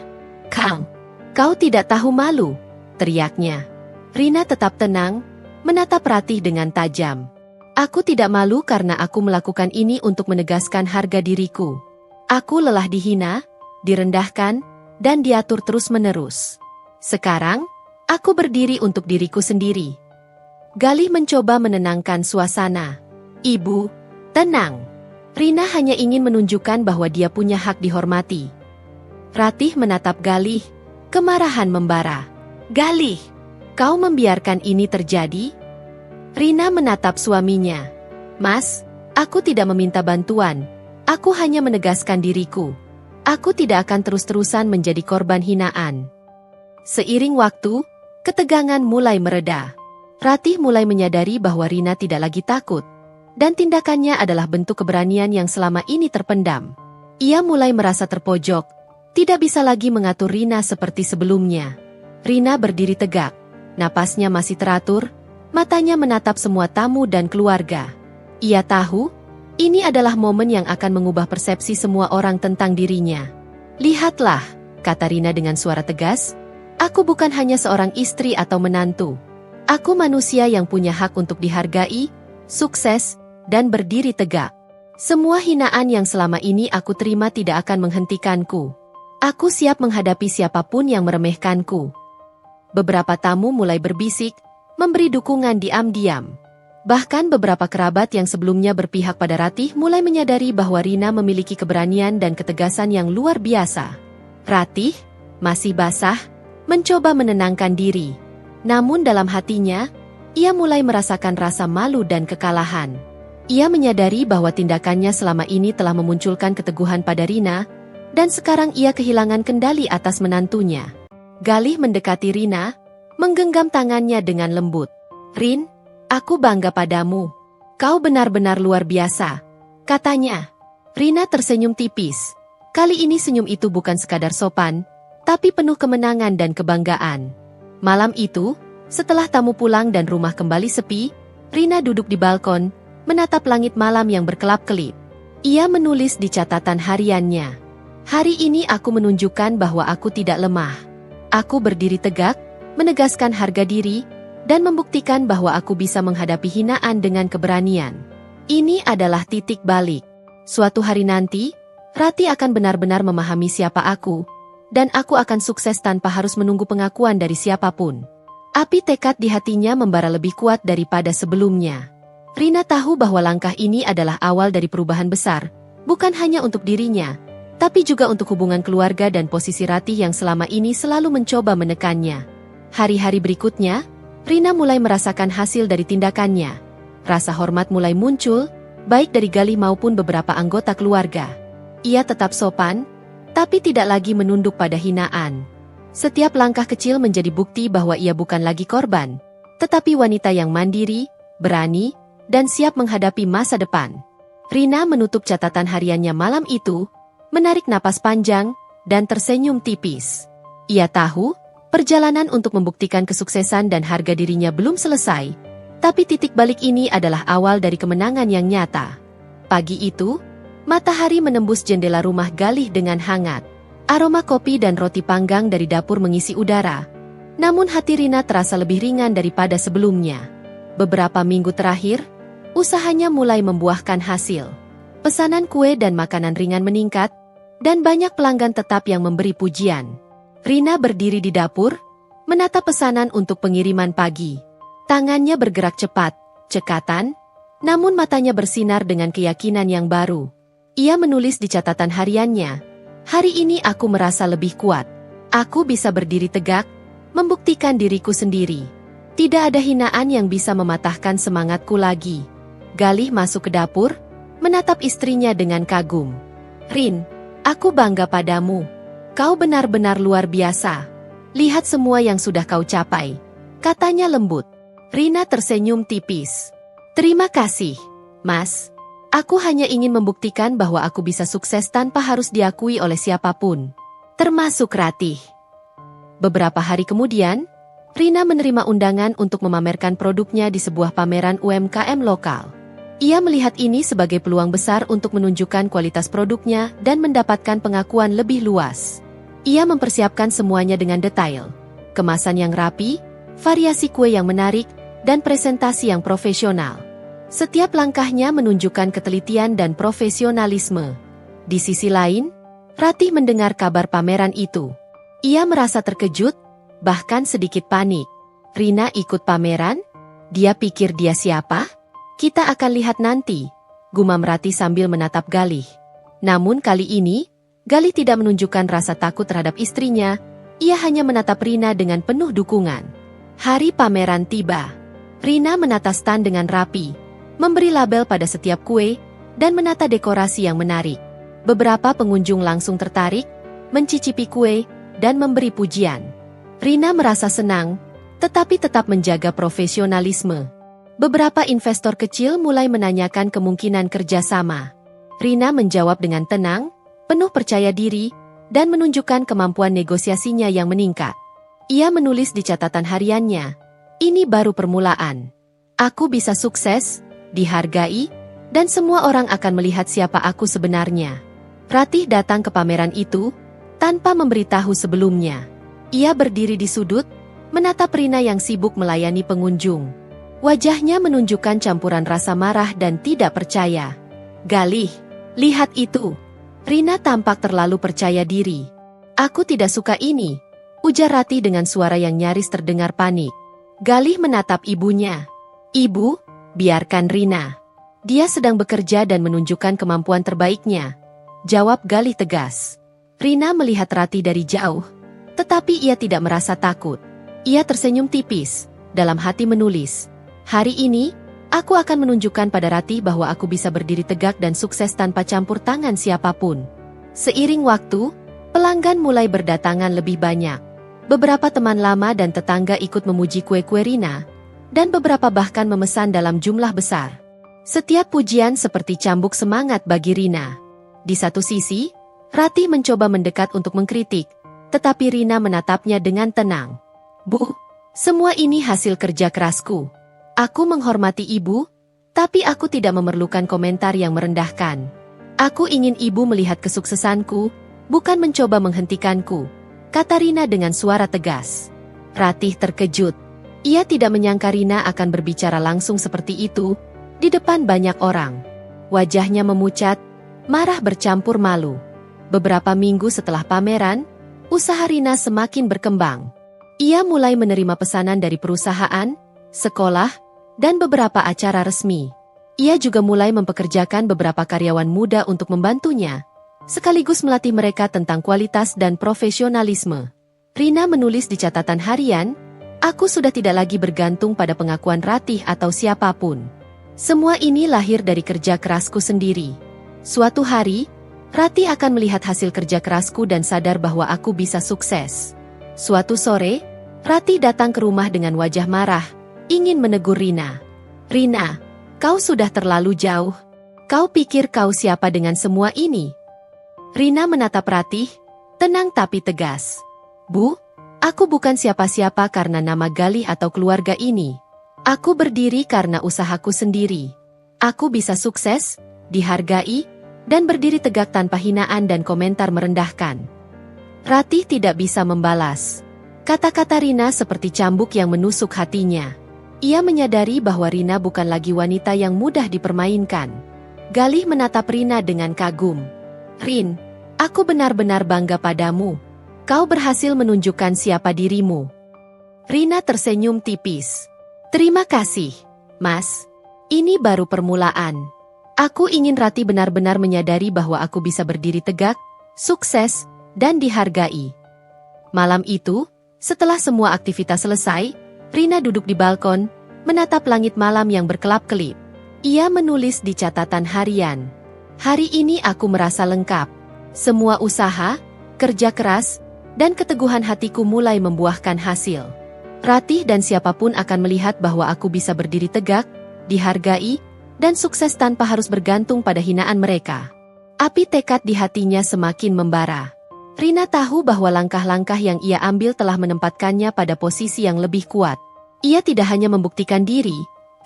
kau tidak tahu malu?" teriaknya. Rina tetap tenang, menatap Ratih dengan tajam. "Aku tidak malu karena aku melakukan ini untuk menegaskan harga diriku. Aku lelah dihina, direndahkan, dan diatur terus-menerus. Sekarang, aku berdiri untuk diriku sendiri." Galih mencoba menenangkan suasana. "Ibu, tenang. Rina hanya ingin menunjukkan bahwa dia punya hak dihormati." Ratih menatap Galih, kemarahan membara. "Galih, kau membiarkan ini terjadi?" Rina menatap suaminya. "Mas, aku tidak meminta bantuan. Aku hanya menegaskan diriku. Aku tidak akan terus-terusan menjadi korban hinaan." Seiring waktu, ketegangan mulai mereda. Ratih mulai menyadari bahwa Rina tidak lagi takut, dan tindakannya adalah bentuk keberanian yang selama ini terpendam. Ia mulai merasa terpojok, tidak bisa lagi mengatur Rina seperti sebelumnya. Rina berdiri tegak, napasnya masih teratur, matanya menatap semua tamu dan keluarga. Ia tahu, ini adalah momen yang akan mengubah persepsi semua orang tentang dirinya. "Lihatlah," kata Rina dengan suara tegas, "aku bukan hanya seorang istri atau menantu. Aku manusia yang punya hak untuk dihargai, sukses, dan berdiri tegak. Semua hinaan yang selama ini aku terima tidak akan menghentikanku. Aku siap menghadapi siapapun yang meremehkanku." Beberapa tamu mulai berbisik, memberi dukungan diam-diam. Bahkan beberapa kerabat yang sebelumnya berpihak pada Ratih mulai menyadari bahwa Rina memiliki keberanian dan ketegasan yang luar biasa. Ratih, masih basah, mencoba menenangkan diri. Namun dalam hatinya, ia mulai merasakan rasa malu dan kekalahan. Ia menyadari bahwa tindakannya selama ini telah memunculkan keteguhan pada Rina, dan sekarang ia kehilangan kendali atas menantunya. Galih mendekati Rina, menggenggam tangannya dengan lembut. "Rin, aku bangga padamu. Kau benar-benar luar biasa," katanya. Rina tersenyum tipis. Kali ini senyum itu bukan sekadar sopan, tapi penuh kemenangan dan kebanggaan. Malam itu, setelah tamu pulang dan rumah kembali sepi, Rina duduk di balkon, menatap langit malam yang berkelap-kelip. Ia menulis di catatan hariannya. "Hari ini aku menunjukkan bahwa aku tidak lemah. Aku berdiri tegak, menegaskan harga diri, dan membuktikan bahwa aku bisa menghadapi hinaan dengan keberanian. Ini adalah titik balik. Suatu hari nanti, Ratih akan benar-benar memahami siapa aku, dan aku akan sukses tanpa harus menunggu pengakuan dari siapapun." Api tekad di hatinya membara lebih kuat daripada sebelumnya. Rina tahu bahwa langkah ini adalah awal dari perubahan besar, bukan hanya untuk dirinya, tapi juga untuk hubungan keluarga dan posisi Ratih yang selama ini selalu mencoba menekannya. Hari-hari berikutnya, Rina mulai merasakan hasil dari tindakannya. Rasa hormat mulai muncul, baik dari Galih maupun beberapa anggota keluarga. Ia tetap sopan, tapi tidak lagi menunduk pada hinaan. Setiap langkah kecil menjadi bukti bahwa ia bukan lagi korban, tetapi wanita yang mandiri, berani, dan siap menghadapi masa depan. Rina menutup catatan hariannya malam itu, menarik napas panjang, dan tersenyum tipis. Ia tahu, perjalanan untuk membuktikan kesuksesan dan harga dirinya belum selesai, tapi titik balik ini adalah awal dari kemenangan yang nyata. Pagi itu, matahari menembus jendela rumah Galih dengan hangat. Aroma kopi dan roti panggang dari dapur mengisi udara. Namun hati Rina terasa lebih ringan daripada sebelumnya. Beberapa minggu terakhir, usahanya mulai membuahkan hasil. Pesanan kue dan makanan ringan meningkat, dan banyak pelanggan tetap yang memberi pujian. Rina berdiri di dapur, menatap pesanan untuk pengiriman pagi. Tangannya bergerak cepat, cekatan, namun matanya bersinar dengan keyakinan yang baru. Ia menulis di catatan hariannya, "Hari ini aku merasa lebih kuat. Aku bisa berdiri tegak, membuktikan diriku sendiri. Tidak ada hinaan yang bisa mematahkan semangatku lagi." Galih masuk ke dapur, menatap istrinya dengan kagum. "Rin, aku bangga padamu. Kau benar-benar luar biasa. Lihat semua yang sudah kau capai," katanya lembut. Rina tersenyum tipis. "Terima kasih, Mas. Aku hanya ingin membuktikan bahwa aku bisa sukses tanpa harus diakui oleh siapapun, termasuk Ratih." Beberapa hari kemudian, Rina menerima undangan untuk memamerkan produknya di sebuah pameran UMKM lokal. Ia melihat ini sebagai peluang besar untuk menunjukkan kualitas produknya dan mendapatkan pengakuan lebih luas. Ia mempersiapkan semuanya dengan detail. Kemasan yang rapi, variasi kue yang menarik, dan presentasi yang profesional. Setiap langkahnya menunjukkan ketelitian dan profesionalisme. Di sisi lain, Ratih mendengar kabar pameran itu. Ia merasa terkejut, bahkan sedikit panik. Rina ikut pameran? Dia pikir dia siapa? Kita akan lihat nanti, gumam Ratih sambil menatap Galih. Namun kali ini, Galih tidak menunjukkan rasa takut terhadap istrinya, ia hanya menatap Rina dengan penuh dukungan. Hari pameran tiba. Rina menata stand dengan rapi, memberi label pada setiap kue, dan menata dekorasi yang menarik. Beberapa pengunjung langsung tertarik, mencicipi kue, dan memberi pujian. Rina merasa senang, tetapi tetap menjaga profesionalisme. Beberapa investor kecil mulai menanyakan kemungkinan kerjasama. Rina menjawab dengan tenang, penuh percaya diri, dan menunjukkan kemampuan negosiasinya yang meningkat. Ia menulis di catatan hariannya, "Ini baru permulaan. Aku bisa sukses, dihargai, dan semua orang akan melihat siapa aku sebenarnya." Ratih datang ke pameran itu, tanpa memberitahu sebelumnya. Ia berdiri di sudut, menatap Rina yang sibuk melayani pengunjung. Wajahnya menunjukkan campuran rasa marah dan tidak percaya. "Galih, lihat itu." Rina tampak terlalu percaya diri. "Aku tidak suka ini," ujar Ratih dengan suara yang nyaris terdengar panik. Galih menatap ibunya. "Ibu, biarkan Rina. Dia sedang bekerja dan menunjukkan kemampuan terbaiknya," jawab Galih tegas. Rina melihat Ratih dari jauh, tetapi ia tidak merasa takut. Ia tersenyum tipis, dalam hati menulis, "Hari ini, aku akan menunjukkan pada Ratih bahwa aku bisa berdiri tegak dan sukses tanpa campur tangan siapapun." Seiring waktu, pelanggan mulai berdatangan lebih banyak. Beberapa teman lama dan tetangga ikut memuji kue-kue Rina, dan beberapa bahkan memesan dalam jumlah besar. Setiap pujian seperti cambuk semangat bagi Rina. Di satu sisi, Ratih mencoba mendekat untuk mengkritik, tetapi Rina menatapnya dengan tenang. "Bu, semua ini hasil kerja kerasku. Aku menghormati ibu, tapi aku tidak memerlukan komentar yang merendahkan. Aku ingin ibu melihat kesuksesanku, bukan mencoba menghentikanku," kata Rina dengan suara tegas. Ratih terkejut. Ia tidak menyangka Rina akan berbicara langsung seperti itu, di depan banyak orang. Wajahnya memucat, marah bercampur malu. Beberapa minggu setelah pameran, usaha Rina semakin berkembang. Ia mulai menerima pesanan dari perusahaan, sekolah, dan beberapa acara resmi. Ia juga mulai mempekerjakan beberapa karyawan muda untuk membantunya, sekaligus melatih mereka tentang kualitas dan profesionalisme. Rina menulis di catatan harian, "Aku sudah tidak lagi bergantung pada pengakuan Ratih atau siapapun. Semua ini lahir dari kerja kerasku sendiri. Suatu hari, Ratih akan melihat hasil kerja kerasku dan sadar bahwa aku bisa sukses." Suatu sore, Ratih datang ke rumah dengan wajah marah, ingin menegur Rina. "Rina, kau sudah terlalu jauh. Kau pikir kau siapa dengan semua ini?" Rina menatap Ratih, tenang tapi tegas. "Bu, aku bukan siapa-siapa karena nama Galih atau keluarga ini. Aku berdiri karena usahaku sendiri. Aku bisa sukses, dihargai, dan berdiri tegak tanpa hinaan dan komentar merendahkan." Ratih tidak bisa membalas. Kata-kata Rina seperti cambuk yang menusuk hatinya. Ia menyadari bahwa Rina bukan lagi wanita yang mudah dipermainkan. Galih menatap Rina dengan kagum. "Rin, aku benar-benar bangga padamu. Kau berhasil menunjukkan siapa dirimu." Rina tersenyum tipis. "Terima kasih, Mas. Ini baru permulaan. Aku ingin Ratih benar-benar menyadari bahwa aku bisa berdiri tegak, sukses, dan dihargai." Malam itu, setelah semua aktivitas selesai, Rina duduk di balkon, menatap langit malam yang berkelap-kelip. Ia menulis di catatan harian, "Hari ini aku merasa lengkap. Semua usaha, kerja keras, dan keteguhan hatiku mulai membuahkan hasil. Ratih dan siapapun akan melihat bahwa aku bisa berdiri tegak, dihargai, dan sukses tanpa harus bergantung pada hinaan mereka." Api tekad di hatinya semakin membara. Rina tahu bahwa langkah-langkah yang ia ambil telah menempatkannya pada posisi yang lebih kuat. Ia tidak hanya membuktikan diri,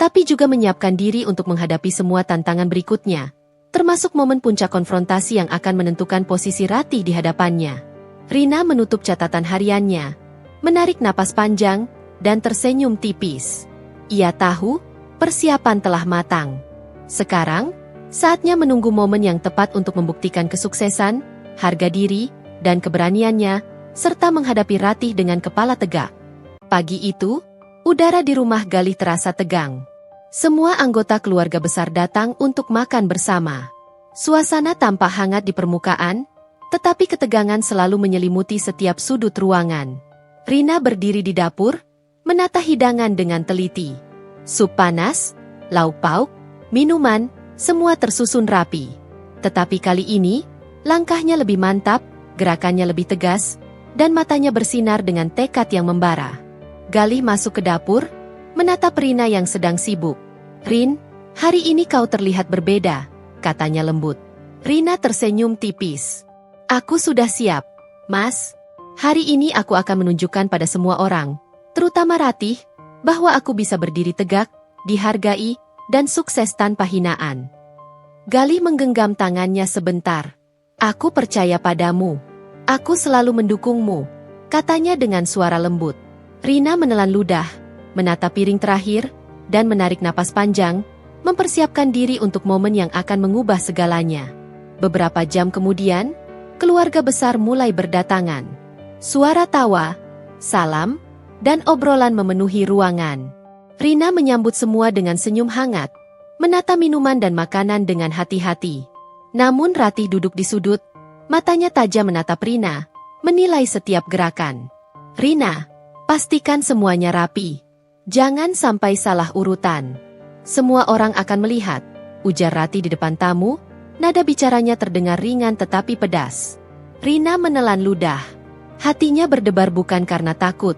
tapi juga menyiapkan diri untuk menghadapi semua tantangan berikutnya, termasuk momen puncak konfrontasi yang akan menentukan posisi Ratih di hadapannya. Rina menutup catatan hariannya, menarik napas panjang, dan tersenyum tipis. Ia tahu, persiapan telah matang. Sekarang, saatnya menunggu momen yang tepat untuk membuktikan kesuksesan, harga diri, dan keberaniannya, serta menghadapi Ratih dengan kepala tegak. Pagi itu, udara di rumah Galih terasa tegang. Semua anggota keluarga besar datang untuk makan bersama. Suasana tampak hangat di permukaan, tetapi ketegangan selalu menyelimuti setiap sudut ruangan. Rina berdiri di dapur, menata hidangan dengan teliti. Sup panas, lauk pauk, minuman, semua tersusun rapi. Tetapi kali ini, langkahnya lebih mantap, gerakannya lebih tegas, dan matanya bersinar dengan tekad yang membara. Galih masuk ke dapur, menatap Rina yang sedang sibuk. "Rin, hari ini kau terlihat berbeda," katanya lembut. Rina tersenyum tipis. "Aku sudah siap, Mas. Hari ini aku akan menunjukkan pada semua orang, terutama Ratih, bahwa aku bisa berdiri tegak, dihargai, dan sukses tanpa hinaan." Galih menggenggam tangannya sebentar. "Aku percaya padamu. Aku selalu mendukungmu," katanya dengan suara lembut. Rina menelan ludah, menatap piring terakhir, dan menarik napas panjang, mempersiapkan diri untuk momen yang akan mengubah segalanya. Beberapa jam kemudian, keluarga besar mulai berdatangan. Suara tawa, salam, dan obrolan memenuhi ruangan. Rina menyambut semua dengan senyum hangat, menata minuman dan makanan dengan hati-hati. Namun Ratih duduk di sudut, matanya tajam menatap Rina, menilai setiap gerakan. "Rina, pastikan semuanya rapi. Jangan sampai salah urutan. Semua orang akan melihat," ujar Ratih di depan tamu, nada bicaranya terdengar ringan tetapi pedas. Rina menelan ludah. Hatinya berdebar bukan karena takut,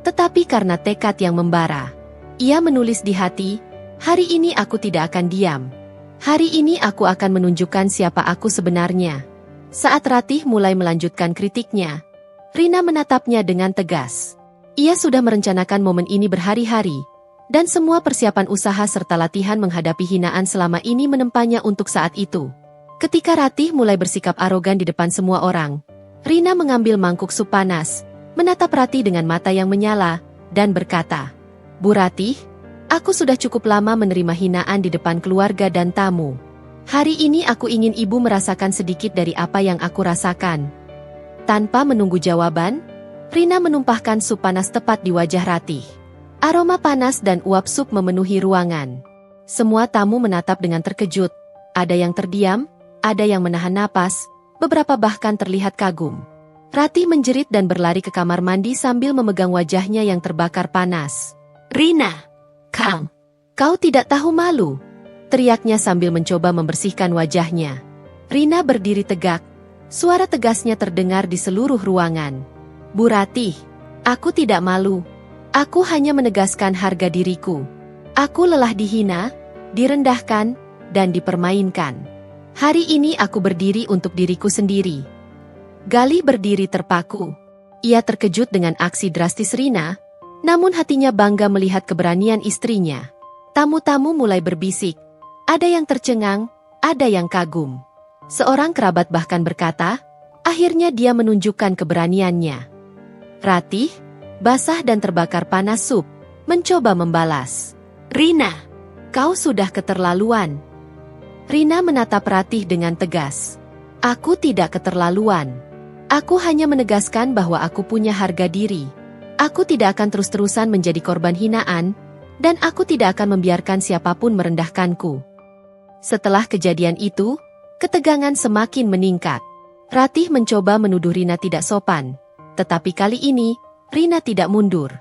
tetapi karena tekad yang membara. Ia menulis di hati, "Hari ini aku tidak akan diam. Hari ini aku akan menunjukkan siapa aku sebenarnya." Saat Ratih mulai melanjutkan kritiknya, Rina menatapnya dengan tegas. Ia sudah merencanakan momen ini berhari-hari, dan semua persiapan usaha serta latihan menghadapi hinaan selama ini menempanya untuk saat itu. Ketika Ratih mulai bersikap arogan di depan semua orang, Rina mengambil mangkuk sup panas, menatap Ratih dengan mata yang menyala, dan berkata, "Bu Ratih, aku sudah cukup lama menerima hinaan di depan keluarga dan tamu. Hari ini aku ingin ibu merasakan sedikit dari apa yang aku rasakan." Tanpa menunggu jawaban, Rina menumpahkan sup panas tepat di wajah Ratih. Aroma panas dan uap sup memenuhi ruangan. Semua tamu menatap dengan terkejut. Ada yang terdiam, ada yang menahan napas, beberapa bahkan terlihat kagum. Ratih menjerit dan berlari ke kamar mandi sambil memegang wajahnya yang terbakar panas. "Rina, kau tidak tahu malu?" teriaknya sambil mencoba membersihkan wajahnya. Rina berdiri tegak, suara tegasnya terdengar di seluruh ruangan. "Bu Ratih, aku tidak malu. Aku hanya menegaskan harga diriku. Aku lelah dihina, direndahkan, dan dipermainkan. Hari ini aku berdiri untuk diriku sendiri." Galih berdiri terpaku. Ia terkejut dengan aksi drastis Rina, namun hatinya bangga melihat keberanian istrinya. Tamu-tamu mulai berbisik. Ada yang tercengang, ada yang kagum. Seorang kerabat bahkan berkata, akhirnya dia menunjukkan keberaniannya. Ratih, basah dan terbakar panas sup, mencoba membalas. "Rina, kau sudah keterlaluan." Rina menatap Ratih dengan tegas. "Aku tidak keterlaluan. Aku hanya menegaskan bahwa aku punya harga diri. Aku tidak akan terus-terusan menjadi korban hinaan, dan aku tidak akan membiarkan siapapun merendahkanku." Setelah kejadian itu, ketegangan semakin meningkat. Ratih mencoba menuduh Rina tidak sopan. Tetapi kali ini, Rina tidak mundur.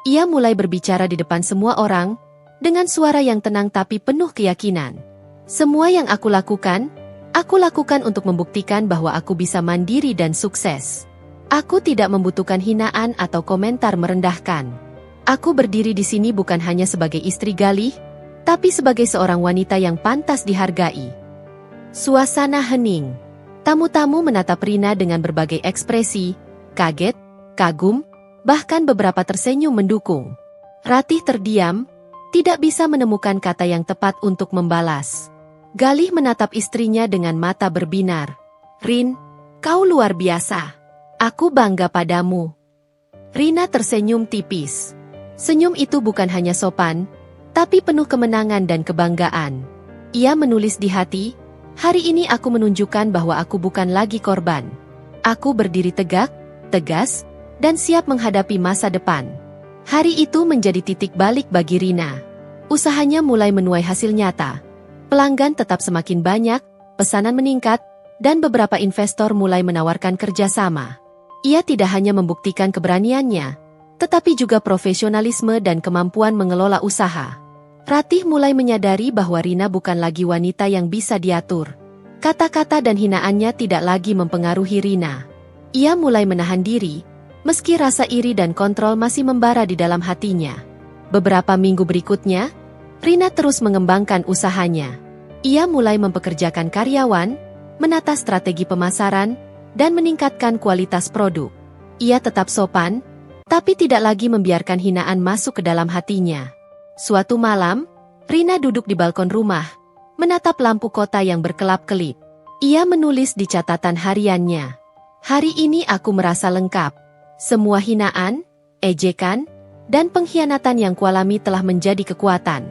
Ia mulai berbicara di depan semua orang, dengan suara yang tenang tapi penuh keyakinan. "Semua yang aku lakukan untuk membuktikan bahwa aku bisa mandiri dan sukses. Aku tidak membutuhkan hinaan atau komentar merendahkan. Aku berdiri di sini bukan hanya sebagai istri Galih, tapi sebagai seorang wanita yang pantas dihargai." Suasana hening. Tamu-tamu menatap Rina dengan berbagai ekspresi, kaget, kagum, bahkan beberapa tersenyum mendukung. Ratih terdiam, Tidak bisa menemukan kata yang tepat untuk membalas. Galih menatap istrinya dengan mata berbinar. "Rin, kau luar biasa. Aku bangga padamu." Rina tersenyum tipis. Senyum itu bukan hanya sopan, tapi penuh kemenangan dan kebanggaan. Ia menulis di hati, "Hari ini aku menunjukkan bahwa aku bukan lagi korban. Aku berdiri tegak, tegas, dan siap menghadapi masa depan." Hari itu menjadi titik balik bagi Rina. Usahanya mulai menuai hasil nyata. Pelanggan tetap semakin banyak, pesanan meningkat, dan beberapa investor mulai menawarkan kerjasama. Ia tidak hanya membuktikan keberaniannya, tetapi juga profesionalisme dan kemampuan mengelola usaha. Ratih mulai menyadari bahwa Rina bukan lagi wanita yang bisa diatur. Kata-kata dan hinaannya tidak lagi mempengaruhi Rina. Ia mulai menahan diri, meski rasa iri dan kontrol masih membara di dalam hatinya. Beberapa minggu berikutnya, Rina terus mengembangkan usahanya. Ia mulai mempekerjakan karyawan, menata strategi pemasaran, dan meningkatkan kualitas produk. Ia tetap sopan, tapi tidak lagi membiarkan hinaan masuk ke dalam hatinya. Suatu malam, Rina duduk di balkon rumah, menatap lampu kota yang berkelap-kelip. Ia menulis di catatan hariannya, "Hari ini aku merasa lengkap. Semua hinaan, ejekan, dan pengkhianatan yang kualami telah menjadi kekuatan.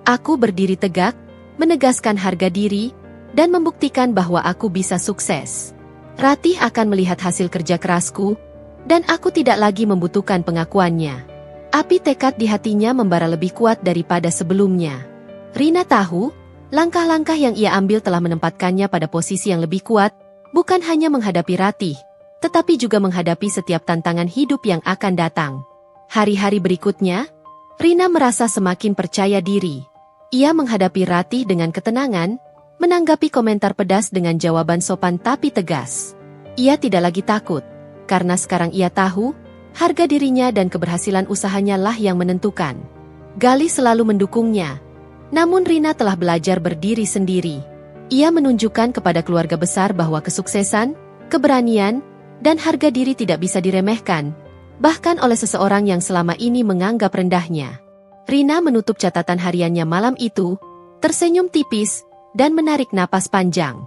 Aku berdiri tegak, menegaskan harga diri, dan membuktikan bahwa aku bisa sukses. Ratih akan melihat hasil kerja kerasku, dan aku tidak lagi membutuhkan pengakuannya." Api tekad di hatinya membara lebih kuat daripada sebelumnya. Rina tahu, langkah-langkah yang ia ambil telah menempatkannya pada posisi yang lebih kuat, bukan hanya menghadapi Ratih, tetapi juga menghadapi setiap tantangan hidup yang akan datang. Hari-hari berikutnya, Rina merasa semakin percaya diri. Ia menghadapi Ratih dengan ketenangan, menanggapi komentar pedas dengan jawaban sopan tapi tegas. Ia tidak lagi takut, karena sekarang ia tahu, harga dirinya dan keberhasilan usahanya lah yang menentukan. Galih selalu mendukungnya. Namun Rina telah belajar berdiri sendiri. Ia menunjukkan kepada keluarga besar bahwa kesuksesan, keberanian, dan harga diri tidak bisa diremehkan, bahkan oleh seseorang yang selama ini menganggap rendahnya. Rina menutup catatan hariannya malam itu, tersenyum tipis, dan menarik napas panjang.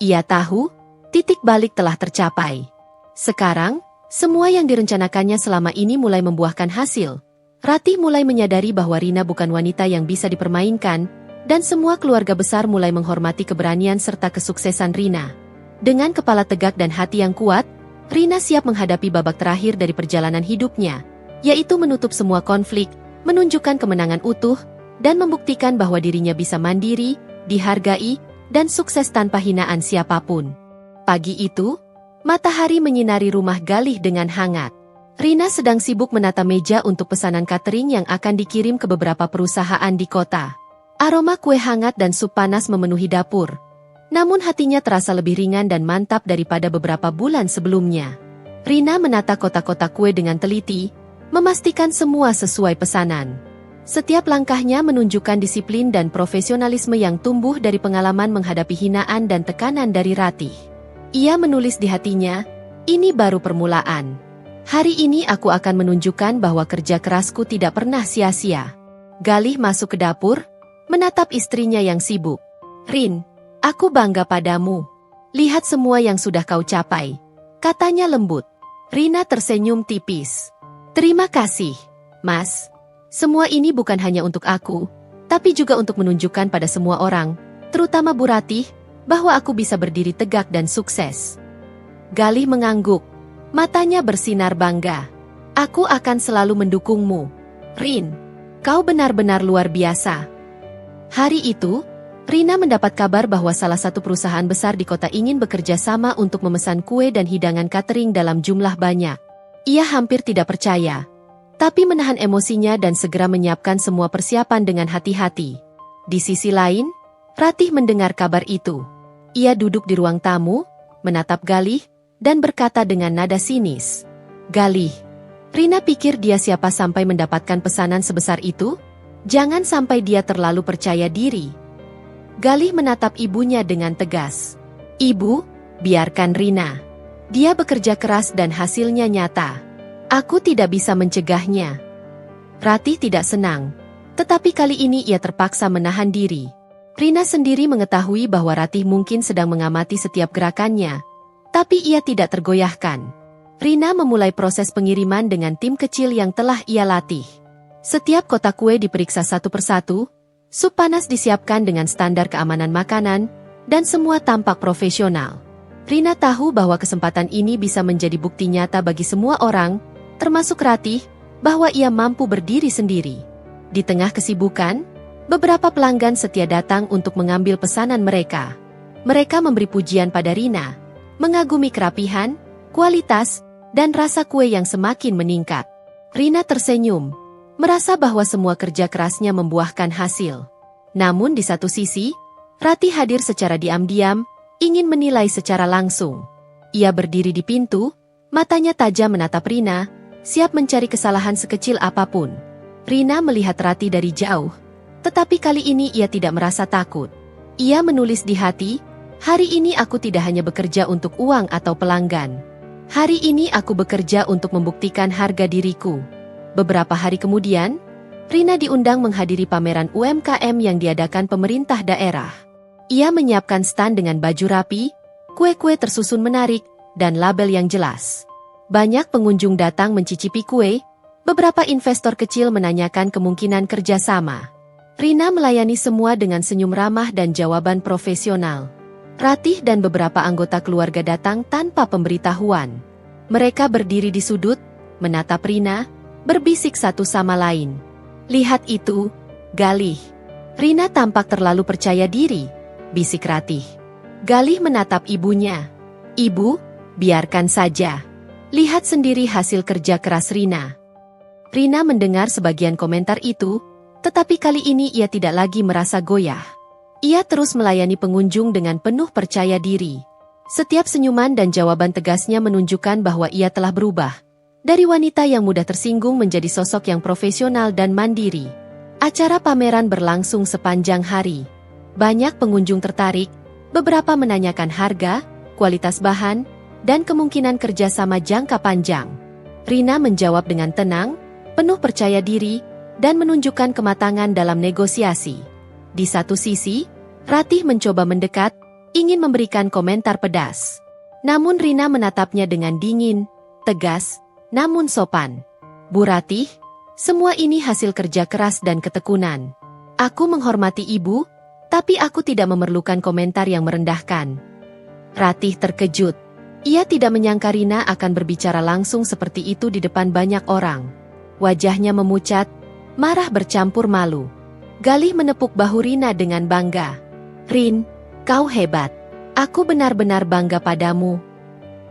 Ia tahu, titik balik telah tercapai. Sekarang, semua yang direncanakannya selama ini mulai membuahkan hasil. Ratih mulai menyadari bahwa Rina bukan wanita yang bisa dipermainkan, dan semua keluarga besar mulai menghormati keberanian serta kesuksesan Rina. Dengan kepala tegak dan hati yang kuat, Rina siap menghadapi babak terakhir dari perjalanan hidupnya, yaitu menutup semua konflik, menunjukkan kemenangan utuh, dan membuktikan bahwa dirinya bisa mandiri, dihargai, dan sukses tanpa hinaan siapapun. Pagi itu, matahari menyinari rumah Galih dengan hangat. Rina sedang sibuk menata meja untuk pesanan catering yang akan dikirim ke beberapa perusahaan di kota. Aroma kue hangat dan sup panas memenuhi dapur. Namun hatinya terasa lebih ringan dan mantap daripada beberapa bulan sebelumnya. Rina menata kotak-kotak kue dengan teliti, memastikan semua sesuai pesanan. Setiap langkahnya menunjukkan disiplin dan profesionalisme yang tumbuh dari pengalaman menghadapi hinaan dan tekanan dari Ratih. Ia menulis di hatinya, "Ini baru permulaan. Hari ini aku akan menunjukkan bahwa kerja kerasku tidak pernah sia-sia." Galih masuk ke dapur, menatap istrinya yang sibuk. "Rin, aku bangga padamu. Lihat semua yang sudah kau capai," katanya lembut. Rina tersenyum tipis. "Terima kasih, Mas. Semua ini bukan hanya untuk aku, tapi juga untuk menunjukkan pada semua orang, terutama Bu Ratih, bahwa aku bisa berdiri tegak dan sukses." Galih mengangguk. Matanya bersinar bangga. "Aku akan selalu mendukungmu. Rin, kau benar-benar luar biasa." Hari itu, Rina mendapat kabar bahwa salah satu perusahaan besar di kota ingin bekerja sama untuk memesan kue dan hidangan catering dalam jumlah banyak. Ia hampir tidak percaya, tapi menahan emosinya dan segera menyiapkan semua persiapan dengan hati-hati. Di sisi lain, Ratih mendengar kabar itu. Ia duduk di ruang tamu, menatap Galih, dan berkata dengan nada sinis, "Galih, Rina pikir dia siapa sampai mendapatkan pesanan sebesar itu? Jangan sampai dia terlalu percaya diri." Galih menatap ibunya dengan tegas. "Ibu, biarkan Rina. Dia bekerja keras dan hasilnya nyata. Aku tidak bisa mencegahnya." Ratih tidak senang. Tetapi kali ini ia terpaksa menahan diri. Rina sendiri mengetahui bahwa Ratih mungkin sedang mengamati setiap gerakannya, tapi ia tidak tergoyahkan. Rina memulai proses pengiriman dengan tim kecil yang telah ia latih. Setiap kotak kue diperiksa satu persatu, sup panas disiapkan dengan standar keamanan makanan, dan semua tampak profesional. Rina tahu bahwa kesempatan ini bisa menjadi bukti nyata bagi semua orang, termasuk Ratih, bahwa ia mampu berdiri sendiri. Di tengah kesibukan, beberapa pelanggan setia datang untuk mengambil pesanan mereka. Mereka memberi pujian pada Rina, mengagumi kerapihan, kualitas, dan rasa kue yang semakin meningkat. Rina tersenyum, merasa bahwa semua kerja kerasnya membuahkan hasil. Namun di satu sisi, Ratih hadir secara diam-diam, ingin menilai secara langsung. Ia berdiri di pintu, matanya tajam menatap Rina, siap mencari kesalahan sekecil apapun. Rina melihat Ratih dari jauh, tetapi kali ini ia tidak merasa takut. Ia menulis di hati, hari ini aku tidak hanya bekerja untuk uang atau pelanggan. Hari ini aku bekerja untuk membuktikan harga diriku. Beberapa hari kemudian, Rina diundang menghadiri pameran UMKM yang diadakan pemerintah daerah. Ia menyiapkan stand dengan baju rapi, kue-kue tersusun menarik, dan label yang jelas. Banyak pengunjung datang mencicipi kue, beberapa investor kecil menanyakan kemungkinan kerjasama. Rina melayani semua dengan senyum ramah dan jawaban profesional. Ratih dan beberapa anggota keluarga datang tanpa pemberitahuan. Mereka berdiri di sudut, menatap Rina, berbisik satu sama lain. Lihat itu, Galih. Rina tampak terlalu percaya diri, bisik Ratih. Galih menatap ibunya. Ibu, biarkan saja. Lihat sendiri hasil kerja keras Rina. Rina mendengar sebagian komentar itu, tetapi kali ini ia tidak lagi merasa goyah. Ia terus melayani pengunjung dengan penuh percaya diri. Setiap senyuman dan jawaban tegasnya menunjukkan bahwa ia telah berubah. Dari wanita yang mudah tersinggung menjadi sosok yang profesional dan mandiri. Acara pameran berlangsung sepanjang hari. Banyak pengunjung tertarik, beberapa menanyakan harga, kualitas bahan, dan kemungkinan kerjasama jangka panjang. Rina menjawab dengan tenang, penuh percaya diri, dan menunjukkan kematangan dalam negosiasi. Di satu sisi, Ratih mencoba mendekat, ingin memberikan komentar pedas. Namun Rina menatapnya dengan dingin, tegas, namun sopan. Bu Ratih, semua ini hasil kerja keras dan ketekunan. Aku menghormati ibu, tapi aku tidak memerlukan komentar yang merendahkan. Ratih terkejut. Ia tidak menyangka Rina akan berbicara langsung seperti itu di depan banyak orang. Wajahnya memucat, marah bercampur malu. Galih menepuk bahu Rina dengan bangga. Rin, kau hebat. Aku benar-benar bangga padamu.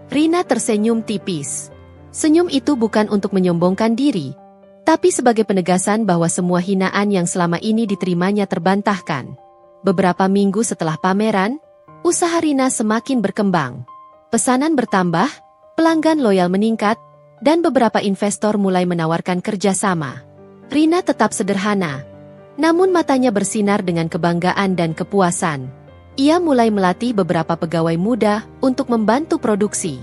Rina tersenyum tipis. Senyum itu bukan untuk menyombongkan diri, tapi sebagai penegasan bahwa semua hinaan yang selama ini diterimanya terbantahkan. Beberapa minggu setelah pameran, usaha Rina semakin berkembang. Pesanan bertambah, pelanggan loyal meningkat, dan beberapa investor mulai menawarkan kerjasama. Rina tetap sederhana, namun matanya bersinar dengan kebanggaan dan kepuasan. Ia mulai melatih beberapa pegawai muda untuk membantu produksi.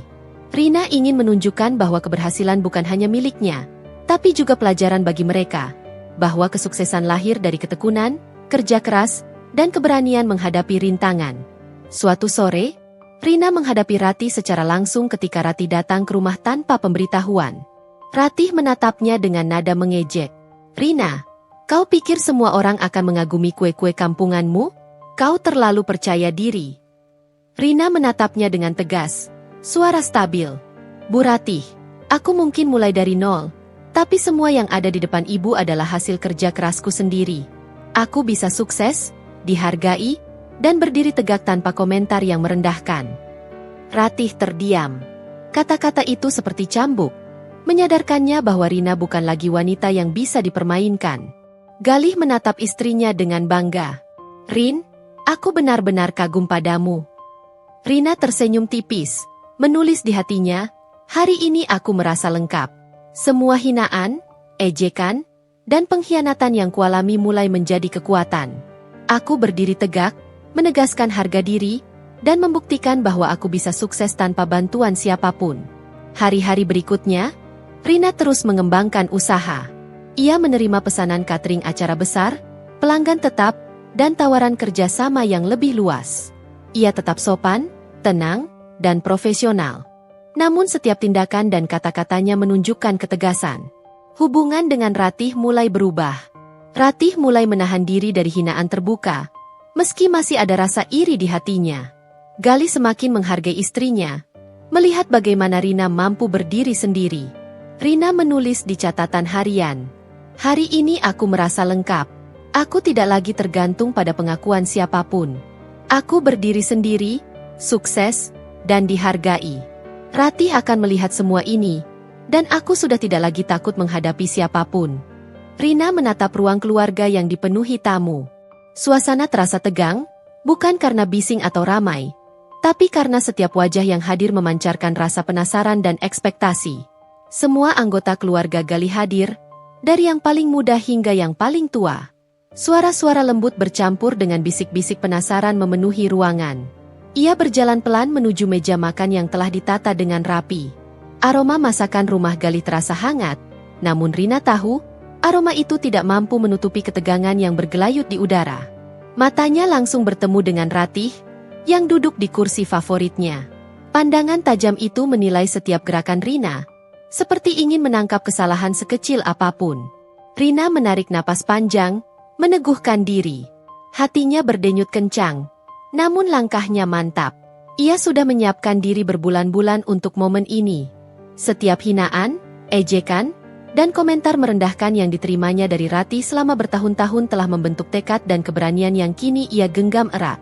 Rina ingin menunjukkan bahwa keberhasilan bukan hanya miliknya, tapi juga pelajaran bagi mereka, bahwa kesuksesan lahir dari ketekunan, kerja keras, dan keberanian menghadapi rintangan. Suatu sore, Rina menghadapi Ratih secara langsung ketika Ratih datang ke rumah tanpa pemberitahuan. Ratih menatapnya dengan nada mengejek. Rina, kau pikir semua orang akan mengagumi kue-kue kampunganmu? Kau terlalu percaya diri. Rina menatapnya dengan tegas, suara stabil. Bu Ratih, aku mungkin mulai dari nol, tapi semua yang ada di depan ibu adalah hasil kerja kerasku sendiri. Aku bisa sukses, dihargai, dan berdiri tegak tanpa komentar yang merendahkan. Ratih terdiam. Kata-kata itu seperti cambuk, menyadarkannya bahwa Rina bukan lagi wanita yang bisa dipermainkan. Galih menatap istrinya dengan bangga. Rin, aku benar-benar kagum padamu. Rina tersenyum tipis, menulis di hatinya, hari ini aku merasa lengkap. Semua hinaan, ejekan, dan pengkhianatan yang kualami mulai menjadi kekuatan. Aku berdiri tegak, menegaskan harga diri, dan membuktikan bahwa aku bisa sukses tanpa bantuan siapapun. Hari-hari berikutnya, Rina terus mengembangkan usaha. Ia menerima pesanan catering acara besar, pelanggan tetap, dan tawaran kerja sama yang lebih luas. Ia tetap sopan, tenang, dan profesional. Namun setiap tindakan dan kata-katanya menunjukkan ketegasan. Hubungan dengan Ratih mulai berubah. Ratih mulai menahan diri dari hinaan terbuka, meski masih ada rasa iri di hatinya. Galih semakin menghargai istrinya, melihat bagaimana Rina mampu berdiri sendiri. Rina menulis di catatan harian, "Hari ini aku merasa lengkap. Aku tidak lagi tergantung pada pengakuan siapapun. Aku berdiri sendiri, sukses, dan dihargai." Ratih akan melihat semua ini, dan aku sudah tidak lagi takut menghadapi siapapun. Rina menatap ruang keluarga yang dipenuhi tamu. Suasana terasa tegang, bukan karena bising atau ramai, tapi karena setiap wajah yang hadir memancarkan rasa penasaran dan ekspektasi. Semua anggota keluarga Galih hadir, dari yang paling muda hingga yang paling tua. Suara-suara lembut bercampur dengan bisik-bisik penasaran memenuhi ruangan. Ia berjalan pelan menuju meja makan yang telah ditata dengan rapi. Aroma masakan rumah Galih terasa hangat, namun Rina tahu, aroma itu tidak mampu menutupi ketegangan yang bergelayut di udara. Matanya langsung bertemu dengan Ratih, yang duduk di kursi favoritnya. Pandangan tajam itu menilai setiap gerakan Rina, seperti ingin menangkap kesalahan sekecil apapun. Rina menarik napas panjang, meneguhkan diri. Hatinya berdenyut kencang, namun langkahnya mantap. Ia sudah menyiapkan diri berbulan-bulan untuk momen ini. Setiap hinaan, ejekan, dan komentar merendahkan yang diterimanya dari Ratih selama bertahun-tahun telah membentuk tekad dan keberanian yang kini ia genggam erat.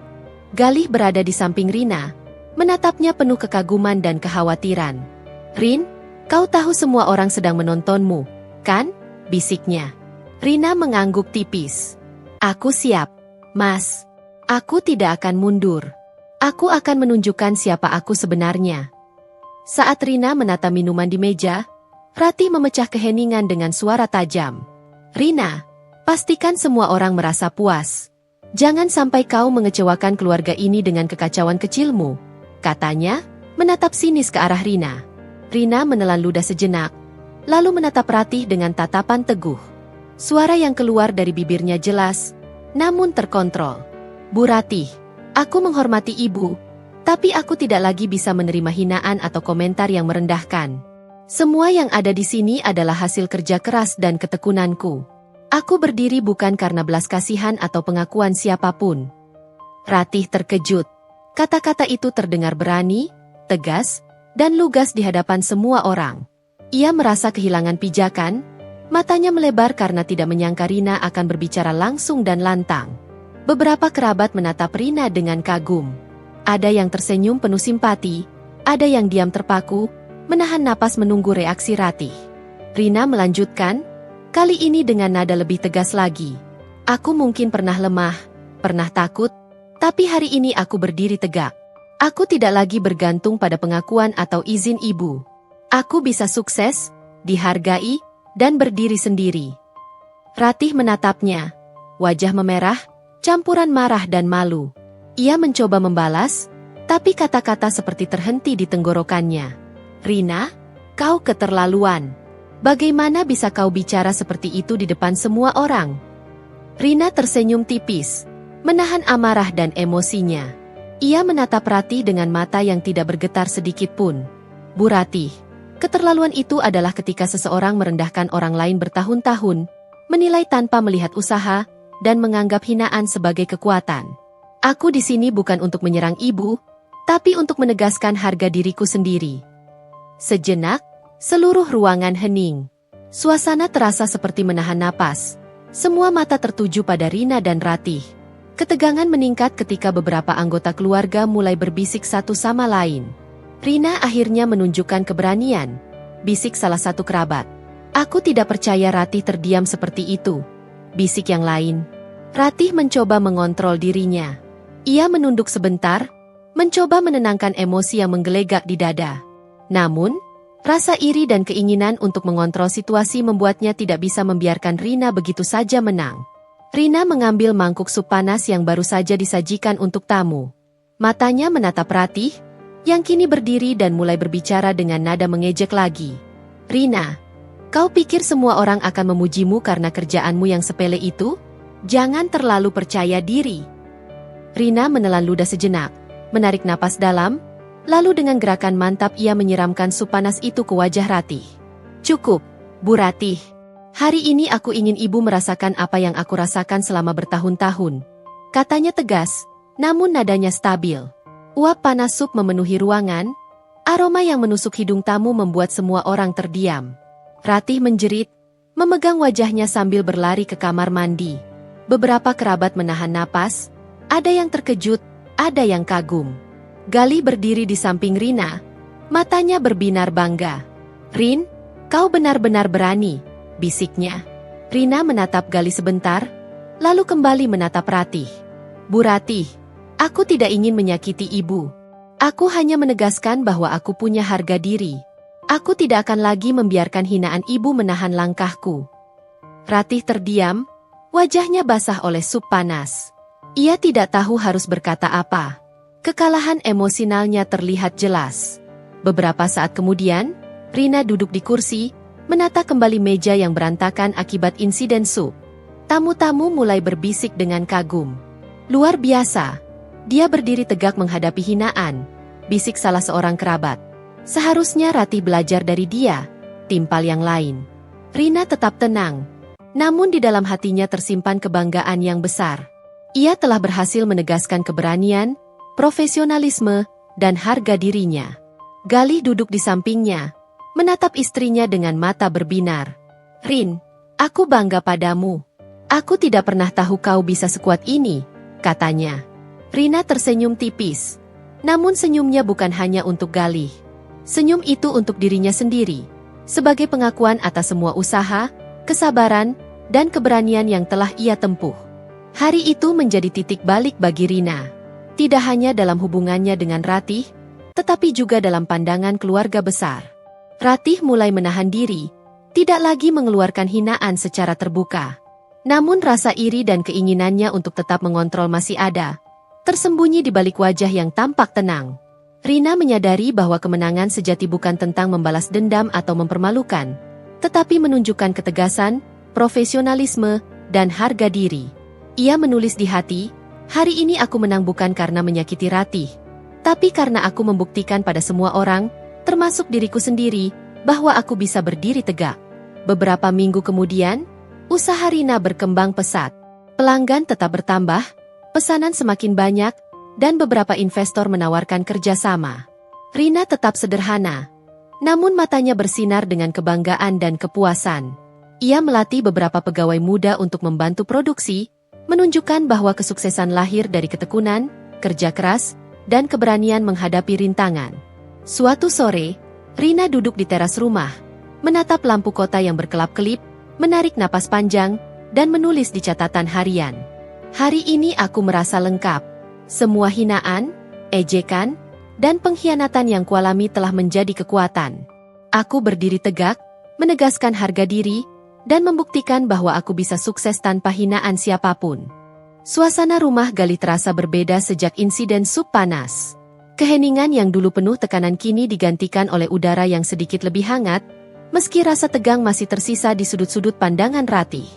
Galih berada di samping Rina, menatapnya penuh kekaguman dan kekhawatiran. "Rin, kau tahu semua orang sedang menontonmu, kan?" bisiknya. Rina mengangguk tipis. "Aku siap, Mas. Aku tidak akan mundur. Aku akan menunjukkan siapa aku sebenarnya." Saat Rina menata minuman di meja, Ratih memecah keheningan dengan suara tajam. "Rina, pastikan semua orang merasa puas. Jangan sampai kau mengecewakan keluarga ini dengan kekacauan kecilmu," katanya, menatap sinis ke arah Rina. Rina menelan ludah sejenak, lalu menatap Ratih dengan tatapan teguh. Suara yang keluar dari bibirnya jelas, namun terkontrol. "Bu Ratih, aku menghormati ibu, tapi aku tidak lagi bisa menerima hinaan atau komentar yang merendahkan. Semua yang ada di sini adalah hasil kerja keras dan ketekunanku. Aku berdiri bukan karena belas kasihan atau pengakuan siapapun." Ratih terkejut. Kata-kata itu terdengar berani, tegas, dan lugas di hadapan semua orang. Ia merasa kehilangan pijakan, matanya melebar karena tidak menyangka Rina akan berbicara langsung dan lantang. Beberapa kerabat menatap Rina dengan kagum. Ada yang tersenyum penuh simpati, ada yang diam terpaku, menahan napas menunggu reaksi Ratih. Rina melanjutkan, kali ini dengan nada lebih tegas lagi. "Aku mungkin pernah lemah, pernah takut, tapi hari ini aku berdiri tegak. Aku tidak lagi bergantung pada pengakuan atau izin ibu. Aku bisa sukses, dihargai, dan berdiri sendiri." Ratih menatapnya. Wajah memerah, campuran marah dan malu. Ia mencoba membalas, tapi kata-kata seperti terhenti di tenggorokannya. "Rina, kau keterlaluan. Bagaimana bisa kau bicara seperti itu di depan semua orang?" Rina tersenyum tipis, menahan amarah dan emosinya. Ia menatap Ratih dengan mata yang tidak bergetar sedikit pun. "Bu Ratih, keterlaluan itu adalah ketika seseorang merendahkan orang lain bertahun-tahun, menilai tanpa melihat usaha, dan menganggap hinaan sebagai kekuatan. Aku di sini bukan untuk menyerang ibu, tapi untuk menegaskan harga diriku sendiri." Sejenak, seluruh ruangan hening. Suasana terasa seperti menahan napas. Semua mata tertuju pada Rina dan Ratih. Ketegangan meningkat ketika beberapa anggota keluarga mulai berbisik satu sama lain. Rina akhirnya menunjukkan keberanian, bisik salah satu kerabat. "Aku tidak percaya Ratih terdiam seperti itu," bisik yang lain. Ratih mencoba mengontrol dirinya. Ia menunduk sebentar, mencoba menenangkan emosi yang menggelegak di dada. Namun, rasa iri dan keinginan untuk mengontrol situasi membuatnya tidak bisa membiarkan Rina begitu saja menang. Rina mengambil mangkuk sup panas yang baru saja disajikan untuk tamu. Matanya menatap Ratih, yang kini berdiri dan mulai berbicara dengan nada mengejek lagi. "Rina, Kau pikir semua orang akan memujimu karena kerjaanmu yang sepele itu? Jangan terlalu percaya diri. Rina menelan ludah sejenak, menarik napas dalam, lalu dengan gerakan mantap ia menyiramkan sup panas itu ke wajah Ratih. Cukup, Bu Ratih. Hari ini aku ingin ibu merasakan apa yang aku rasakan selama bertahun-tahun. Katanya tegas, namun nadanya stabil. Uap panas sup memenuhi ruangan, aroma yang menusuk hidung tamu membuat semua orang terdiam. Ratih menjerit, memegang wajahnya sambil berlari ke kamar mandi. Beberapa kerabat menahan napas, ada yang terkejut, ada yang kagum. Galih berdiri di samping Rina, matanya berbinar bangga. Rin, kau benar-benar berani, bisiknya. Rina menatap Galih sebentar, lalu kembali menatap Ratih. Bu Ratih, aku tidak ingin menyakiti ibu. Aku hanya menegaskan bahwa aku punya harga diri. Aku tidak akan lagi membiarkan hinaan ibu menahan langkahku. Ratih terdiam, wajahnya basah oleh sup panas. Ia tidak tahu harus berkata apa. Kekalahan emosionalnya terlihat jelas. Beberapa saat kemudian, Rina duduk di kursi, menata kembali meja yang berantakan akibat insiden sup. Tamu-tamu mulai berbisik dengan kagum. Luar biasa. Dia berdiri tegak menghadapi hinaan, bisik salah seorang kerabat. Seharusnya Ratih belajar dari dia, timpal yang lain. Rina tetap tenang, namun di dalam hatinya tersimpan kebanggaan yang besar. Ia telah berhasil menegaskan keberanian, profesionalisme, dan harga dirinya. Galih duduk di sampingnya, menatap istrinya dengan mata berbinar. Rin, aku bangga padamu. Aku tidak pernah tahu kau bisa sekuat ini, katanya. Rina tersenyum tipis, namun senyumnya bukan hanya untuk Galih. Senyum itu untuk dirinya sendiri, sebagai pengakuan atas semua usaha, kesabaran, dan keberanian yang telah ia tempuh. Hari itu menjadi titik balik bagi Rina. Tidak hanya dalam hubungannya dengan Ratih, tetapi juga dalam pandangan keluarga besar. Ratih mulai menahan diri, tidak lagi mengeluarkan hinaan secara terbuka. Namun rasa iri dan keinginannya untuk tetap mengontrol masih ada, tersembunyi di balik wajah yang tampak tenang. Rina menyadari bahwa kemenangan sejati bukan tentang membalas dendam atau mempermalukan, tetapi menunjukkan ketegasan, profesionalisme, dan harga diri. Ia menulis di hati, hari ini aku menang bukan karena menyakiti Ratih, tapi karena aku membuktikan pada semua orang, termasuk diriku sendiri, bahwa aku bisa berdiri tegak. Beberapa minggu kemudian, usaha Rina berkembang pesat. Pelanggan tetap bertambah, pesanan semakin banyak, dan beberapa investor menawarkan kerjasama. Rina tetap sederhana, namun matanya bersinar dengan kebanggaan dan kepuasan. Ia melatih beberapa pegawai muda untuk membantu produksi, menunjukkan bahwa kesuksesan lahir dari ketekunan, kerja keras, dan keberanian menghadapi rintangan. Suatu sore, Rina duduk di teras rumah, menatap lampu kota yang berkelap-kelip, menarik napas panjang, dan menulis di catatan harian. Hari ini aku merasa lengkap. Semua hinaan, ejekan, dan pengkhianatan yang kualami telah menjadi kekuatan. Aku berdiri tegak, menegaskan harga diri, dan membuktikan bahwa aku bisa sukses tanpa hinaan siapapun. Suasana rumah Galih terasa berbeda sejak insiden sup panas. Keheningan yang dulu penuh tekanan kini digantikan oleh udara yang sedikit lebih hangat, meski rasa tegang masih tersisa di sudut-sudut pandangan Ratih.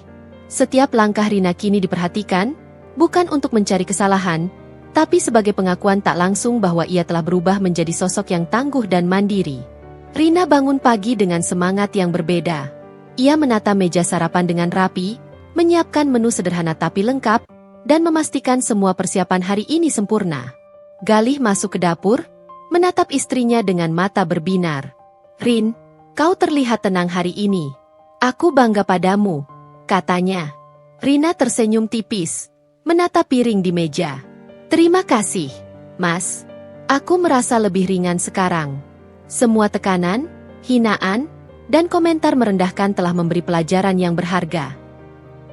Setiap langkah Rina kini diperhatikan, bukan untuk mencari kesalahan, tapi sebagai pengakuan tak langsung bahwa ia telah berubah menjadi sosok yang tangguh dan mandiri. Rina bangun pagi dengan semangat yang berbeda. Ia menata meja sarapan dengan rapi, menyiapkan menu sederhana tapi lengkap, dan memastikan semua persiapan hari ini sempurna. Galih masuk ke dapur, menatap istrinya dengan mata berbinar. Rin, kau terlihat tenang hari ini. Aku bangga padamu, katanya. Rina tersenyum tipis, menatap piring di meja. Terima kasih, Mas. Aku merasa lebih ringan sekarang. Semua tekanan, hinaan, dan komentar merendahkan telah memberi pelajaran yang berharga.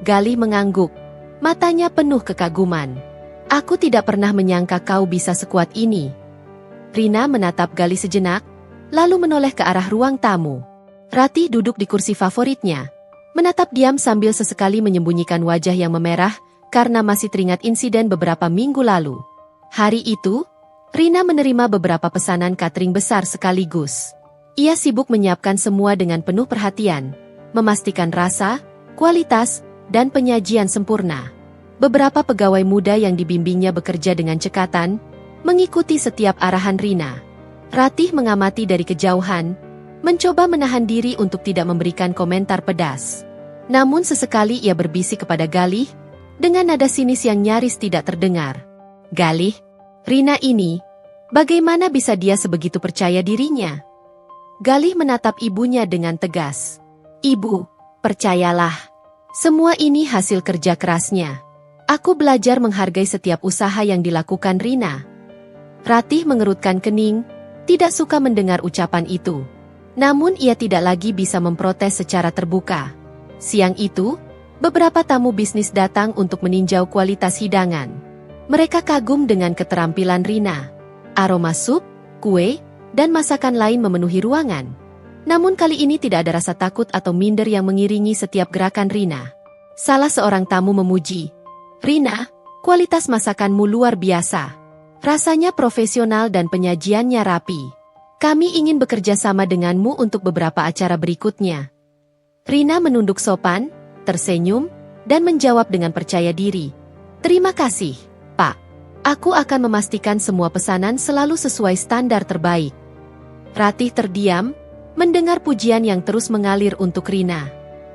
Galih mengangguk, matanya penuh kekaguman. Aku tidak pernah menyangka kau bisa sekuat ini. Rina menatap Galih sejenak, lalu menoleh ke arah ruang tamu. Ratih duduk di kursi favoritnya, menatap diam sambil sesekali menyembunyikan wajah yang memerah, karena masih teringat insiden beberapa minggu lalu. Hari itu, Rina menerima beberapa pesanan catering besar sekaligus. Ia sibuk menyiapkan semua dengan penuh perhatian, memastikan rasa, kualitas, dan penyajian sempurna. Beberapa pegawai muda yang dibimbingnya bekerja dengan cekatan, mengikuti setiap arahan Rina. Ratih mengamati dari kejauhan, mencoba menahan diri untuk tidak memberikan komentar pedas. Namun sesekali ia berbisik kepada Galih, dengan nada sinis yang nyaris tidak terdengar. "Galih, Rina ini, bagaimana bisa dia sebegitu percaya dirinya?" Galih menatap ibunya dengan tegas. "Ibu, percayalah. Semua ini hasil kerja kerasnya. Aku belajar menghargai setiap usaha yang dilakukan Rina." Ratih mengerutkan kening, tidak suka mendengar ucapan itu. Namun ia tidak lagi bisa memprotes secara terbuka. Siang itu, beberapa tamu bisnis datang untuk meninjau kualitas hidangan. Mereka kagum dengan keterampilan Rina. Aroma sup, kue, dan masakan lain memenuhi ruangan. Namun kali ini tidak ada rasa takut atau minder yang mengiringi setiap gerakan Rina. Salah seorang tamu memuji, "Rina, kualitas masakanmu luar biasa. Rasanya profesional dan penyajiannya rapi. Kami ingin bekerja sama denganmu untuk beberapa acara berikutnya." Rina menunduk sopan, tersenyum, dan menjawab dengan percaya diri. "Terima kasih, Pak. Aku akan memastikan semua pesanan selalu sesuai standar terbaik." Ratih terdiam, mendengar pujian yang terus mengalir untuk Rina.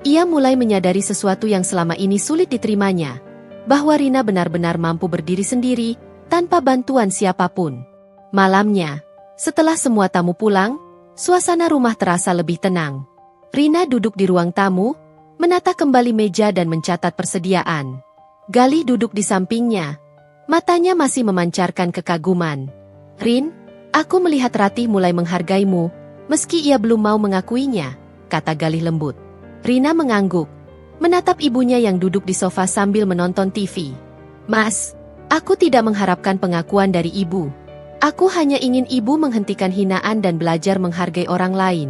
Ia mulai menyadari sesuatu yang selama ini sulit diterimanya, bahwa Rina benar-benar mampu berdiri sendiri, tanpa bantuan siapapun. Malamnya, setelah semua tamu pulang, suasana rumah terasa lebih tenang. Rina duduk di ruang tamu, menata kembali meja dan mencatat persediaan. Galih duduk di sampingnya. Matanya masih memancarkan kekaguman. "Rin, aku melihat Ratih mulai menghargaimu, meski ia belum mau mengakuinya," kata Galih lembut. Rina mengangguk, menatap ibunya yang duduk di sofa sambil menonton TV. "Mas, aku tidak mengharapkan pengakuan dari ibu. Aku hanya ingin ibu menghentikan hinaan dan belajar menghargai orang lain.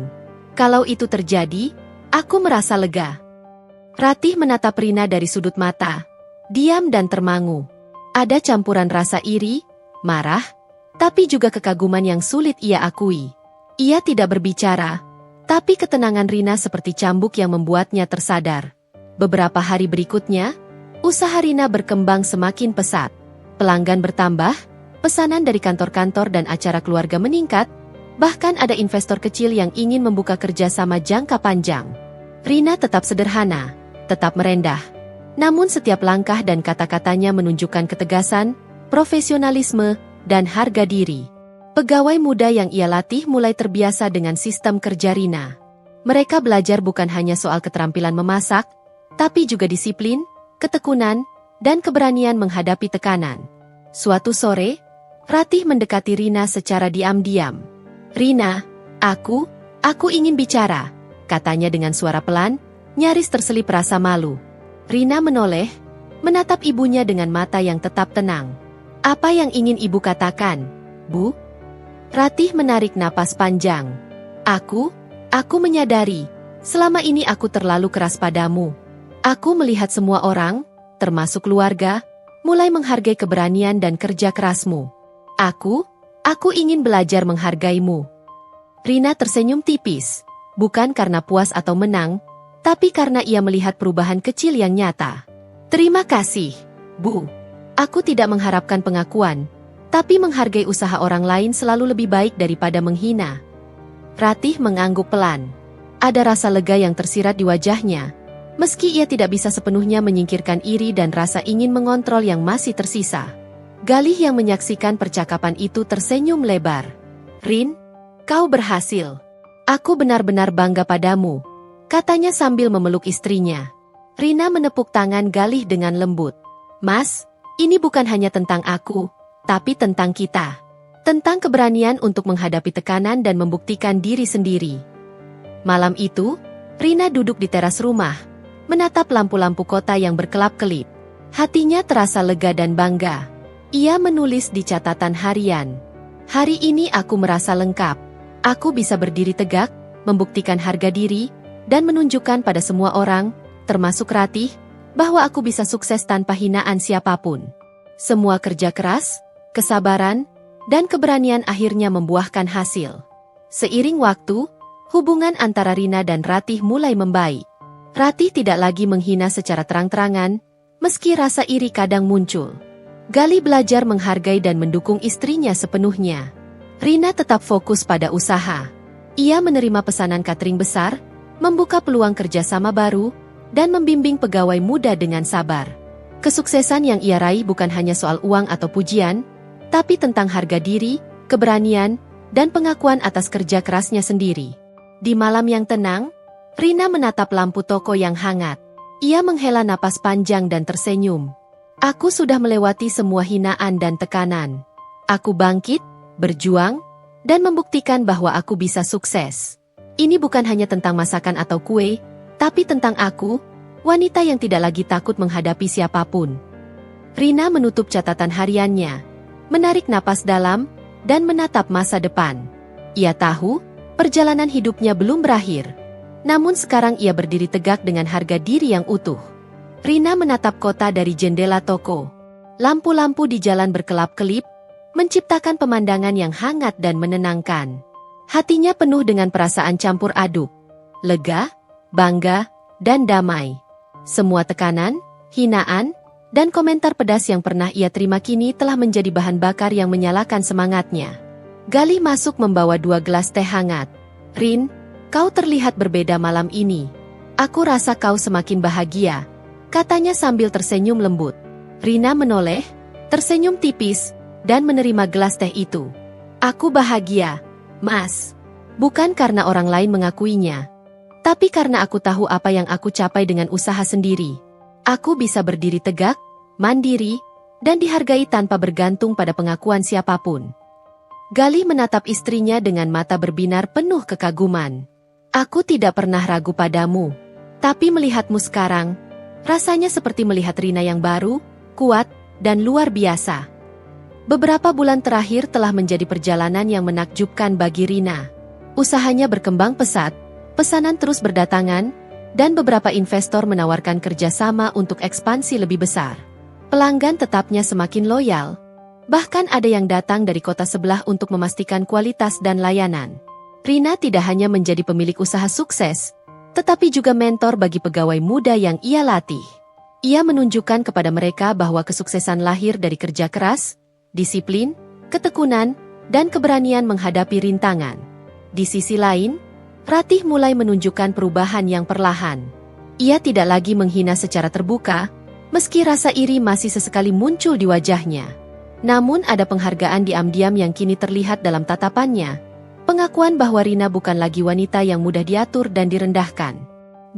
Kalau itu terjadi, aku merasa lega." Ratih menatap Rina dari sudut mata, diam dan termangu. Ada campuran rasa iri, marah, tapi juga kekaguman yang sulit ia akui. Ia tidak berbicara, tapi ketenangan Rina seperti cambuk yang membuatnya tersadar. Beberapa hari berikutnya, usaha Rina berkembang semakin pesat. Pelanggan bertambah, pesanan dari kantor-kantor dan acara keluarga meningkat, bahkan ada investor kecil yang ingin membuka kerjasama jangka panjang. Rina tetap sederhana, tetap merendah. Namun setiap langkah dan kata-katanya menunjukkan ketegasan, profesionalisme, dan harga diri. Pegawai muda yang ia latih mulai terbiasa dengan sistem kerja Rina. Mereka belajar bukan hanya soal keterampilan memasak, tapi juga disiplin, ketekunan, dan keberanian menghadapi tekanan. Suatu sore, Ratih mendekati Rina secara diam-diam. "Rina, aku ingin bicara," katanya dengan suara pelan, nyaris terselip rasa malu. Rina menoleh, menatap ibunya dengan mata yang tetap tenang. "Apa yang ingin ibu katakan, Bu?" Ratih menarik napas panjang. Aku menyadari, selama ini aku terlalu keras padamu. Aku melihat semua orang, termasuk keluarga, mulai menghargai keberanian dan kerja kerasmu. Aku ingin belajar menghargaimu." Rina tersenyum tipis, bukan karena puas atau menang, tapi karena ia melihat perubahan kecil yang nyata. "Terima kasih, Bu. Aku tidak mengharapkan pengakuan, tapi menghargai usaha orang lain selalu lebih baik daripada menghina." Ratih mengangguk pelan. Ada rasa lega yang tersirat di wajahnya, meski ia tidak bisa sepenuhnya menyingkirkan iri dan rasa ingin mengontrol yang masih tersisa. Galih yang menyaksikan percakapan itu tersenyum lebar. "Rin, kau berhasil. Aku benar-benar bangga padamu," katanya sambil memeluk istrinya. Rina menepuk tangan Galih dengan lembut. "Mas, ini bukan hanya tentang aku, tapi tentang kita. Tentang keberanian untuk menghadapi tekanan dan membuktikan diri sendiri." Malam itu, Rina duduk di teras rumah, menatap lampu-lampu kota yang berkelap-kelip. Hatinya terasa lega dan bangga. Ia menulis di catatan harian. "Hari ini aku merasa lengkap. Aku bisa berdiri tegak, membuktikan harga diri, dan menunjukkan pada semua orang, termasuk Ratih, bahwa aku bisa sukses tanpa hinaan siapapun." Semua kerja keras, kesabaran, dan keberanian akhirnya membuahkan hasil. Seiring waktu, hubungan antara Rina dan Ratih mulai membaik. Ratih tidak lagi menghina secara terang-terangan, meski rasa iri kadang muncul. Gali belajar menghargai dan mendukung istrinya sepenuhnya. Rina tetap fokus pada usaha. Ia menerima pesanan catering besar, membuka peluang kerjasama baru, dan membimbing pegawai muda dengan sabar. Kesuksesan yang ia raih bukan hanya soal uang atau pujian, tapi tentang harga diri, keberanian, dan pengakuan atas kerja kerasnya sendiri. Di malam yang tenang, Rina menatap lampu toko yang hangat. Ia menghela napas panjang dan tersenyum. Aku sudah melewati semua hinaan dan tekanan. Aku bangkit, berjuang, dan membuktikan bahwa aku bisa sukses. Ini bukan hanya tentang masakan atau kue, tapi tentang aku, wanita yang tidak lagi takut menghadapi siapapun. Rina menutup catatan hariannya, menarik napas dalam, dan menatap masa depan. Ia tahu, perjalanan hidupnya belum berakhir. Namun sekarang ia berdiri tegak dengan harga diri yang utuh. Rina menatap kota dari jendela toko. Lampu-lampu di jalan berkelap-kelip, menciptakan pemandangan yang hangat dan menenangkan. Hatinya penuh dengan perasaan campur aduk, lega, bangga, dan damai. Semua tekanan, hinaan, dan komentar pedas yang pernah ia terima kini telah menjadi bahan bakar yang menyalakan semangatnya. Gali masuk membawa 2 gelas teh hangat. Rin, kau terlihat berbeda malam ini. Aku rasa kau semakin bahagia, katanya sambil tersenyum lembut. Rina menoleh, tersenyum tipis, dan menerima gelas teh itu. Aku bahagia, Mas. Bukan karena orang lain mengakuinya, tapi karena aku tahu apa yang aku capai dengan usaha sendiri. Aku bisa berdiri tegak, mandiri, dan dihargai tanpa bergantung pada pengakuan siapapun. Gali menatap istrinya dengan mata berbinar penuh kekaguman. Aku tidak pernah ragu padamu, tapi melihatmu sekarang, rasanya seperti melihat Rina yang baru, kuat, dan luar biasa. Beberapa bulan terakhir telah menjadi perjalanan yang menakjubkan bagi Rina. Usahanya berkembang pesat, pesanan terus berdatangan, dan beberapa investor menawarkan kerjasama untuk ekspansi lebih besar. Pelanggan tetapnya semakin loyal, bahkan ada yang datang dari kota sebelah untuk memastikan kualitas dan layanan. Rina tidak hanya menjadi pemilik usaha sukses, tetapi juga mentor bagi pegawai muda yang ia latih. Ia menunjukkan kepada mereka bahwa kesuksesan lahir dari kerja keras, disiplin, ketekunan, dan keberanian menghadapi rintangan. Di sisi lain, Ratih mulai menunjukkan perubahan yang perlahan. Ia tidak lagi menghina secara terbuka, meski rasa iri masih sesekali muncul di wajahnya. Namun ada penghargaan diam-diam yang kini terlihat dalam tatapannya. Pengakuan bahwa Rina bukan lagi wanita yang mudah diatur dan direndahkan.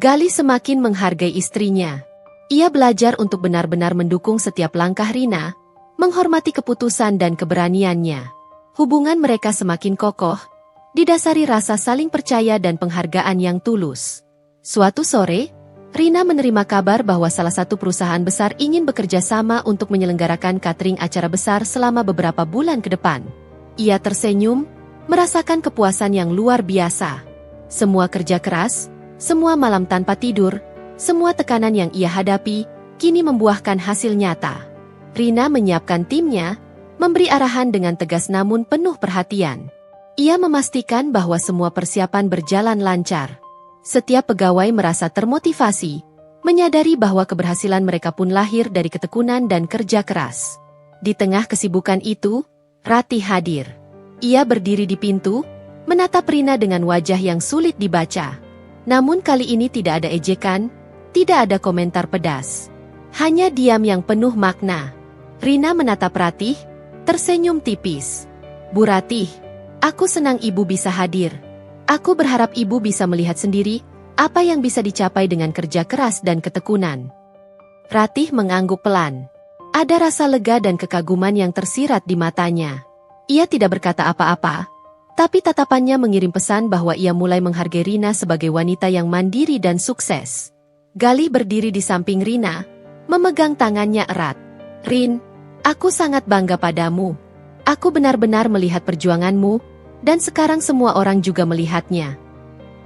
Gali semakin menghargai istrinya. Ia belajar untuk benar-benar mendukung setiap langkah Rina, menghormati keputusan dan keberaniannya. Hubungan mereka semakin kokoh, didasari rasa saling percaya dan penghargaan yang tulus. Suatu sore, Rina menerima kabar bahwa salah satu perusahaan besar ingin bekerja sama untuk menyelenggarakan catering acara besar selama beberapa bulan ke depan. Ia tersenyum, merasakan kepuasan yang luar biasa. Semua kerja keras, semua malam tanpa tidur, semua tekanan yang ia hadapi, kini membuahkan hasil nyata. Rina menyiapkan timnya, memberi arahan dengan tegas namun penuh perhatian. Ia memastikan bahwa semua persiapan berjalan lancar. Setiap pegawai merasa termotivasi, menyadari bahwa keberhasilan mereka pun lahir dari ketekunan dan kerja keras. Di tengah kesibukan itu, Ratih hadir. Ia berdiri di pintu, menatap Rina dengan wajah yang sulit dibaca. Namun kali ini tidak ada ejekan, tidak ada komentar pedas. Hanya diam yang penuh makna. Rina menatap Ratih, tersenyum tipis. Bu Ratih, aku senang ibu bisa hadir. Aku berharap ibu bisa melihat sendiri apa yang bisa dicapai dengan kerja keras dan ketekunan. Ratih mengangguk pelan. Ada rasa lega dan kekaguman yang tersirat di matanya. Ia tidak berkata apa-apa, tapi tatapannya mengirim pesan bahwa ia mulai menghargai Rina sebagai wanita yang mandiri dan sukses. Gali berdiri di samping Rina, memegang tangannya erat. Rin, aku sangat bangga padamu. Aku benar-benar melihat perjuanganmu, dan sekarang semua orang juga melihatnya.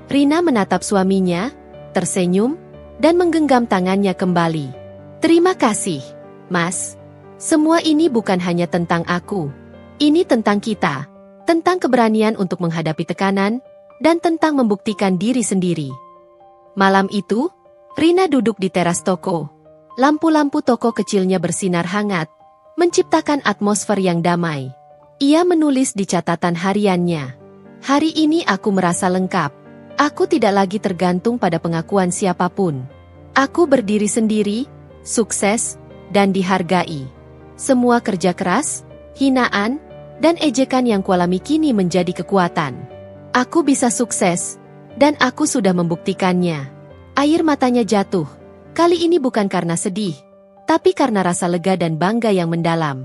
Rina menatap suaminya, tersenyum, dan menggenggam tangannya kembali. Terima kasih, Mas. Semua ini bukan hanya tentang aku. Ini tentang kita, tentang keberanian untuk menghadapi tekanan, dan tentang membuktikan diri sendiri. Malam itu, Rina duduk di teras toko. Lampu-lampu toko kecilnya bersinar hangat, menciptakan atmosfer yang damai. Ia menulis di catatan hariannya. Hari ini aku merasa lengkap. Aku tidak lagi tergantung pada pengakuan siapapun. Aku berdiri sendiri, sukses, dan dihargai. Semua kerja keras, hinaan, dan ejekan yang kualami kini menjadi kekuatan. Aku bisa sukses, dan aku sudah membuktikannya. Air matanya jatuh. Kali ini bukan karena sedih, tapi karena rasa lega dan bangga yang mendalam.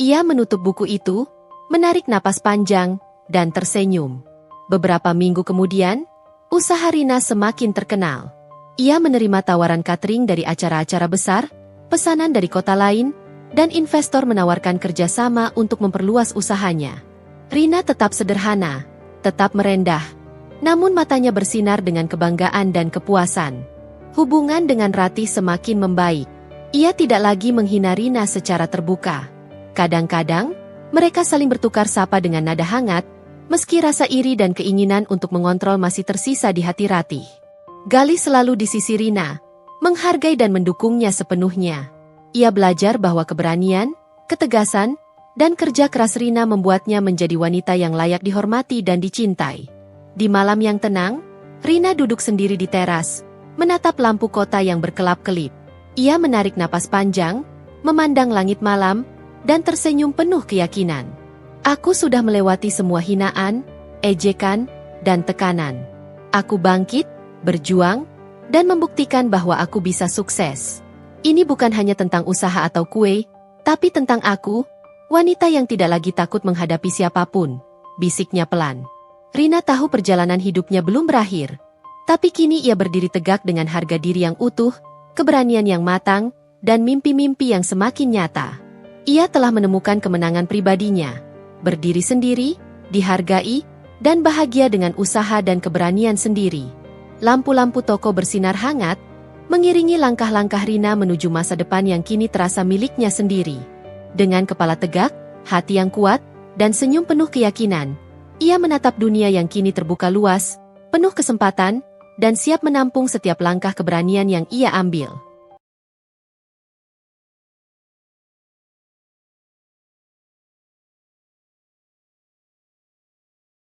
Ia menutup buku itu, menarik napas panjang, dan tersenyum. Beberapa minggu kemudian, usaha Rina semakin terkenal. Ia menerima tawaran catering dari acara-acara besar, pesanan dari kota lain, dan investor menawarkan kerjasama untuk memperluas usahanya. Rina tetap sederhana, tetap merendah, namun matanya bersinar dengan kebanggaan dan kepuasan. Hubungan dengan Ratih semakin membaik. Ia tidak lagi menghina Rina secara terbuka. Kadang-kadang, mereka saling bertukar sapa dengan nada hangat, meski rasa iri dan keinginan untuk mengontrol masih tersisa di hati Ratih. Galih selalu di sisi Rina, menghargai dan mendukungnya sepenuhnya. Ia belajar bahwa keberanian, ketegasan, dan kerja keras Rina membuatnya menjadi wanita yang layak dihormati dan dicintai. Di malam yang tenang, Rina duduk sendiri di teras, menatap lampu kota yang berkelap-kelip. Ia menarik napas panjang, memandang langit malam, dan tersenyum penuh keyakinan. Aku sudah melewati semua hinaan, ejekan, dan tekanan. Aku bangkit, berjuang, dan membuktikan bahwa aku bisa sukses. Ini bukan hanya tentang usaha atau kue, tapi tentang aku, wanita yang tidak lagi takut menghadapi siapapun, bisiknya pelan. Rina tahu perjalanan hidupnya belum berakhir. Tapi kini ia berdiri tegak dengan harga diri yang utuh, keberanian yang matang, dan mimpi-mimpi yang semakin nyata. Ia telah menemukan kemenangan pribadinya, berdiri sendiri, dihargai, dan bahagia dengan usaha dan keberanian sendiri. Lampu-lampu toko bersinar hangat, mengiringi langkah-langkah Rina menuju masa depan yang kini terasa miliknya sendiri. Dengan kepala tegak, hati yang kuat, dan senyum penuh keyakinan, ia menatap dunia yang kini terbuka luas, penuh kesempatan, dan siap menampung setiap langkah keberanian yang ia ambil.